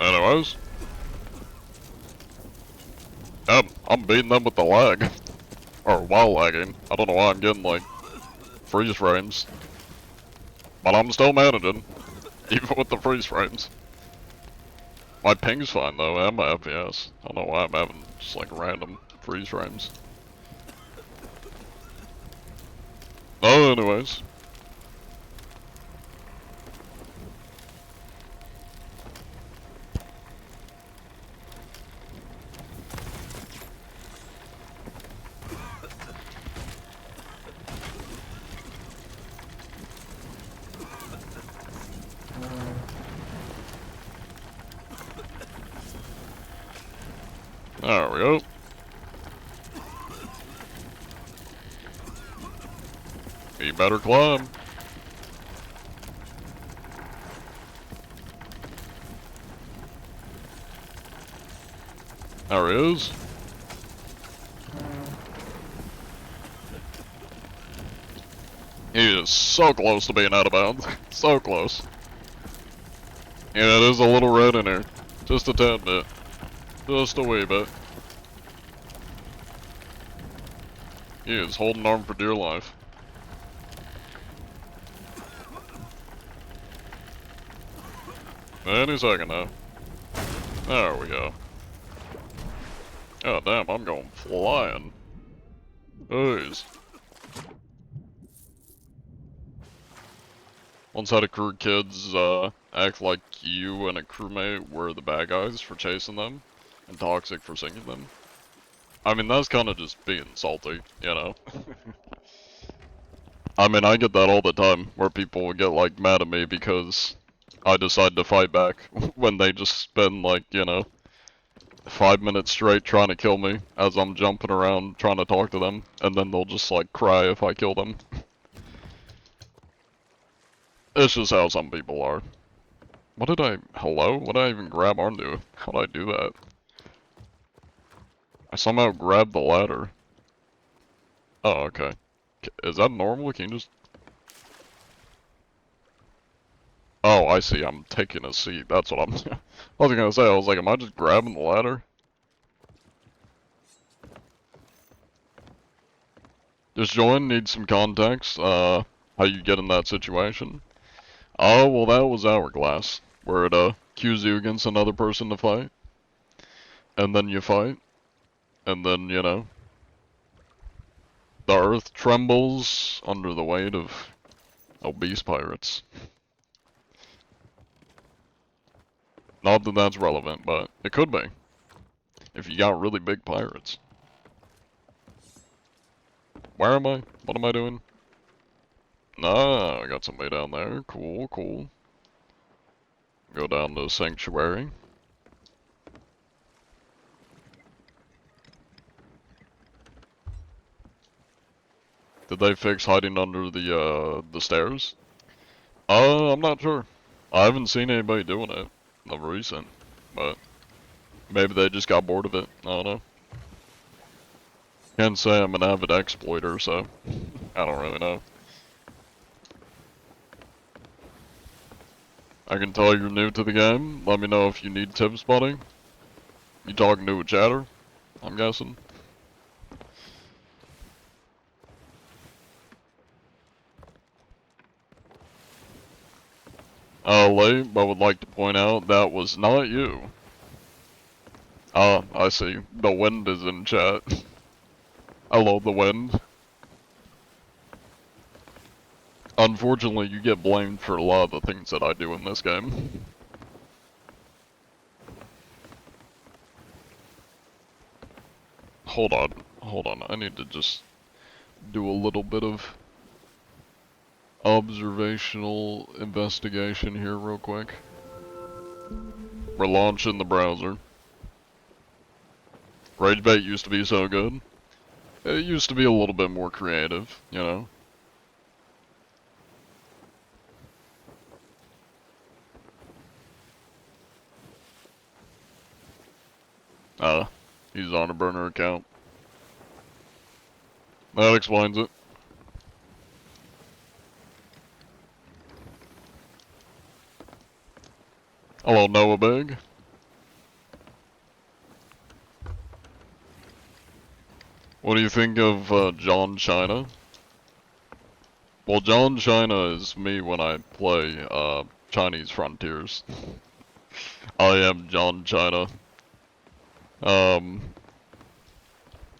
Anyways. I'm beating them with the lag. Or while lagging. I don't know why I'm getting like freeze frames. But I'm still managing. Even with the freeze frames. My ping's fine though, and my FPS. I don't know why I'm having just like random freeze frames. Oh, anyways. There we go. You better climb. There he is. He is so close to being out of bounds. So close. Yeah, there's a little red in here. Just a tad bit. Just a wee bit. He is holding on for dear life. Any second now. There we go. Oh damn, I'm going flying. Jeez. Once had a crew of kids act like you and a crewmate were the bad guys for chasing them, and toxic for singing them. I mean, that's kind of just being salty, you know? I mean, I get that all the time, where people will get like mad at me because I decide to fight back when they just spend like, you know, 5 minutes straight trying to kill me as I'm jumping around trying to talk to them, and then they'll just like cry if I kill them. It's just how some people are. Hello? What did I even grab onto? How'd I do that? I somehow grabbed the ladder. Oh, okay. Is that normal? Can you just... Oh, I see. I'm taking a seat. That's what I'm... I was gonna say, I was like, am I just grabbing the ladder? Just join, need some context, how you get in that situation. Oh, well that was Hourglass, where it, cues you against another person to fight. And then you fight. And then, you know, the earth trembles under the weight of obese pirates. Not that that's relevant, but it could be. If you got really big pirates. Where am I? What am I doing? Ah, I got somebody down there. Cool, cool. Go down to Sanctuary. Did they fix hiding under the stairs? I'm not sure. I haven't seen anybody doing it of recent, but maybe they just got bored of it. I don't know. Can't say I'm an avid exploiter, so I don't really know. I can tell you're new to the game. Let me know if you need tips, buddy. You talking to a chatter? I'm guessing. Late, but would like to point out that was not you. Ah, I see. The wind is in chat. Hello, the wind. Unfortunately, you get blamed for a lot of the things that I do in this game. Hold on, I need to just do a little bit of observational investigation here real quick. We're launching the browser. Ragebait used to be so good. It used to be a little bit more creative, you know? He's on a burner account. That explains it. Hello, Noah Big. What do you think of John China? Well, John China is me when I play Chinese Frontiers. I am John China.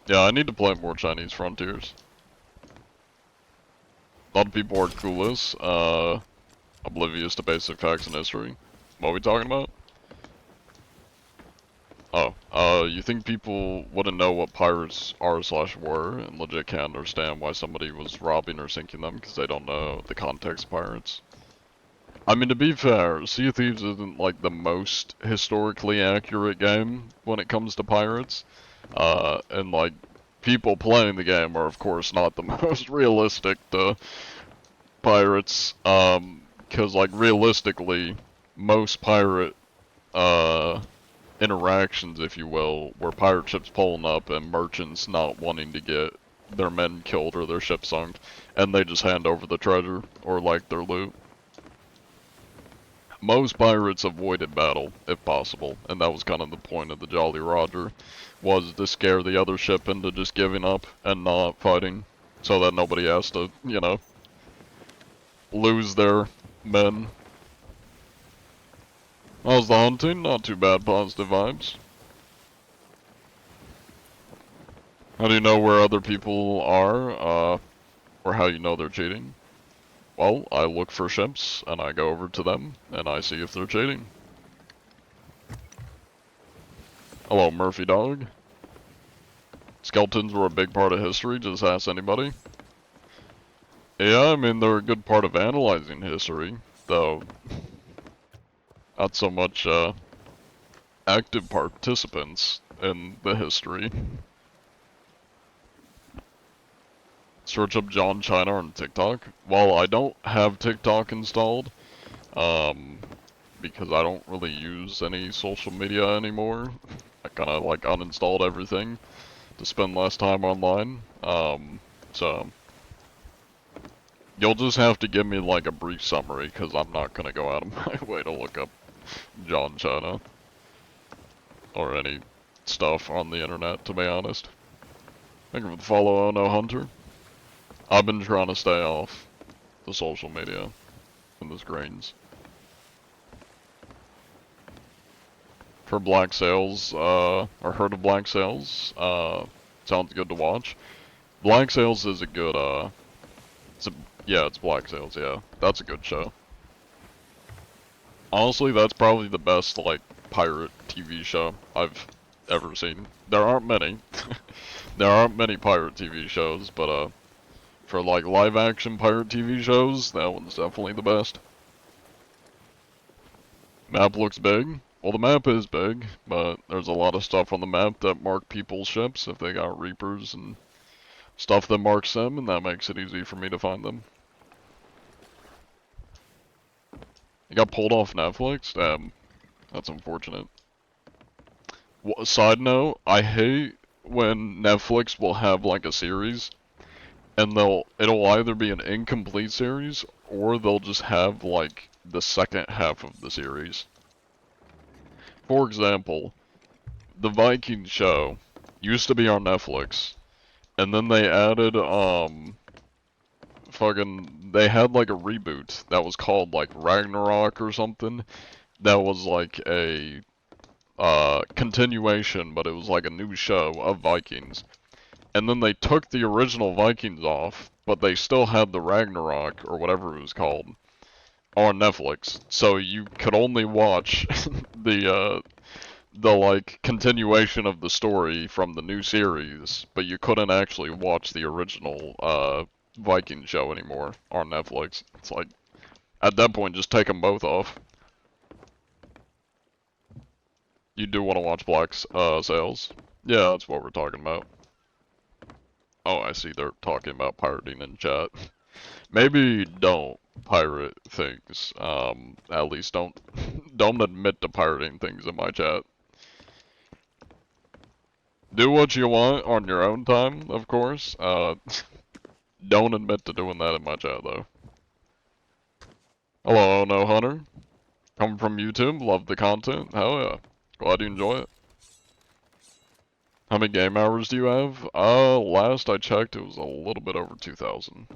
Yeah, I need to play more Chinese Frontiers. A lot of people are clueless, oblivious to basic facts and history. What are we talking about? Oh, you think people wouldn't know what pirates are/were and legit can't understand why somebody was robbing or sinking them because they don't know the context of pirates? I mean, to be fair, Sea of Thieves isn't like the most historically accurate game when it comes to pirates. And like, people playing the game are of course not the most realistic to pirates, cause like realistically, most pirate, interactions, if you will, were pirate ships pulling up and merchants not wanting to get their men killed or their ship sunk, and they just hand over the treasure, or like their loot. Most pirates avoided battle, if possible, and that was kind of the point of the Jolly Roger, was to scare the other ship into just giving up and not fighting, so that nobody has to, you know, lose their men. How's the hunting? Not too bad, positive vibes. How do you know where other people are, or how you know they're cheating? Well, I look for ships, and I go over to them, and I see if they're cheating. Hello, Murphy Dog. Skeletons were a big part of history, just ask anybody. Yeah, I mean, they're a good part of analyzing history, though not so much, active participants in the history. Search up John China on TikTok. Well, I don't have TikTok installed, because I don't really use any social media anymore. I kinda like uninstalled everything to spend less time online. So you'll just have to give me like a brief summary, because I'm not gonna go out of my way to look up John China or any stuff on the internet, to be honest. Thank you for the follow, No Hunter. I've been trying to stay off the social media and the screens. For Black Sails, or heard of Black Sails, sounds good to watch. Black Sails is a good, yeah, it's Black Sails, yeah. That's a good show. Honestly, that's probably the best, like, pirate TV show I've ever seen. There aren't many. There aren't many pirate TV shows, but, for, like, live-action pirate TV shows, that one's definitely the best. Map looks big. Well, the map is big, but there's a lot of stuff on the map that mark people's ships if they got reapers and stuff that marks them, and that makes it easy for me to find them. It got pulled off Netflix? Damn. That's unfortunate. Side note, I hate when Netflix will have like a series, and it'll either be an incomplete series, or they'll just have like the second half of the series. For example, the Viking show used to be on Netflix, and then they added, they had like a reboot that was called like Ragnarok or something, that was like a, continuation, but it was like a new show of Vikings. And then they took the original Vikings off, but they still had the Ragnarok, or whatever it was called, on Netflix. So you could only watch the like continuation of the story from the new series, but you couldn't actually watch the original Viking show anymore on Netflix. It's like, at that point, just take them both off. You do want to watch Black Sails? Yeah, that's what we're talking about. Oh, I see they're talking about pirating in chat. Maybe don't pirate things. At least don't don't admit to pirating things in my chat. Do what you want on your own time, of course. Don't admit to doing that in my chat though. Hello, No Hunter. Coming from YouTube, love the content. Hell yeah. Glad you enjoy it. How many game hours do you have? Last I checked, it was a little bit over 2,000.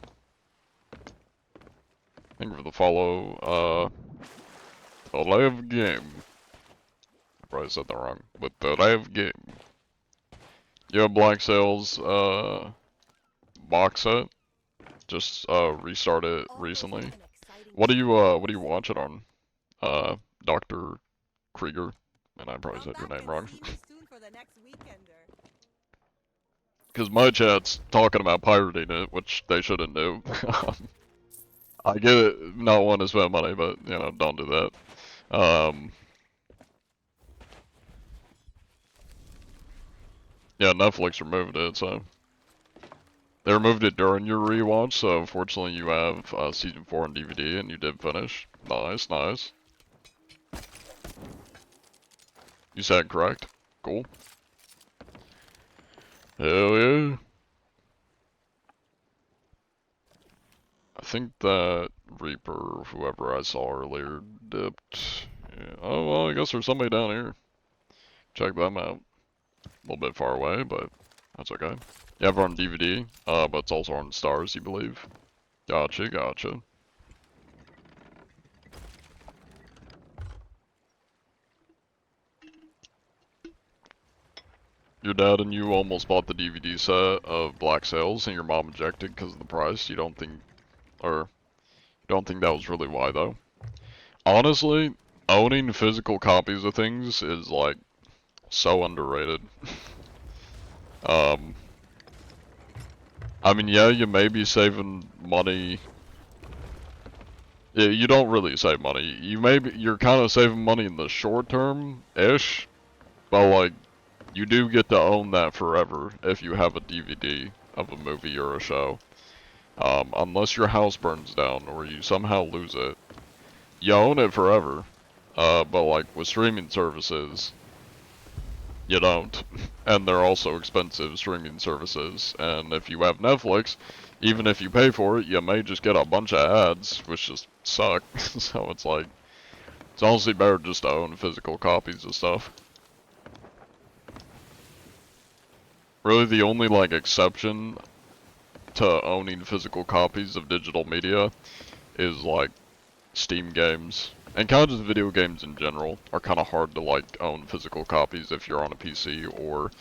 Thank you for the follow. The live game. Probably said that wrong, but the live game. You have Black Sails, box set. Just, restarted recently. What do you watch it on? Dr. Krieger. And I probably said your name wrong. Because my chat's talking about pirating it, which they shouldn't do. I get it, not wanting to spend money, but, you know, don't do that. Yeah, Netflix removed it, so. They removed it during your rewatch, so unfortunately you have season 4 on DVD, and you did finish. Nice, nice. You said correct. Cool. Hell yeah. I think that Reaper, whoever I saw earlier, dipped. Yeah. Oh, well, I guess there's somebody down here. Check them out. A little bit far away, but that's okay. You have it on DVD, but it's also on Stars, you believe. Gotcha, gotcha. Your dad and you almost bought the DVD set of Black Sails, and your mom objected because of the price. You don't think that was really why, though? Honestly, owning physical copies of things is, like, so underrated. I mean, yeah, you may be saving money. Yeah, you don't really save money. You're kind of saving money in the short term-ish, but, like, you do get to own that forever if you have a DVD of a movie or a show. Unless your house burns down or you somehow lose it, you own it forever. But like with streaming services, you don't. And they're also expensive streaming services. And if you have Netflix, even if you pay for it, you may just get a bunch of ads, which just suck. So it's like, it's honestly better just to own physical copies of stuff. Really the only like exception to owning physical copies of digital media is like Steam games. And kind of just video games in general are kind of hard to like own physical copies if you're on a PC or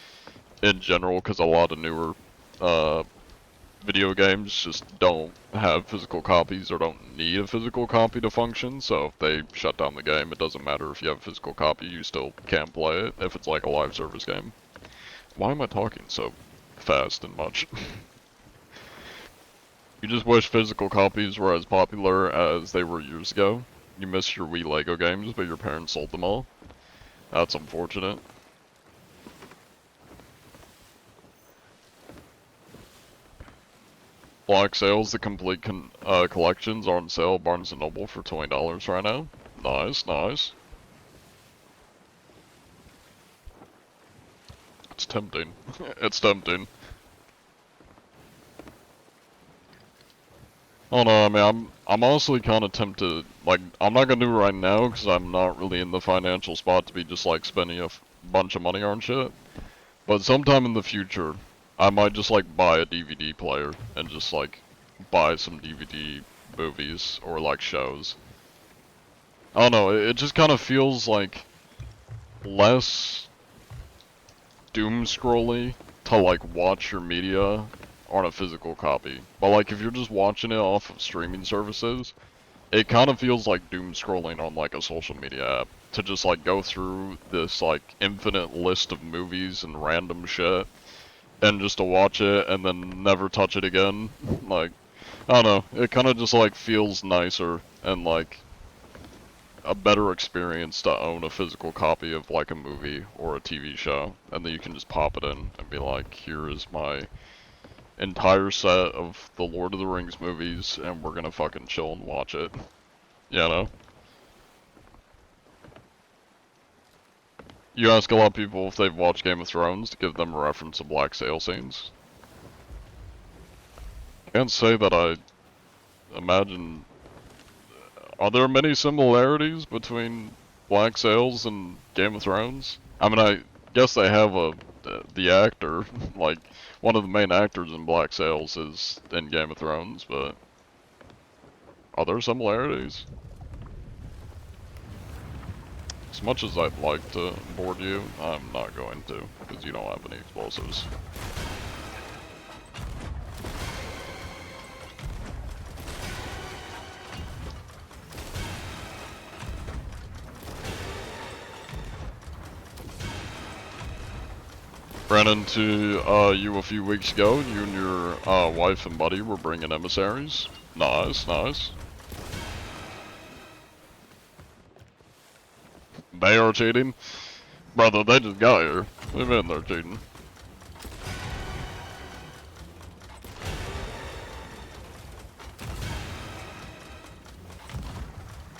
in general, because a lot of newer video games just don't have physical copies or don't need a physical copy to function. So if they shut down the game, it doesn't matter if you have a physical copy, you still can't play it if it's like a live service game. Why am I talking so fast and much? You just wish physical copies were as popular as they were years ago. You miss your Wii Lego games, but your parents sold them all. That's unfortunate. Black Sails, the complete collections are on sale at Barnes & Noble for $20 right now. Nice, nice. It's tempting. It's tempting. Oh no, I mean, I'm honestly kind of tempted. Like, I'm not gonna do it right now because I'm not really in the financial spot to be just like spending a bunch of money on shit. But sometime in the future, I might just like buy a DVD player and just like buy some DVD movies or like shows. I don't know, it just kind of feels like less doom scrolly to like watch your media on a physical copy. But like if you're just watching it off of streaming services, it kind of feels like doom scrolling on like a social media app to just like go through this like infinite list of movies and random shit and just to watch it and then never touch it again. Like, I don't know, it kind of just like feels nicer and like a better experience to own a physical copy of like a movie or a TV show, and then you can just pop it in and be like, here is my entire set of the Lord of the Rings movies, and we're gonna fucking chill and watch it. You know? You ask a lot of people if they've watched Game of Thrones to give them a reference to Black Sail scenes. I can't say that I imagine... Are there many similarities between Black Sails and Game of Thrones? I mean, I guess they have the actor, like, one of the main actors in Black Sails is in Game of Thrones, but... Are there similarities? As much as I'd like to board you, I'm not going to, because you don't have any explosives. Ran into you a few weeks ago. You and your wife and buddy were bringing emissaries. Nice, nice. They are cheating? Brother, they just got here. They've been there cheating.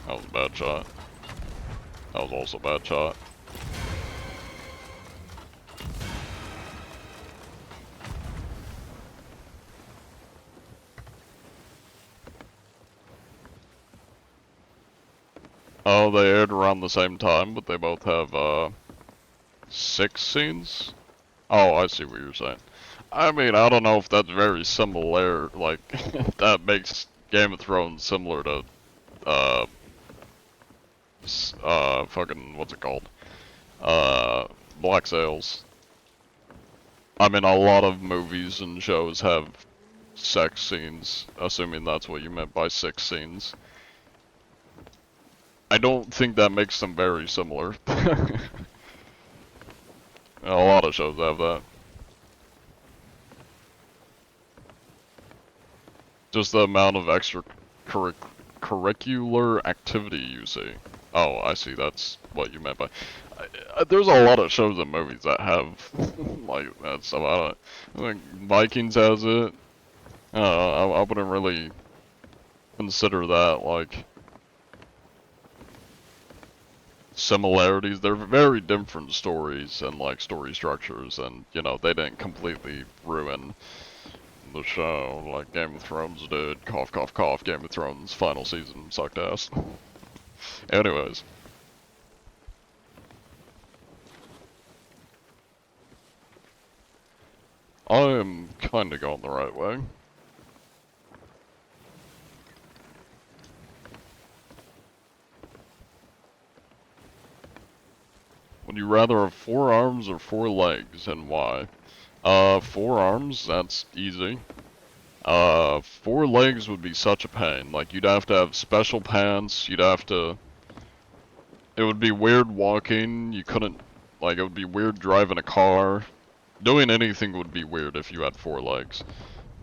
That was a bad shot. That was also a bad shot. Oh, they aired around the same time, but they both have, 6 scenes? Oh, I see what you're saying. I mean, I don't know if that's very similar, like, that makes Game of Thrones similar to, fucking, what's it called? Black Sails. I mean, a lot of movies and shows have sex scenes, assuming that's what you meant by 6 scenes. I don't think that makes them very similar. A lot of shows have that. Just the amount of curricular activity you see. Oh, I see, that's what you meant by... there's a lot of shows and movies that have, like, that stuff. I think Vikings has it. I wouldn't really consider that, like... similarities. They're very different stories and like story structures, and you know, they didn't completely ruin the show like Game of Thrones did. Cough, cough, cough. Game of Thrones final season sucked ass. Anyways. I am kinda going the right way. Would you rather have 4 arms or 4 legs, and why? 4 arms, that's easy. 4 legs would be such a pain. Like, you'd have to have special pants, you'd have to... It would be weird walking, you couldn't... Like, it would be weird driving a car. Doing anything would be weird if you had 4 legs.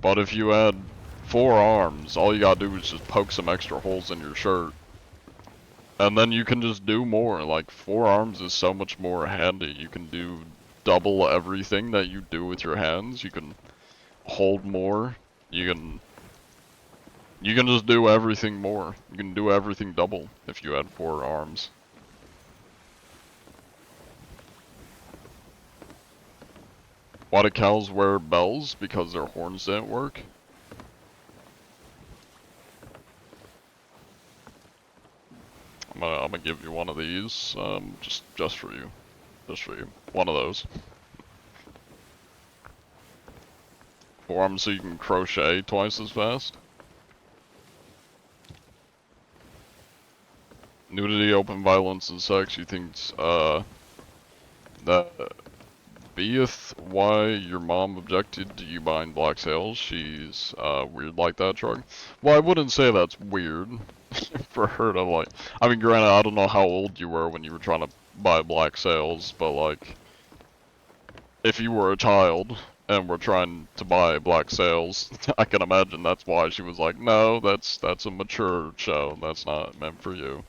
But if you had 4 arms, all you gotta do is just poke some extra holes in your shirt. And then you can just do more. Like, 4 arms is so much more handy. You can do double everything that you do with your hands. You can hold more. You can just do everything more. You can do everything double if you had 4 arms. Why do cows wear bells? Because their horns didn't work? I'm gonna give you one of these, just for you. Just for you. One of those. 4 arms so you can crochet twice as fast. Nudity, open violence, and sex, you think, that beeth why your mom objected to you buying Black Sails? She's, weird like that, Shark? Well, I wouldn't say that's weird. For her to, like... I mean, granted, I don't know how old you were when you were trying to buy Black Sails, but, like... If you were a child, and were trying to buy Black Sails, I can imagine that's why she was like, no, that's a mature show, that's not meant for you.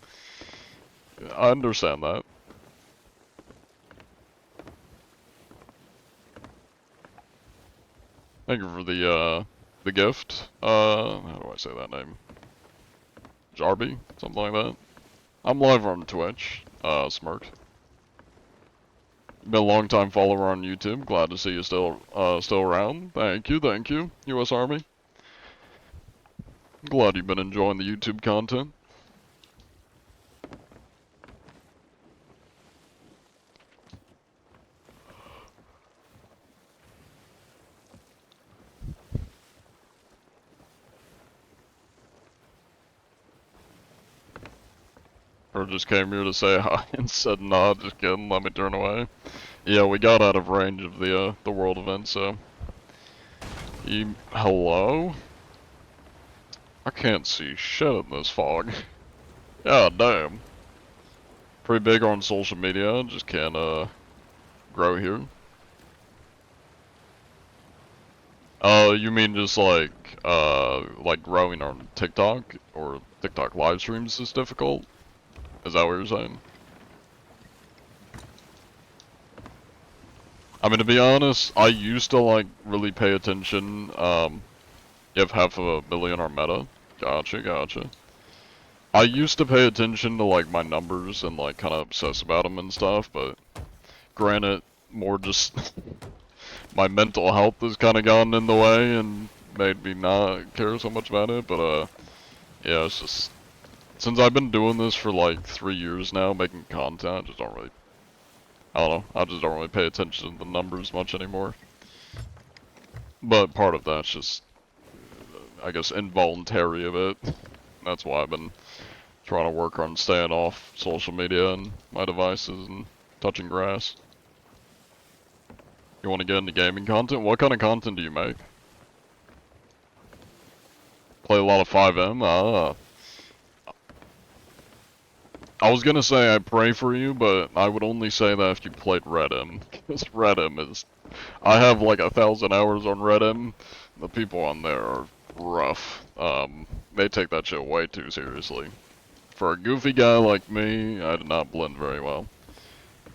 I understand that. Thank you for the gift. How do I say that name? Jarby? Something like that. I'm live on Twitch. Smirked. Been a long time follower on YouTube. Glad to see you still around. Thank you, U.S. Army. Glad you've been enjoying the YouTube content. Or just came here to say hi and said nah, just kidding, let me turn away. Yeah, we got out of range of the world event, so. Hello? I can't see shit in this fog. God damn. Pretty big on social media, just can't grow here. You mean just like growing on TikTok or TikTok live streams is difficult? Is that what you're saying? I mean, to be honest, I used to like really pay attention. You have 500,000 on Meta. Gotcha. I used to pay attention to like my numbers and like kind of obsess about them and stuff, but granted, more just my mental health has kind of gotten in the way and made me not care so much about it. But yeah, it's just since I've been doing this for like 3 years now, making content, I just don't really. I don't know. I just don't really pay attention to the numbers much anymore. But part of that's just, I guess, involuntary of it. That's why I've been trying to work on staying off social media and my devices and touching grass. You want to get into gaming content? What kind of content do you make? Play a lot of 5M? Ah. I was gonna say I pray for you, but I would only say that if you played RedM. Because RedM is... I have like 1,000 hours on RedM. The people on there are rough. They take that shit way too seriously. For a goofy guy like me, I did not blend very well.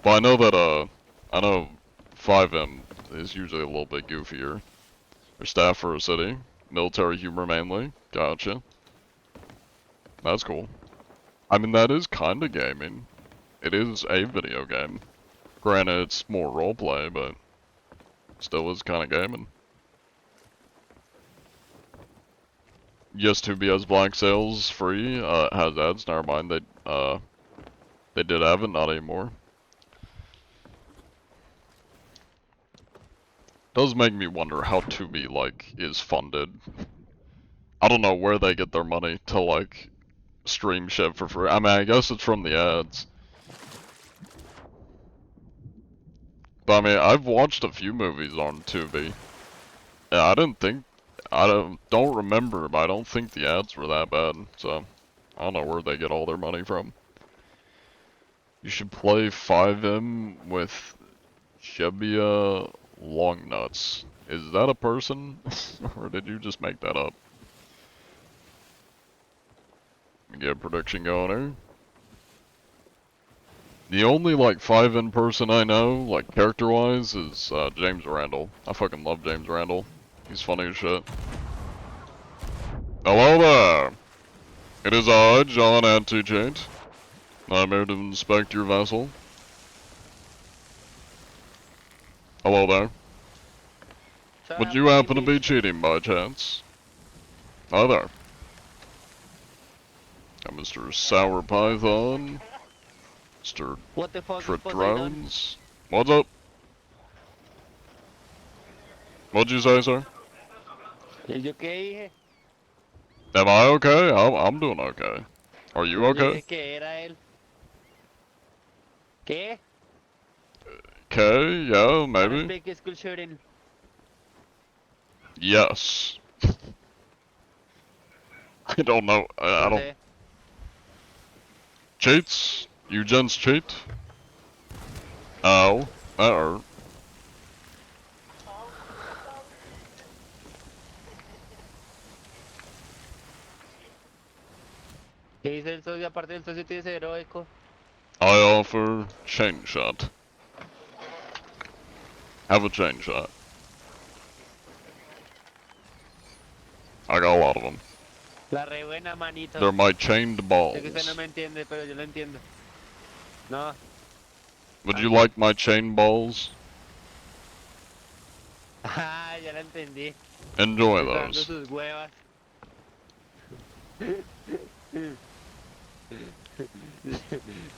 But I know that, I know 5M is usually a little bit goofier. Your staff for a city. Military humor mainly. Gotcha. That's cool. I mean, that is kinda gaming. It is a video game. Granted, it's more roleplay, but still is kinda gaming. Yes, 2BS Black Sails free, has ads, never mind, they did have it, not anymore. Does make me wonder how 2B, like, is funded. I don't know where they get their money to, like, stream shit for free. I mean, I guess it's from the ads. But I mean, I've watched a few movies on Tubi. Yeah, I don't remember, but I don't think the ads were that bad. So, I don't know where they get all their money from. You should play 5M with Shebia Longnuts. Is that a person? Or did you just make that up? Get a prediction going here. The only, like, 5M person I know, like, character-wise, is, James Randall. I fucking love James Randall. He's funny as shit. Hello there! It is I, John Anti-Cheat. I'm here to inspect your vessel. Hello there. Would you happen to be cheating by chance? Hi there. Mr. Sour Python. Mr. What the fuck is Poseidon? Drones. What's up? What'd you say, sir? ¿Yo qué dije? Am I okay? I'm doing okay. Are you Yo okay? dije que era él. ¿Qué? Okay, yeah, Can maybe. I speak school shooting? Yes. I don't know. I don't. Cheats? You gents cheat? Ow. That hurt. ¿Qué dice el socio? Aparte del socio tiene ese heroico. I offer chain shot. Have a chain shot. I got a lot of them. La re buena, manito. They're my chained Sé que usted no balls. me entiende, pero yo lo entiendo. No. Would you like my chain balls? Ah, ya la entendí. Enjoy Me está dando those. sus huevas.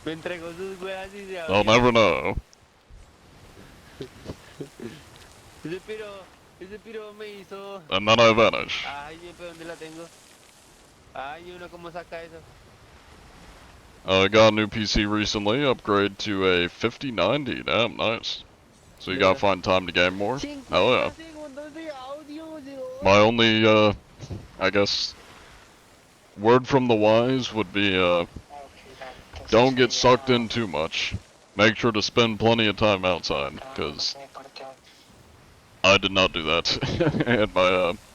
Me entregó sus huevas y se They'll abrió. never know. Ese piro, ese piro me hizo. And then I vanish. Ay, pero ¿dónde la tengo? Ay, uno cómo saca eso. Got a new PC recently, upgrade to a 5090, damn nice. So you gotta Yeah. find time to game more? 50 Hell yeah. segundos de audio, Dios. My only, I guess, word from the wise would be, don't get sucked in too much. Make sure to spend plenty of time outside, because I did not do that. And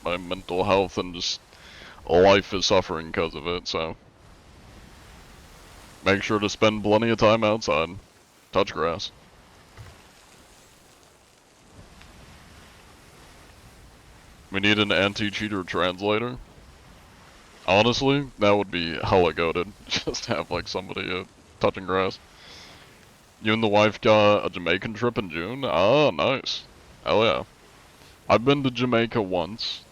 my mental health and just life is suffering because of it, so. Make sure to spend plenty of time outside. Touch grass. We need an anti-cheater translator. Honestly, that would be hella goated. Just have like somebody touching grass. You and the wife got a Jamaican trip in June? Ah, nice. Hell yeah. I've been to Jamaica once,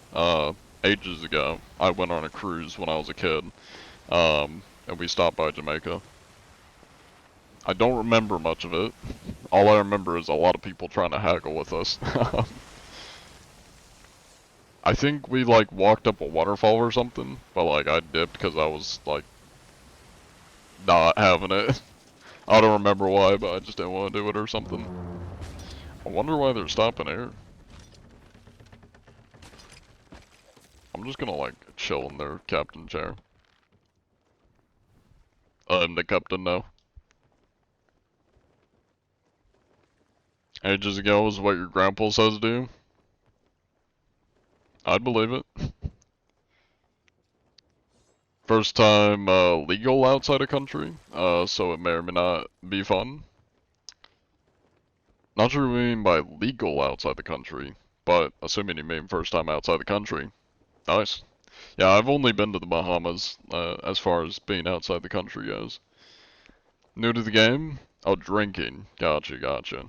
ages ago. I went on a cruise when I was a kid, and we stopped by Jamaica. I don't remember much of it. All I remember is a lot of people trying to haggle with us. I think we like walked up a waterfall or something, but like I dipped because I was like not having it. I don't remember why, but I just didn't want to do it or something. I wonder why they're stopping here. I'm just gonna like chill in their captain chair. I'm the captain now. Ages ago is what your grandpa says do. I'd believe it. First time legal outside the country, so it may or may not be fun. Not sure what you mean by legal outside the country, but assuming you mean first time outside the country. Nice. Yeah, I've only been to the Bahamas, as far as being outside the country goes. New to the game? Oh, drinking. Gotcha, gotcha.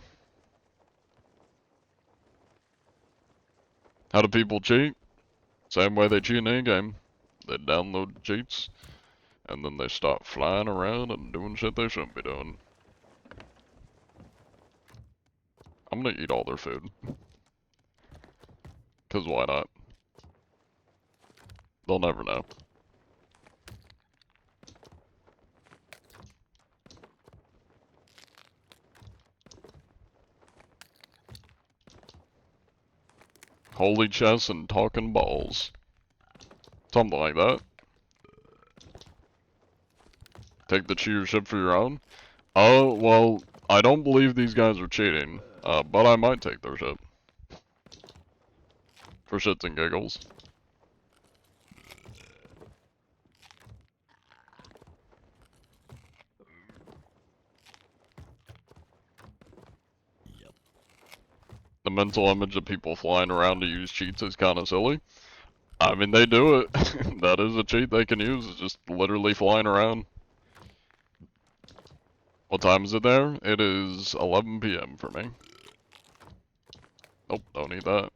How do people cheat? Same way they cheat in any game. They download cheats, and then they start flying around and doing shit they shouldn't be doing. I'm gonna eat all their food. 'Cause why not? They'll never know. Holy chess and talking balls. Something like that. Take the cheater ship for your own? Oh, well, I don't believe these guys are cheating, but I might take their ship. For shits and giggles. The mental image of people flying around to use cheats is kind of silly. I mean, they do it. That is a cheat they can use, is just literally flying around. What time is it there? It is 11 PM for me. Nope, don't need that.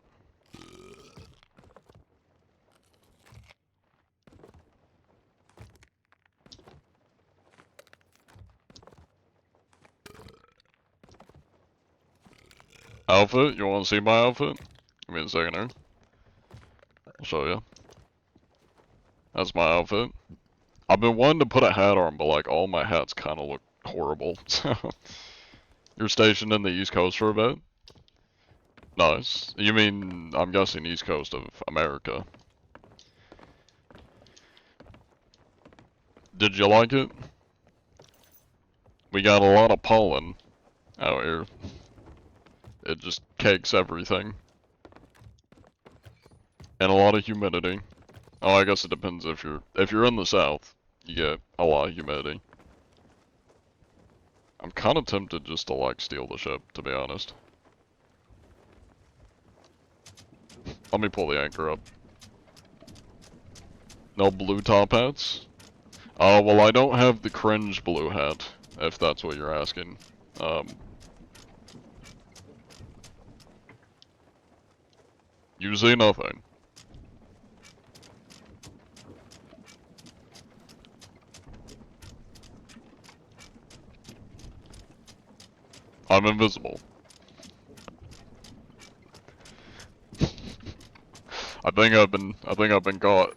Outfit? You want to see my outfit? Give me a second here. I'll show you. That's my outfit. I've been wanting to put a hat on, but like all my hats kind of look horrible. So you're stationed in the East Coast for a bit? Nice. You mean, I'm guessing East Coast of America. Did you like it? We got a lot of pollen out here. It just cakes everything. And a lot of humidity. Oh, I guess it depends if you're in the south, you get a lot of humidity. I'm kind of tempted just to like steal the ship, to be honest. Let me pull the anchor up. No blue top hats? Well, I don't have the cringe blue hat, if that's what you're asking. You see nothing. I'm invisible. I think I've been caught.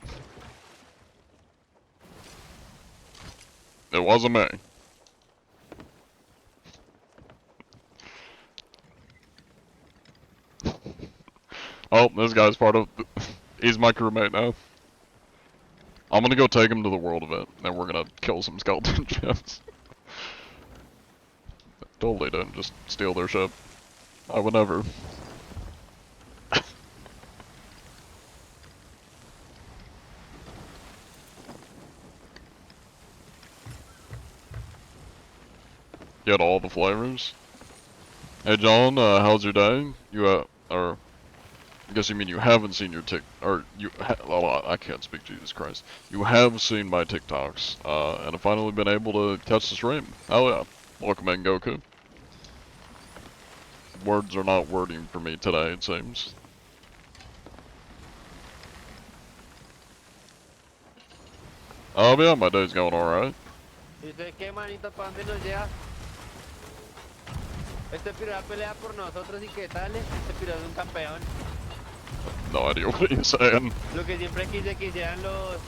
It wasn't me. Oh, this guy's part of. He's my crewmate now. I'm gonna go take him to the world event, and we're gonna kill some skeleton ships. Totally didn't just steal their ship. I would never. Get all the flavors. Hey John, how's your day? You or I guess you mean you haven't seen your or you I can't speak, Jesus Christ. You have seen my TikToks, and have finally been able to catch the stream. Hell yeah. Welcome in, Goku. Words are not wording for me today, it seems. Oh yeah, my day's going alright. ¿Y usted qué, manito? ¿Para dónde nos lleva? Este piro pelea por nosotros y qué tal, este piro es un campeón. No idea what he's saying. Lo que siempre quise que hicieran los...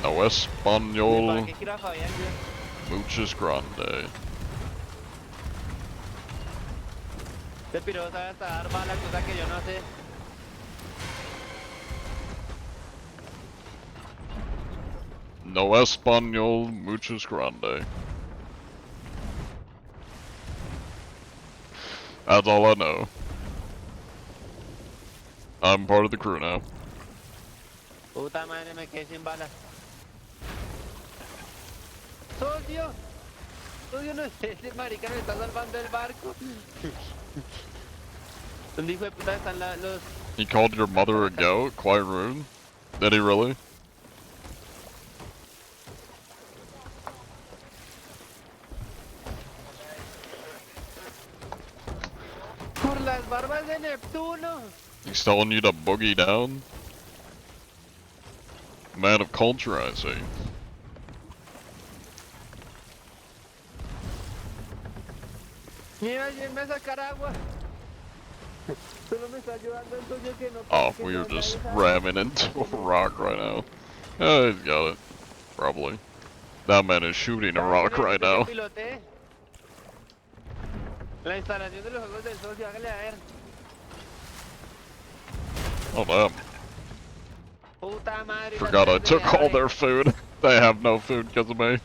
No español. ¿Para qué quiero a Fabián? Muchas grande. Este piro sabe hasta dar bala, cosa que yo no sé. No español, muchas grande. That's all I know. I'm part of the crew now. Puta madre, me quedé sin balas. ¡Socio! ¡Socio, no sé! Ese marica me está salvando el barco. ¿Dónde hijo de puta están los...? He called your mother a goat? Quite rude. Did he really? ¡Por las barbas de Neptuno! He's telling you to boogie down? Man of culture, I see. Mira, ayúdenme a sacar agua. Solo me está ayudando el socio que no... Oh, que we no are anda just esa- ramming into a rock right now. Yeah, he's got it. Probably. That man is shooting a rock right now. Piloté. La instalación de los juegos del socio, hágale a ver. Oh damn. Puta madre. la Forgot I tres de took all llave. their food. They have no food because of me.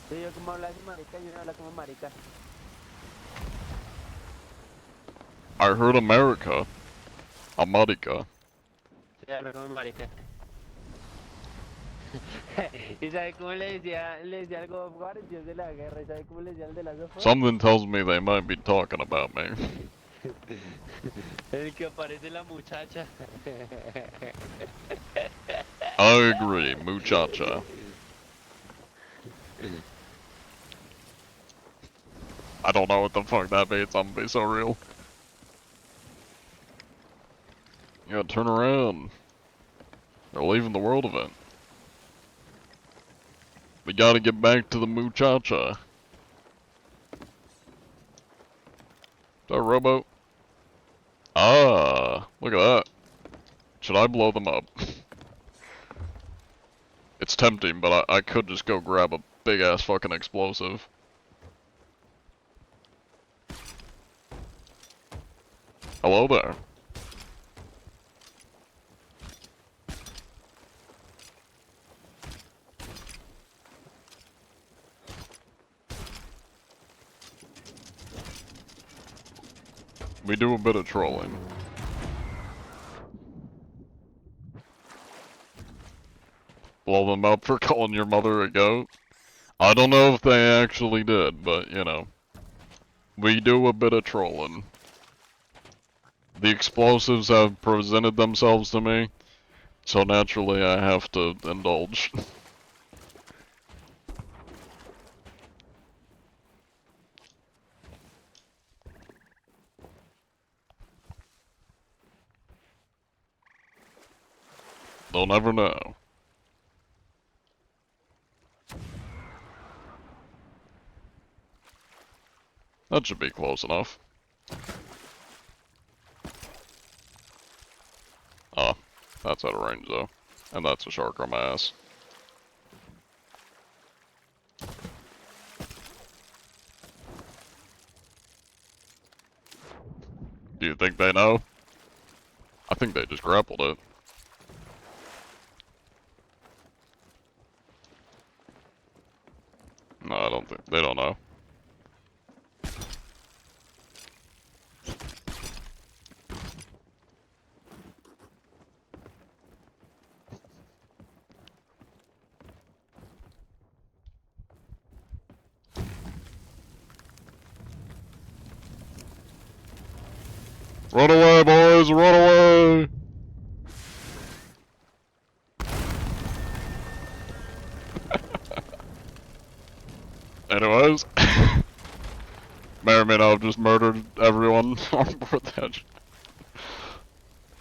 Sí, yo como hablas de marica, yo no hablo como marica. I heard America. America. Sí, hablo como marica. ¿Y sabe cómo le decía al God of War, el dios de la guerra? ¿Y sabe cómo le decía al de la God of War? Something tells me they might be talking about me. El que aparece la muchacha. I agree, muchacha. I don't know what the fuck that means, I'm gonna be so real. You gotta turn around. They're leaving the world event. We gotta get back to the muchacha. Is that a rowboat? Ah, look at that. Should I blow them up? It's tempting, but I could just go grab a big ass fucking explosive. Hello there. We do a bit of trolling. blow them up for calling your mother a goat? I don't know if they actually did, but you know, we do a bit of trolling. The explosives have presented themselves to me, so naturally I have to indulge. They'll never know. That should be close enough. Ah, that's out of range though. And that's a shark on my ass. Do you think they know? I think they just grappled it. No, I don't think they don't know. Run away, boys! Run away! Anyways, may or may not have just murdered everyone on board that.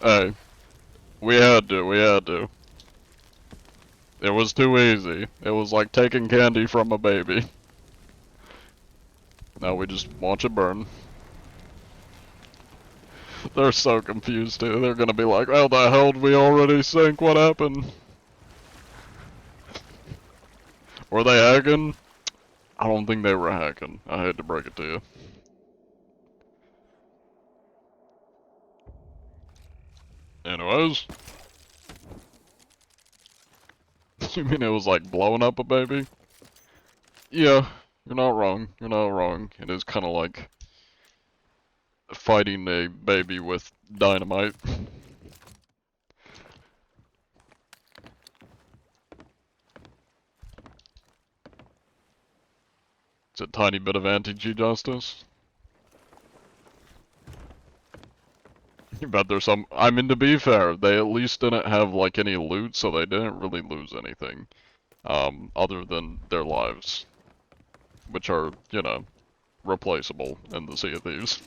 Hey, we had to. It was too easy. It was like taking candy from a baby. Now we just watch it burn. They're so confused too. They're gonna be like, "How the hell did we already sink? What happened?" Were they hacking? I don't think they were hacking. I hate to break it to you. Anyways. You mean it was like blowing up a baby? Yeah, you're not wrong. You're not wrong. It is kind of like fighting a baby with dynamite. It's a tiny bit of anti-G justice. You bet there's some. I mean, to be fair, they at least didn't have like any loot, so they didn't really lose anything, other than their lives, which are, you know, replaceable in the Sea of Thieves.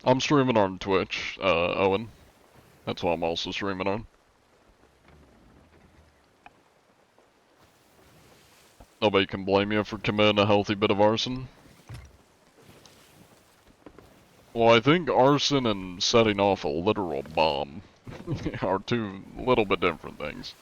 I'm streaming on Twitch, Owen. That's what I'm also streaming on. Nobody can blame you for committing a healthy bit of arson. Well, I think arson and setting off a literal bomb are two little bit different things.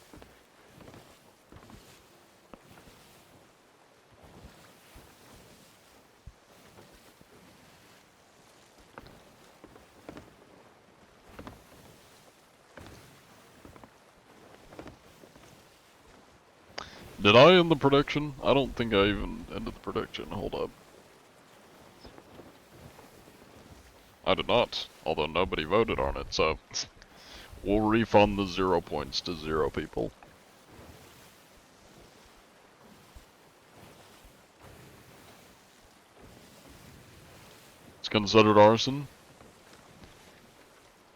Did I end the prediction? I don't think I even ended the prediction. Hold up. I did not, although nobody voted on it, so we'll refund the 0 points to 0 people. It's considered arson?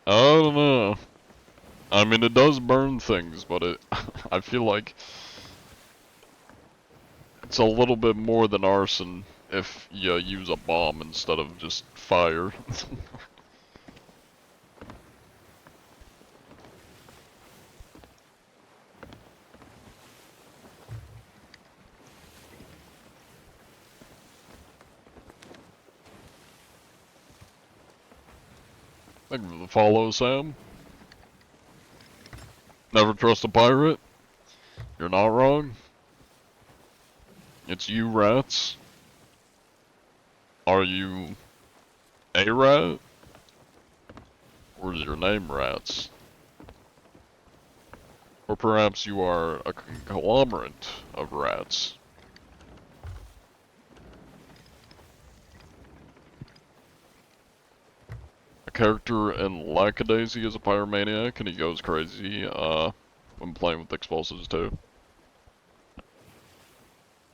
I don't know. I mean, it does burn things, but it I feel like it's a little bit more than arson if you use a bomb instead of just fire. Thank you for the follow, Sam. Never trust a pirate? You're not wrong. It's you, rats. Are you a rat? Or is your name Rats? Or perhaps you are a conglomerate of rats. a character in Lackadaisy is a pyromaniac, and he goes crazy when playing with explosives too.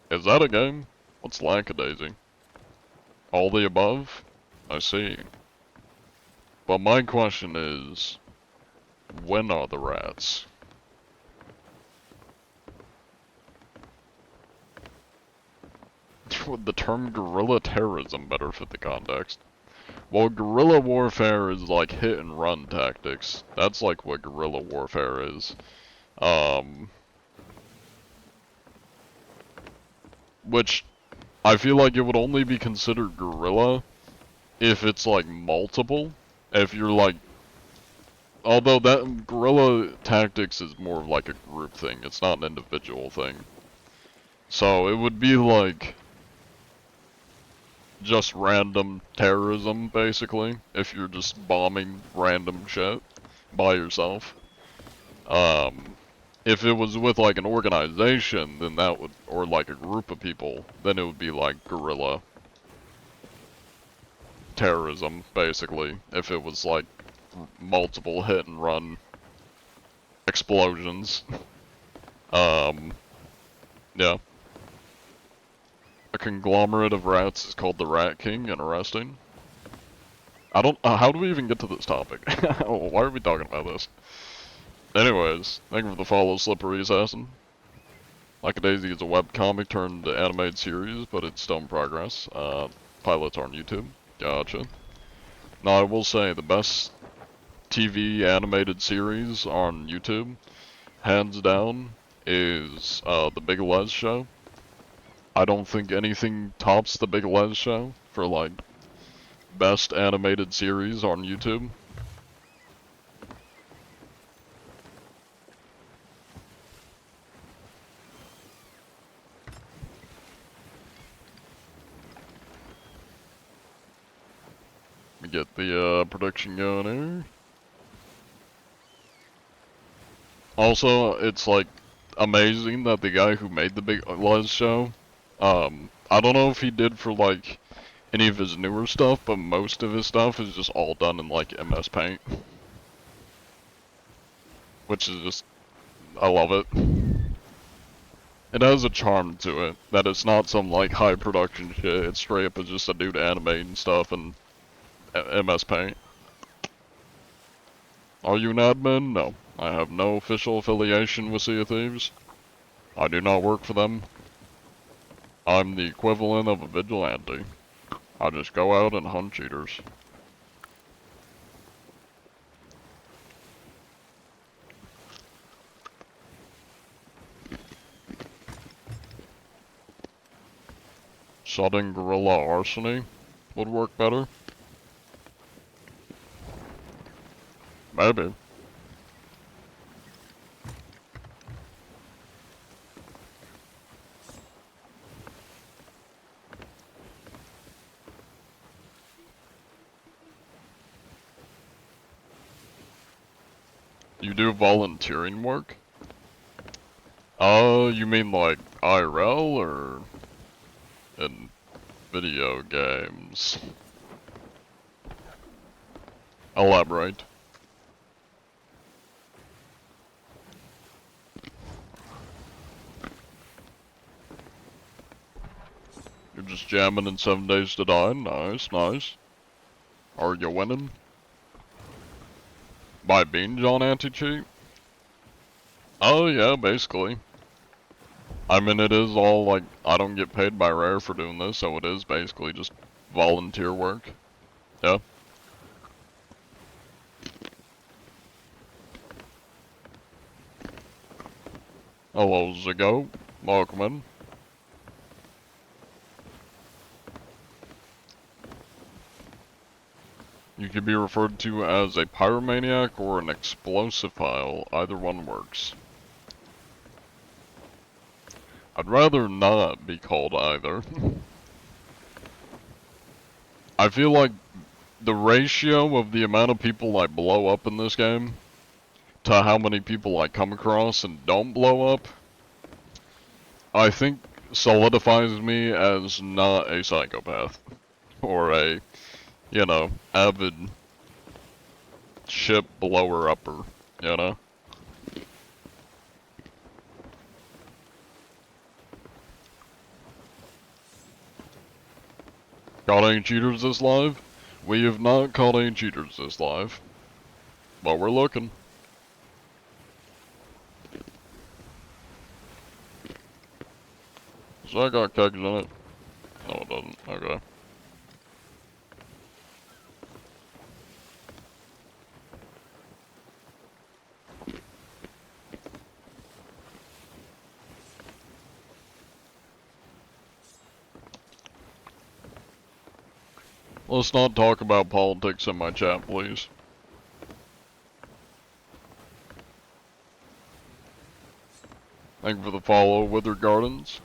Is that a game? What's Lackadaisy? All the above? I see. But my question is, when are the rats? Would the term guerrilla terrorism better fit the context? Well, guerrilla warfare is like hit and run tactics. That's like what guerrilla warfare is. Which I feel like it would only be considered guerrilla if it's like multiple. If you're like, although that guerrilla tactics is more of like a group thing. It's not an individual thing. So it would be like just random terrorism, basically, if you're just bombing random shit by yourself. If it was with like an organization, then that would, or like a group of people, then it would be like guerrilla terrorism, basically, if it was like multiple hit and run explosions. Yeah. A conglomerate of rats is called the Rat King. Interesting. I don't. How do we even get to this topic? Why are we talking about this? Anyways, thank you for the follow, Slippery Assassin. Lackadaisy is a webcomic turned animated series, but it's still in progress. Pilots are on YouTube. Gotcha. Now, I will say the best TV animated series on YouTube, hands down, is The Big Les Show. I don't think anything tops The Big Les Show for, like, best animated series on YouTube. Let me get the production going here. Also, it's like amazing that the guy who made The Big Les Show, I don't know if he did for like any of his newer stuff, but most of his stuff is just all done in like MS Paint. Which is just, I love it. It has a charm to it, that it's not some like high production shit, it's straight up as just a dude animating stuff in MS Paint. Are you an admin? No. I have no official affiliation with Sea of Thieves. I do not work for them. I'm the equivalent of a vigilante. I just go out and hunt cheaters. Sudden guerrilla arsony would work better. Maybe. You do volunteering work? You mean like IRL or in video games? Elaborate. You're just jamming in 7 Days to Die. Nice, nice. Are you winning? By being John Anti-Cheat? Oh yeah, basically. I mean, it is all like, I don't get paid by Rare for doing this, so it is basically just volunteer work. Yeah. Hello, Zigo. Welcome in. You could be referred to as a pyromaniac or an explosivephile. Either one works. I'd rather not be called either. I feel like the ratio of the amount of people I blow up in this game to how many people I come across and don't blow up, I think solidifies me as not a psychopath. Or a, you know, avid ship blower upper, you know? Caught any cheaters this live? We have not caught any cheaters this live. But we're looking. So I got kegs in it. No, it doesn't. Okay. Let's not talk about politics in my chat, please. Thank you for the follow, Wither Gardens.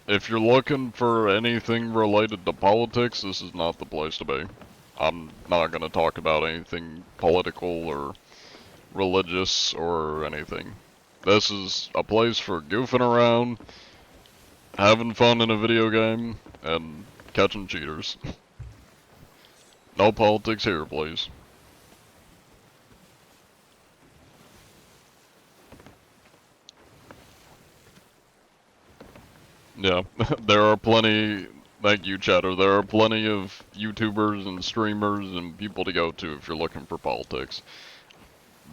If you're looking for anything related to politics, this is not the place to be. I'm not going to talk about anything political or religious or anything. This is a place for goofing around, having fun in a video game, and catching cheaters. No politics here, please. Yeah, there are plenty, thank you Chatter, there are plenty of YouTubers and streamers and people to go to if you're looking for politics.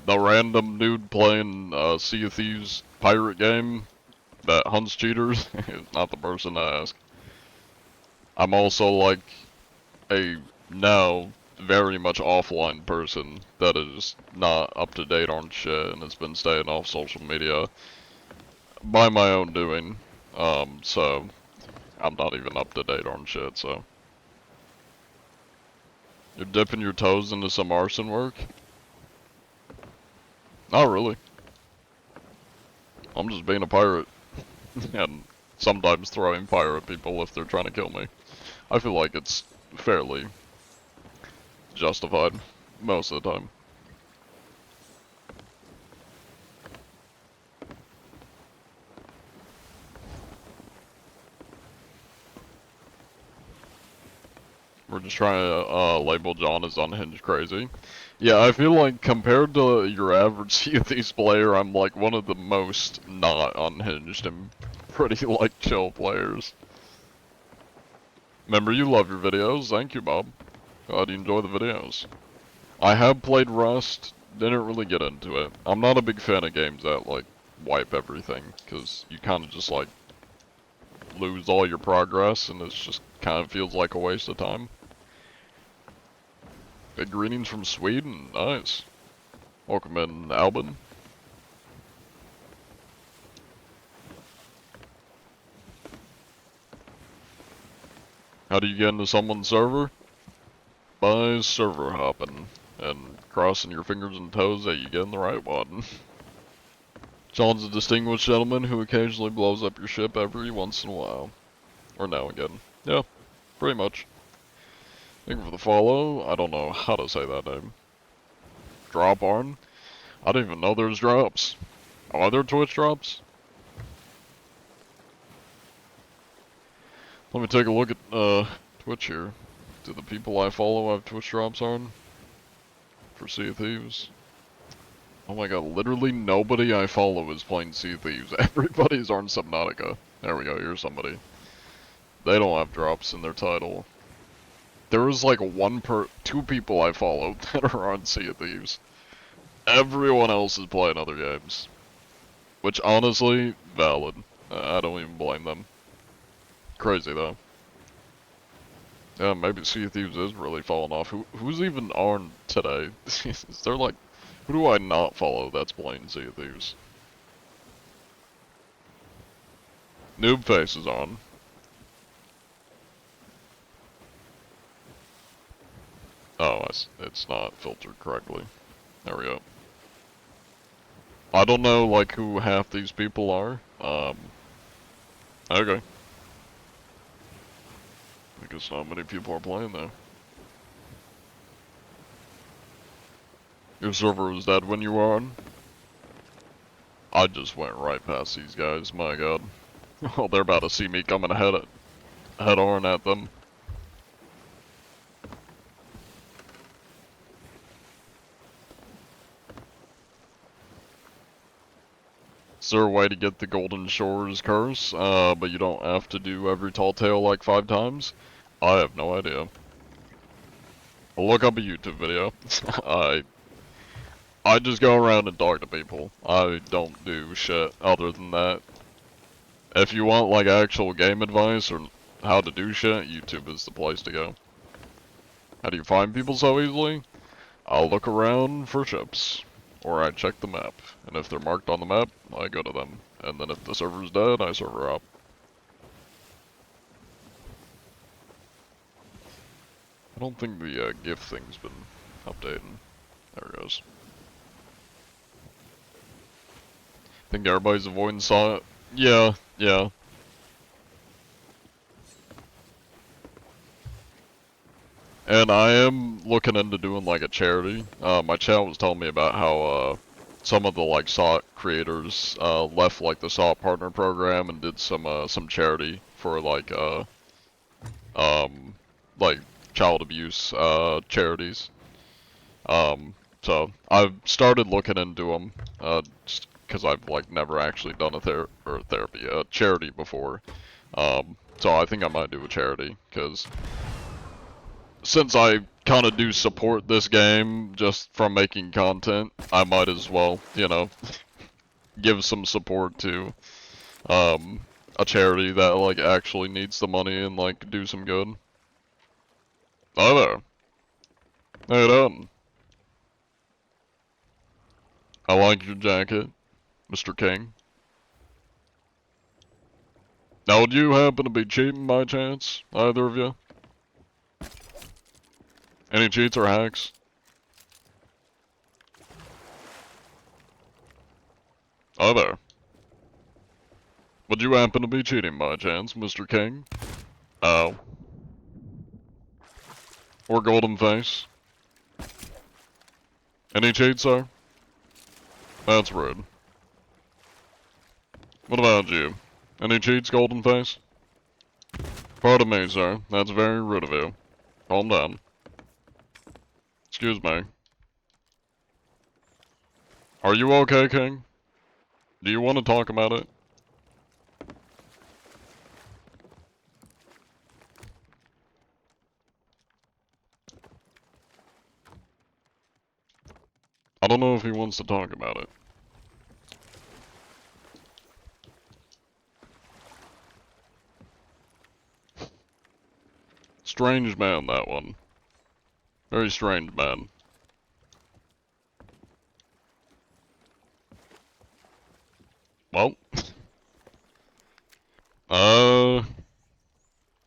The random dude playing Sea of Thieves pirate game that hunts cheaters is not the person to ask. I'm also like a now very much offline person that is not up to date on shit and has been staying off social media by my own doing. So I'm not even up to date on shit, so. You're dipping your toes into some arson work? Not really. I'm just being a pirate. And sometimes throwing fire at people if they're trying to kill me. I feel like it's fairly justified most of the time. We're just trying to label John as unhinged crazy. Yeah, I feel like compared to your average Sea of Thieves player, I'm like one of the most not unhinged and pretty like chill players. Remember, you love your videos. Thank you, Bob. Glad you enjoy the videos. I have played Rust, didn't really get into it. I'm not a big fan of games that like wipe everything, because you kind of just like lose all your progress and it's just kind of feels like a waste of time. Big greetings from Sweden, nice. Welcome in, Albin. How do you get into someone's server? By server hopping and crossing your fingers and toes that you get in the right one. John's a distinguished gentleman who occasionally blows up your ship every once in a while. Or now and again. Yeah, pretty much. Thank you for the follow. I don't know how to say that name. Drop Arn? I didn't even know there's drops. Are there Twitch drops? Let me take a look at Twitch here. Do the people I follow have Twitch drops on? For Sea of Thieves? Oh my god, literally nobody I follow is playing Sea of Thieves. Everybody's on Subnautica. There we go, here's somebody. They don't have drops in their title. There is like two people I follow that are on Sea of Thieves. Everyone else is playing other games. Which honestly, valid. I don't even blame them. Crazy though. Yeah, maybe Sea of Thieves is really falling off. Who's even on today? Is there like, who do I not follow that's playing Sea of Thieves? Noobface is on. Oh, it's not filtered correctly. There we go. I don't know, like, who half these people are. Okay. I guess not many people are playing, though. Your server was dead when you were on? I just went right past these guys, my god. Oh, they're about to see me coming ahead head on at them. Is there a way to get the Golden Shores curse, but you don't have to do every tall tale like 5 times? I have no idea. I'll look up a YouTube video. I just go around and talk to people. I don't do shit other than that. If you want like actual game advice or how to do shit, YouTube is the place to go. How do you find people so easily? I'll look around for ships. Or I check the map. And if they're marked on the map, I go to them. And then if the server's dead, I server up. I don't think the gift thing's been updated. There it goes. Think everybody's avoiding saw it? Yeah, yeah. And I am looking into doing like a charity. My chat was telling me about how some of the like SOT creators left like the SOT partner program and did some charity for like child abuse charities. So I've started looking into them just because I've like never actually done a charity before. So I think I might do a charity because since I kind of do support this game just from making content, I might as well, you know, give some support to a charity that like actually needs the money and like do some good. Hi there. How you doing? I like your jacket, Mr. King. Now, would you happen to be cheating by chance, either of you? Any cheats or hacks? Hi there. Would you happen to be cheating by chance, Mr. King? Oh. Or Golden Face? Any cheats, sir? That's rude. What about you? Any cheats, Golden Face? Pardon me, sir. That's very rude of you. Calm down. Excuse me. Are you okay, King? Do you want to talk about it? I don't know if he wants to talk about it. Strange man, that one. Very strange man. Well.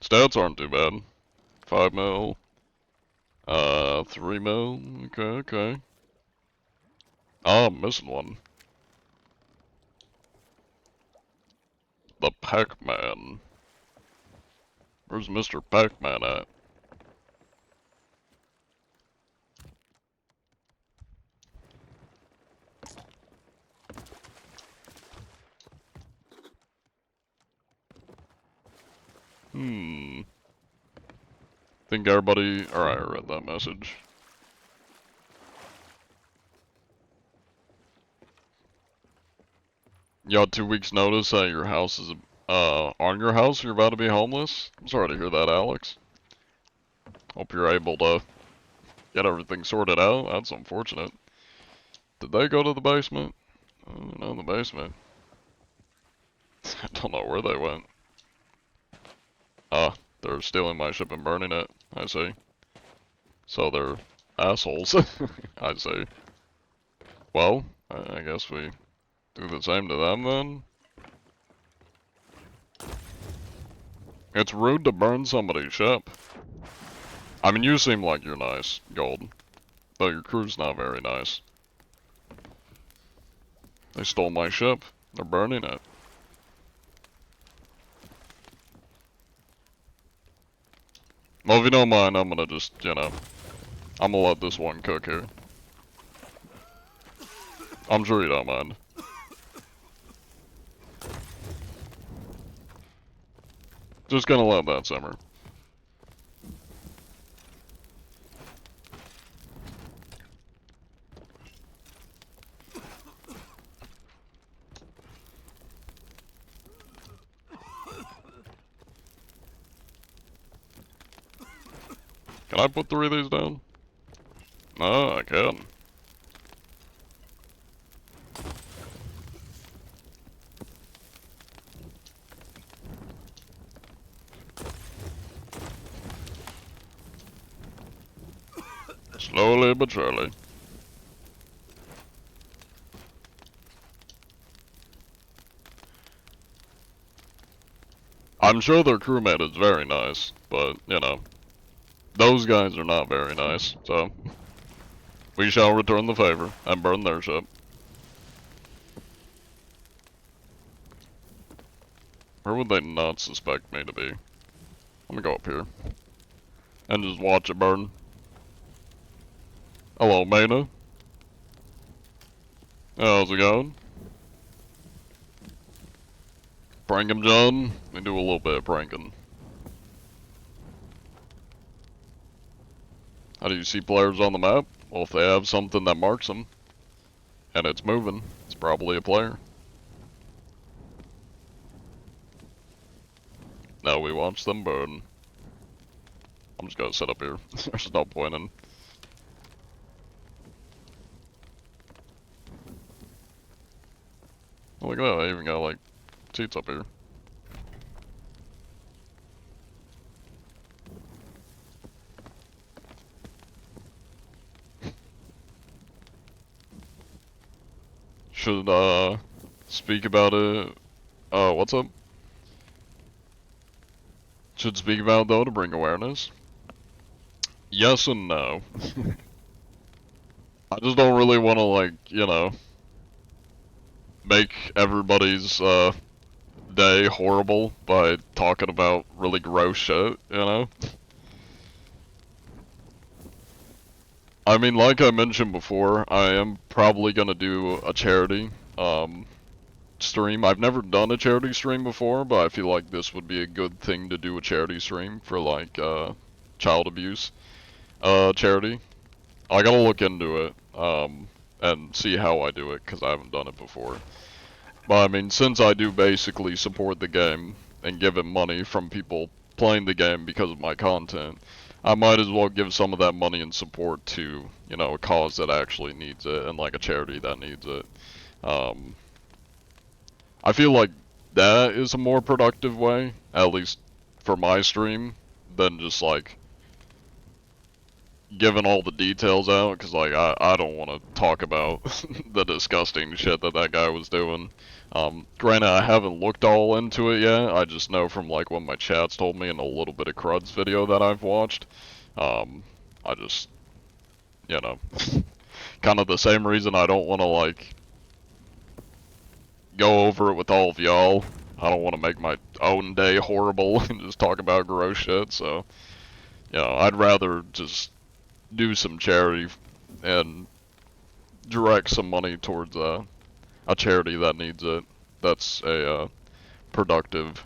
Stats aren't too bad. 5 mil. 3 mil. Okay, okay. Ah, I'm missing one. The Pac-Man. Where's Mr. Pac-Man at? Think everybody... Alright, I read that message. You got 2 weeks notice that your house is... on your house you're about to be homeless? I'm sorry to hear that, Alex. Hope you're able to get everything sorted out. That's unfortunate. Did they go to the basement? No, the basement. I don't know where they went. They're stealing my ship and burning it. I see. So they're assholes. I see. Well, I guess we do the same to them then. It's rude to burn somebody's ship. I mean, you seem like you're nice, Gold. But your crew's not very nice. They stole my ship. They're burning it. Well, if you don't mind, I'm gonna just, you know, I'm gonna let this one cook here. I'm sure you don't mind. Just gonna let that simmer. Can I put 3 of these down? No, I can. Slowly but surely. I'm sure their crewmate is very nice, but, you know, those guys are not very nice, so we shall return the favor and burn their ship. Where would they not suspect me to be? I'm gonna go up here and just watch it burn. Hello, Mena. How's it going? Prank him, John? We do a little bit of pranking. How do you see players on the map? Well, if they have something that marks them, and it's moving, it's probably a player. Now we watch them burn. I'm just gonna sit up here. There's no point in. Oh, look at that, I even got like seats up here. Should speak about it. What's up? Should speak about it though to bring awareness. Yes and no. I just don't really want to, like, you know, make everybody's day horrible by talking about really gross shit, you know? I mean, like I mentioned before, I am probably gonna do a charity stream. I've never done a charity stream before, but I feel like this would be a good thing to do a charity stream for, like, child abuse charity. I gotta look into it and see how I do it, because I haven't done it before. But I mean, since I do basically support the game and give it money from people playing the game because of my content, I might as well give some of that money and support to, you know, a cause that actually needs it and like a charity that needs it. I feel like that is a more productive way, at least for my stream, than just like giving all the details out, because like I don't want to talk about the disgusting shit that that guy was doing. Granted, I haven't looked all into it yet. I just know from like what my chats told me and a little bit of Crud's video that I've watched. I just, you know, kind of the same reason I don't want to like go over it with all of y'all. I don't want to make my own day horrible and just talk about gross shit. So, you know, I'd rather just do some charity and direct some money towards a charity that needs it. That's a productive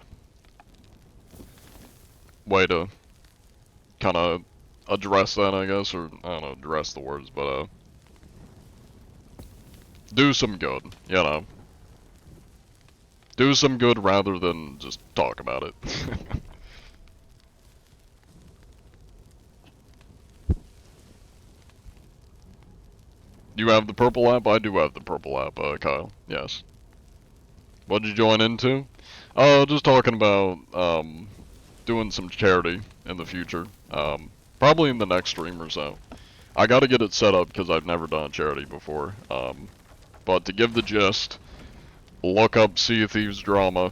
way to kind of address that, I guess, or I don't know, address the words, but do some good, you know. Do some good rather than just talk about it. You have the purple app? I do have the purple app, Kyle. Yes. What'd you join into? Just talking about, doing some charity in the future. Probably in the next stream or so. I gotta get it set up because I've never done a charity before. But to give the gist, look up Sea of Thieves Drama,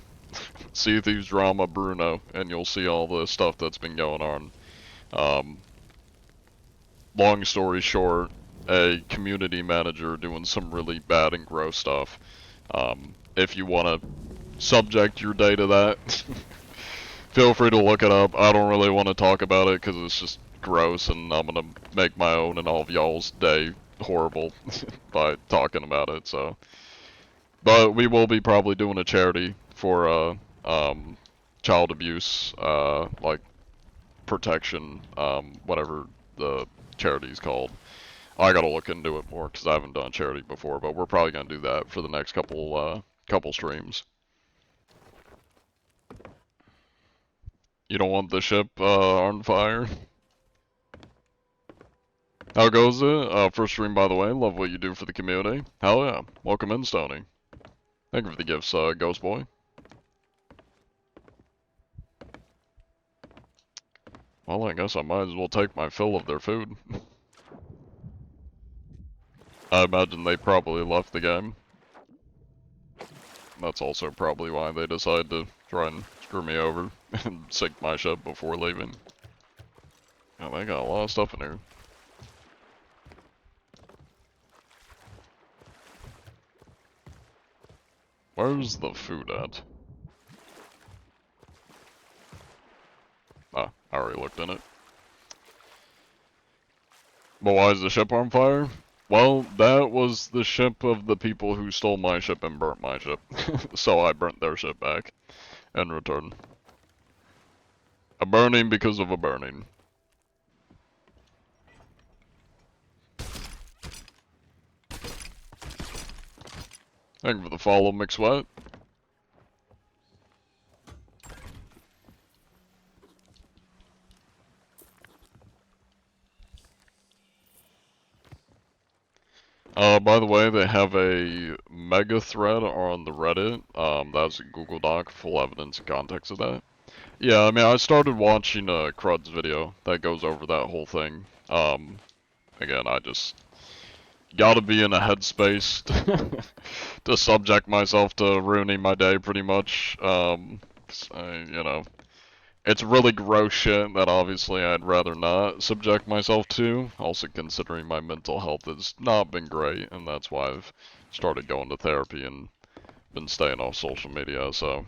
Sea of Thieves Drama Bruno, and you'll see all the stuff that's been going on. Long story short, a community manager doing some really bad and gross stuff. If you want to subject your day to that, feel free to look it up. I don't really want to talk about it because it's just gross, and I'm going to make my own and all of y'all's day horrible by talking about it, so. But we will be probably doing a charity for child abuse, like protection, whatever the charity's called. I gotta look into it more because I haven't done charity before, but we're probably gonna do that for the next couple streams. You don't want the ship on fire? How goes it? First stream, by the way. Love what you do for the community. Hell yeah. Welcome in, Stony. Thank you for the gifts, Ghost Boy. Well, I guess I might as well take my fill of their food. I imagine they probably left the game. That's also probably why they decided to try and screw me over and sink my ship before leaving. Yeah, they got a lot of stuff in here. Where's the food at? Ah, I already looked in it. But why is the ship on fire? Well, that was the ship of the people who stole my ship and burnt my ship. So I burnt their ship back in return. A burning because of a burning. Thank you for the follow, McSweat. By the way, they have a mega thread on the Reddit. That's a Google Doc, full evidence and context of that. Yeah, I mean, I started watching Crud's video that goes over that whole thing. Again, I just gotta be in a headspace to subject myself to ruining my day, pretty much. 'Cause you know, it's really gross shit that obviously I'd rather not subject myself to. Also considering my mental health has not been great, and that's why I've started going to therapy and been staying off social media, so.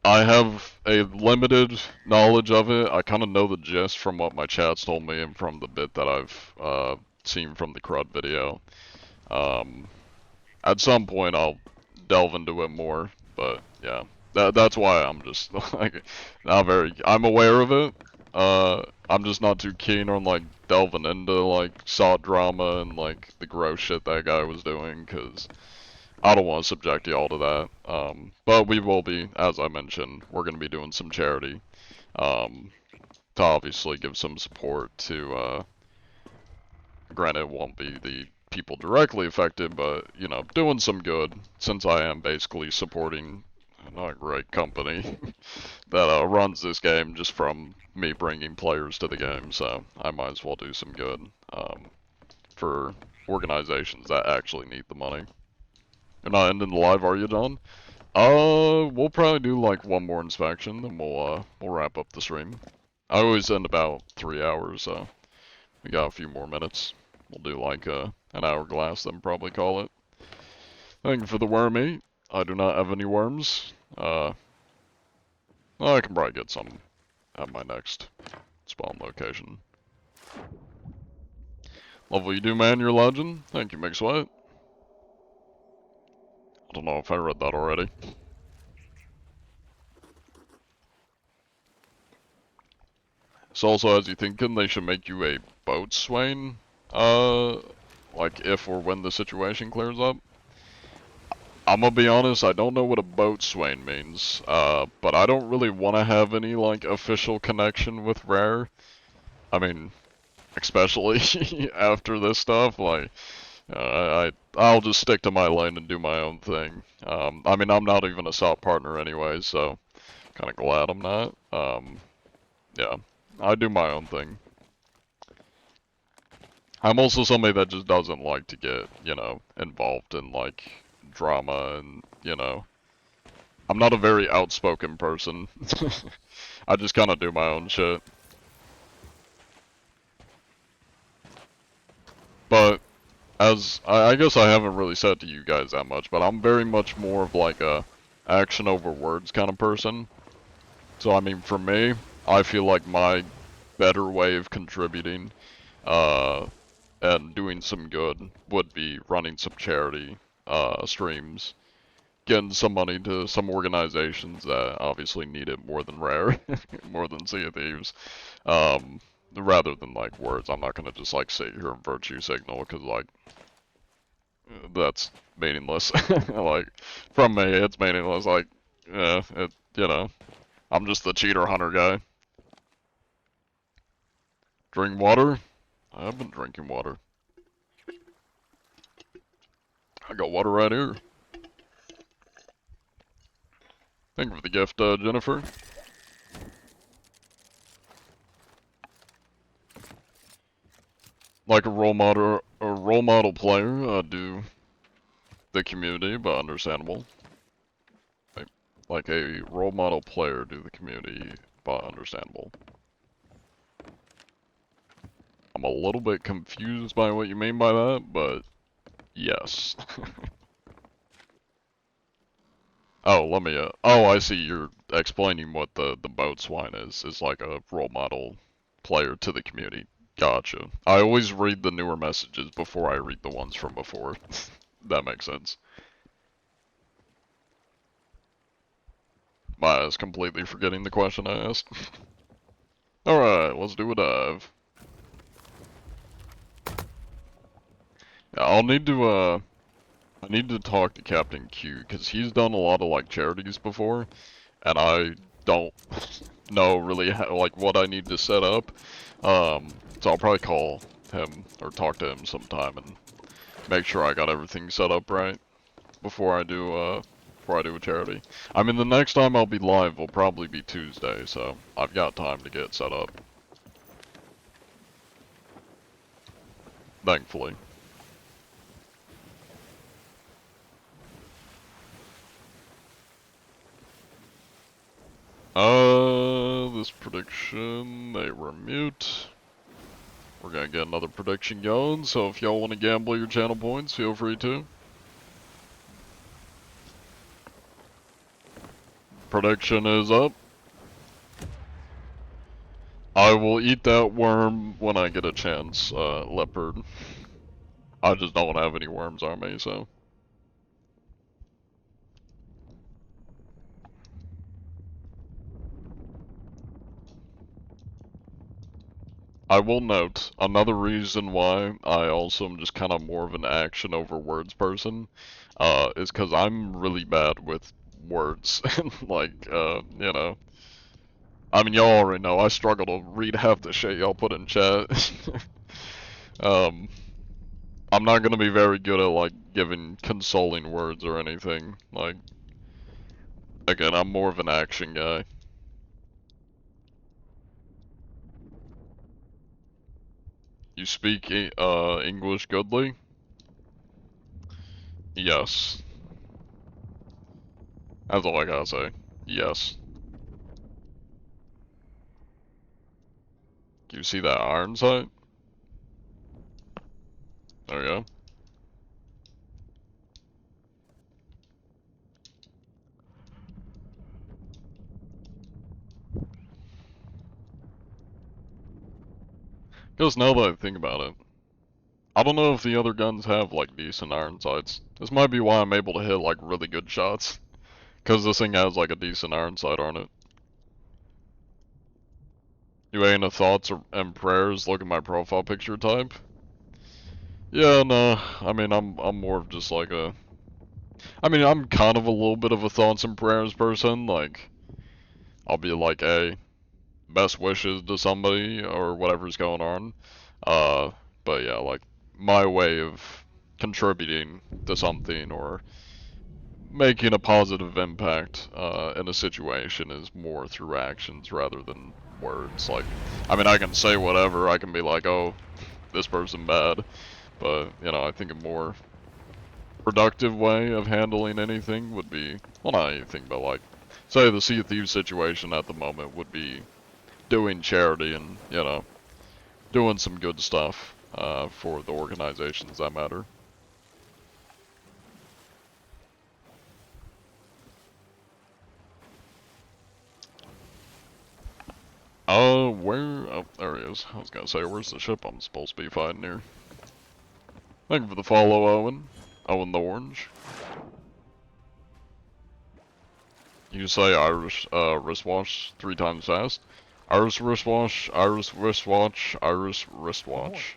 I have a limited knowledge of it. I kind of know the gist from what my chat's told me and from the bit that I've seen from the Crud video. At some point I'll delve into it more, but yeah. That's why I'm just like I'm aware of it. I'm just not too keen on like delving into like SOT drama and like the gross shit that guy was doing, cause I don't want to subject y'all to that. But we will be, as I mentioned, we're gonna be doing some charity, to obviously give some support to. Granted, it won't be the people directly affected, but you know, doing some good since I am basically supporting not a great company that runs this game just from me bringing players to the game, so I might as well do some good for organizations that actually need the money. You're not ending the live, are you, John? We'll probably do like one more inspection, then we'll wrap up the stream. I always end about 3 hours, so we got a few more minutes. We'll do like an hourglass, then probably call it. Thank you for the worm meat. I do not have any worms. I can probably get some at my next spawn location. Love what you do, man. You're a legend. Thank you, McSweat. I don't know if I read that already. So also, as you thinking, they should make you a boatswain? Like if or when the situation clears up? I'm gonna be honest, I don't know what a boatswain means, but I don't really want to have any, like, official connection with Rare. I mean, especially after this stuff, like, I'll just stick to my lane and do my own thing. I mean, I'm not even a SOT partner anyway, so kind of glad I'm not. Yeah, I do my own thing. I'm also somebody that just doesn't like to get, you know, involved in, like, drama and, you know, I'm not a very outspoken person. I just kind of do my own shit. But, as, I guess I haven't really said to you guys that much, but I'm very much more of like a action over words kind of person. So I mean, for me, I feel like my better way of contributing, and doing some good would be running some charity streams getting some money to some organizations that obviously need it more than Rare, more than Sea of Thieves. Rather than like words, I'm not gonna just like sit here and virtue signal because like that's meaningless. Like from me, it's meaningless. Like, yeah, you know, I'm just the cheater hunter guy. Drink water? I've been drinking water. I got water right here. Thank you for the gift, Jennifer. Like a role model player, do the community, but understandable. Like a role model player, do the community, but understandable. I'm a little bit confused by what you mean by that, but yes. Oh, let me, oh, I see, you're explaining what the boat swine is like a role model player to the community. Gotcha. I always read the newer messages before I read the ones from before. That makes sense. My ass completely forgetting the question I asked. Alright, let's do a dive. Yeah, I'll need to, I need to talk to Captain Q, because he's done a lot of, like, charities before, and I don't know really how, like, what I need to set up. So I'll probably call him, or talk to him sometime, and make sure I got everything set up right before I do a charity. I mean, the next time I'll be live will probably be Tuesday, so I've got time to get set up. Thankfully. This prediction, they were mute. We're gonna get another prediction going, so if y'all want to gamble your channel points, feel free to. Prediction is up. I will eat that worm when I get a chance, leopard. I just don't have any worms on me, so. I will note, another reason why I also am just kind of more of an action over words person, is because I'm really bad with words. Like, you know. I mean, y'all already know, I struggle to read half the shit y'all put in chat. I'm not gonna be very good at, like, giving consoling words or anything. Like, again, I'm more of an action guy. You speak, English goodly? Yes. That's all I gotta say. Yes. Do you see that iron sight? There we go. Because now that I think about it, I don't know if the other guns have, like, decent iron sights. This might be why I'm able to hit, like, really good shots. Because this thing has, like, a decent iron sight on it. You ain't thoughts and prayers, look at my profile picture type? Yeah, no, I mean, I'm more of just like a... I mean, I'm kind of a little bit of a thoughts and prayers person, like, I'll be like, hey, best wishes to somebody, or whatever's going on. But yeah, like, my way of contributing to something, or making a positive impact, in a situation is more through actions rather than words. Like, I mean, I can say whatever, I can be like, oh, this person bad, but, you know, I think a more productive way of handling anything would be, well, not anything, but like, say the Sea of Thieves situation at the moment would be doing charity and, you know, doing some good stuff, for the organizations that matter. Where? Oh, there he is. I was gonna say, where's the ship I'm supposed to be fighting here? Thank you for the follow, Owen. Owen the Orange. You say Irish wristwatch 3 times fast. Irish wristwatch, Irish wristwatch, Irish wristwatch.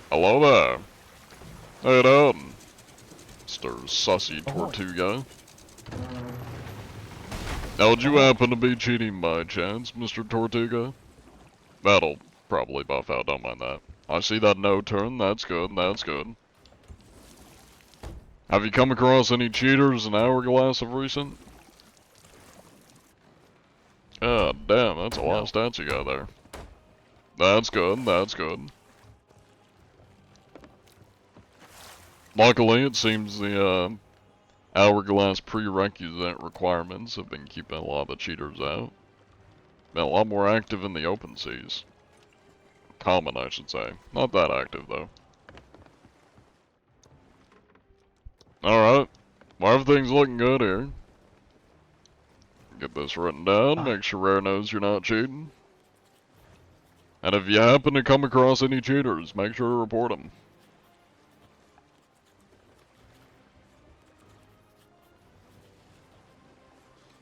Hello there. How you doing, Mr. Sussy Tortuga? Now, would you happen to be cheating by chance, Mr. Tortuga? That'll probably buff out, don't mind that. I see that no turn, that's good, that's good. Have you come across any cheaters in Hourglass of recent? God damn, that's a lot of stats you got there. That's good, that's good. Luckily, it seems the Hourglass prerequisite requirements have been keeping a lot of the cheaters out. Been a lot more active in the open seas. Common, I should say. Not that active, though. Alright. Well, everything's looking good here. Get this written down, make sure Rare knows you're not cheating. And if you happen to come across any cheaters, make sure to report them.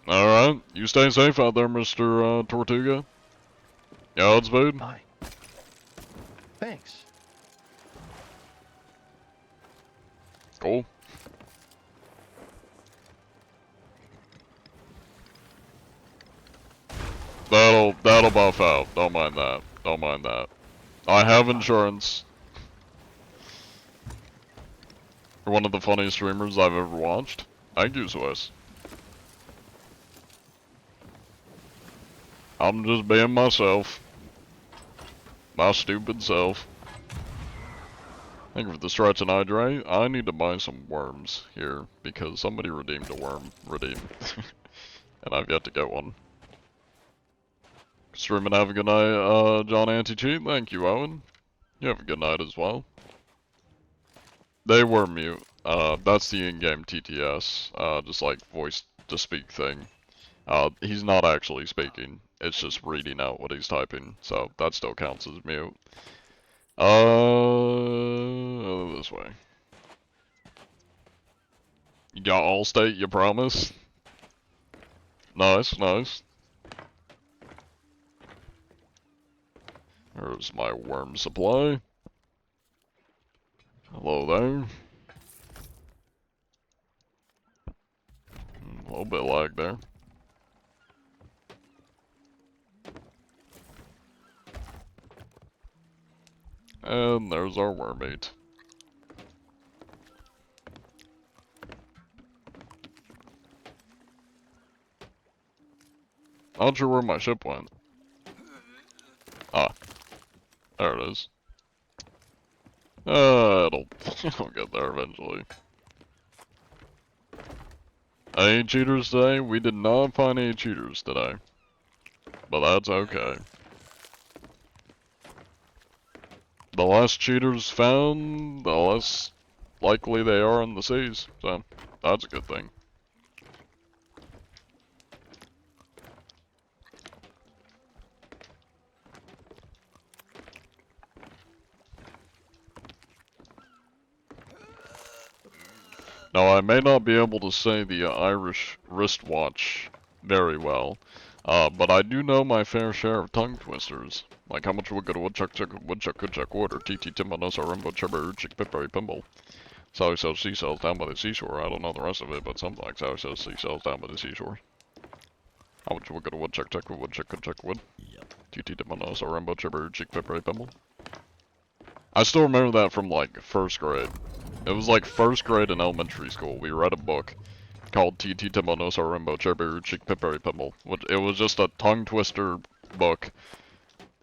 Alright, you stay safe out there, Mr. Tortuga. Godspeed. Bye. Thanks. Cool. That'll buff out. Don't mind that. Don't mind that. I have insurance. You're one of the funniest streamers I've ever watched. Thank you, Swiss. I'm just being myself. My stupid self. Thank you for the stretch and hydrate. I need to buy some worms here because somebody redeemed a worm. And I've yet to get one. Stream and have a good night, John Anti-Cheat. Thank you, Owen. You have a good night as well. They were mute. That's the in-game TTS, just like voice-to-speak thing. He's not actually speaking. It's just reading out what he's typing, so that still counts as mute. This way. You got Allstate, you promise? Nice, nice. There's my worm supply. Hello there. A little bit lag there. And there's our worm meat. Not sure where my ship went. Ah. There it is. It'll get there eventually. Any cheaters today? We did not find any cheaters today. But that's okay. The less cheaters found, the less likely they are in the seas. So, that's a good thing. Now, I may not be able to say the Irish wristwatch very well, but I do know my fair share of tongue twisters. Like how much would go to woodchuck, woodchuck, water, TT, Timanosa, Rumbo, Chubber, Chick, Pippery, Pimble. Sally sells seashells down by the seashore. I don't know the rest of it, but something like Sally sells seashells down by the seashore. How much would go to woodchuck, woodchuck, wood? TT, Timanosa, Rumbo, Chubber, Chick, Pippery, Pimble. I still remember that from like 1st grade. It was like 1st grade in elementary school. We read a book called TT Timonosa Rimbo Cherberu Chick Pippery Pimble. It was just a tongue twister book.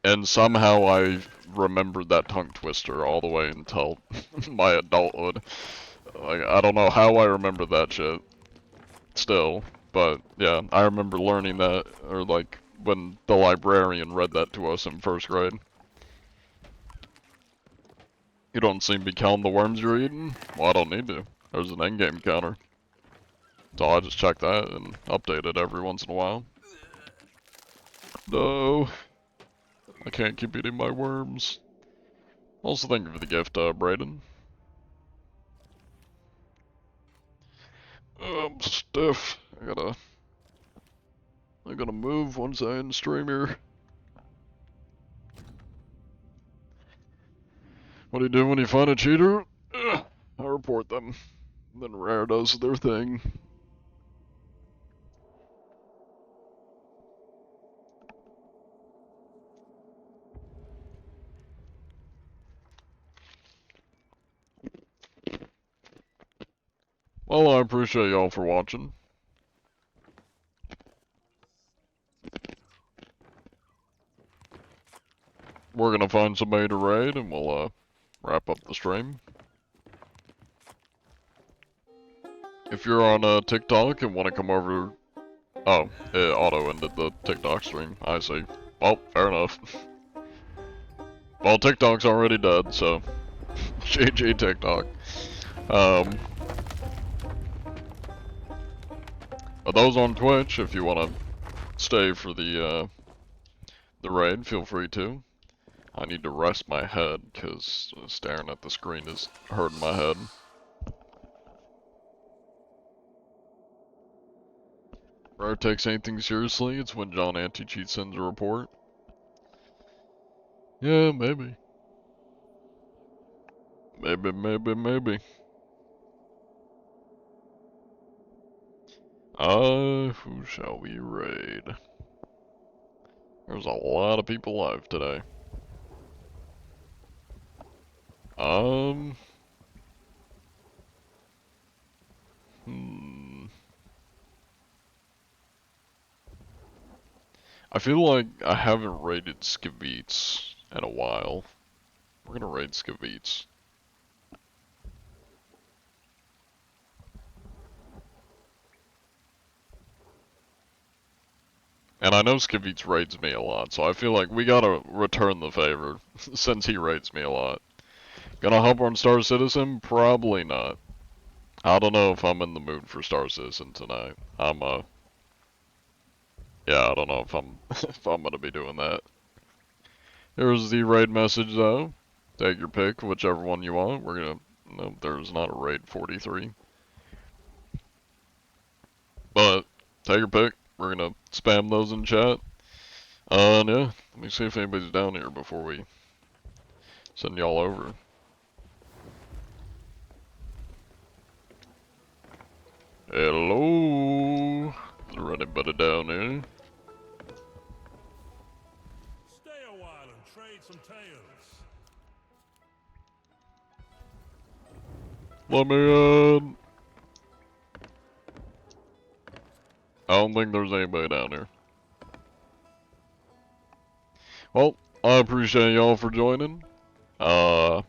And somehow I remembered that tongue twister all the way until my adulthood. Like, I don't know how I remember that shit still. But yeah, I remember learning that, or like when the librarian read that to us in 1st grade. You don't seem to be counting the worms you're eating? Well, I don't need to. There's an endgame counter. So I just check that and update it every once in a while. No. I can't keep eating my worms. Also, thank you for the gift, Brayden. I'm stiff. I gotta I'm gonna move once I end stream here. What do you do when you find a cheater? I report them. Then Rare does their thing. Well, I appreciate y'all for watching. We're gonna find somebody to raid and we'll wrap up the stream. If you're on TikTok and want to come over... Oh, it auto-ended the TikTok stream. I see. Well, fair enough. Well, TikTok's already dead, so... GG TikTok. But those on Twitch, if you want to stay for the raid, feel free to. I need to rest my head, because staring at the screen is hurting my head. Rare takes anything seriously, it's when John Anti-Cheat sends a report. Yeah, maybe. Maybe. Who shall we raid? There's a lot of people live today. I feel like I haven't raided Skavits in a while. We're gonna raid Skavits. And I know Skavits raids me a lot, so I feel like we gotta return the favor, since he raids me a lot. Gonna hop on Star Citizen? Probably not. I don't know if I'm in the mood for Star Citizen tonight. Yeah, I don't know if I'm if I'm gonna be doing that. Here's the raid message though. Take your pick, whichever one you want. We're gonna no, there's not a raid 43. But take your pick. We're gonna spam those in chat. Yeah, let me see if anybody's down here before we send y'all over. Hello? Is there anybody down here? Stay a while and trade some tales. Let me, I don't think there's anybody down here. Well, I appreciate y'all for joining. For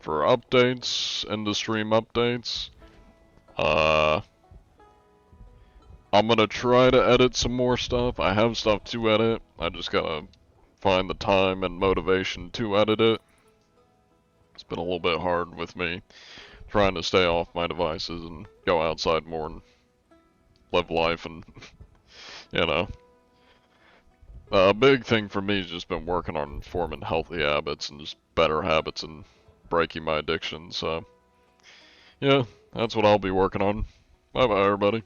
updates, end of stream updates. I'm gonna try to edit some more stuff. I have stuff to edit. I just gotta find the time and motivation to edit it. It's been a little bit hard with me trying to stay off my devices and go outside more and live life and, you know. A big thing for me has just been working on forming healthy habits and just better habits and breaking my addiction, so. Yeah, that's what I'll be working on. Bye bye everybody.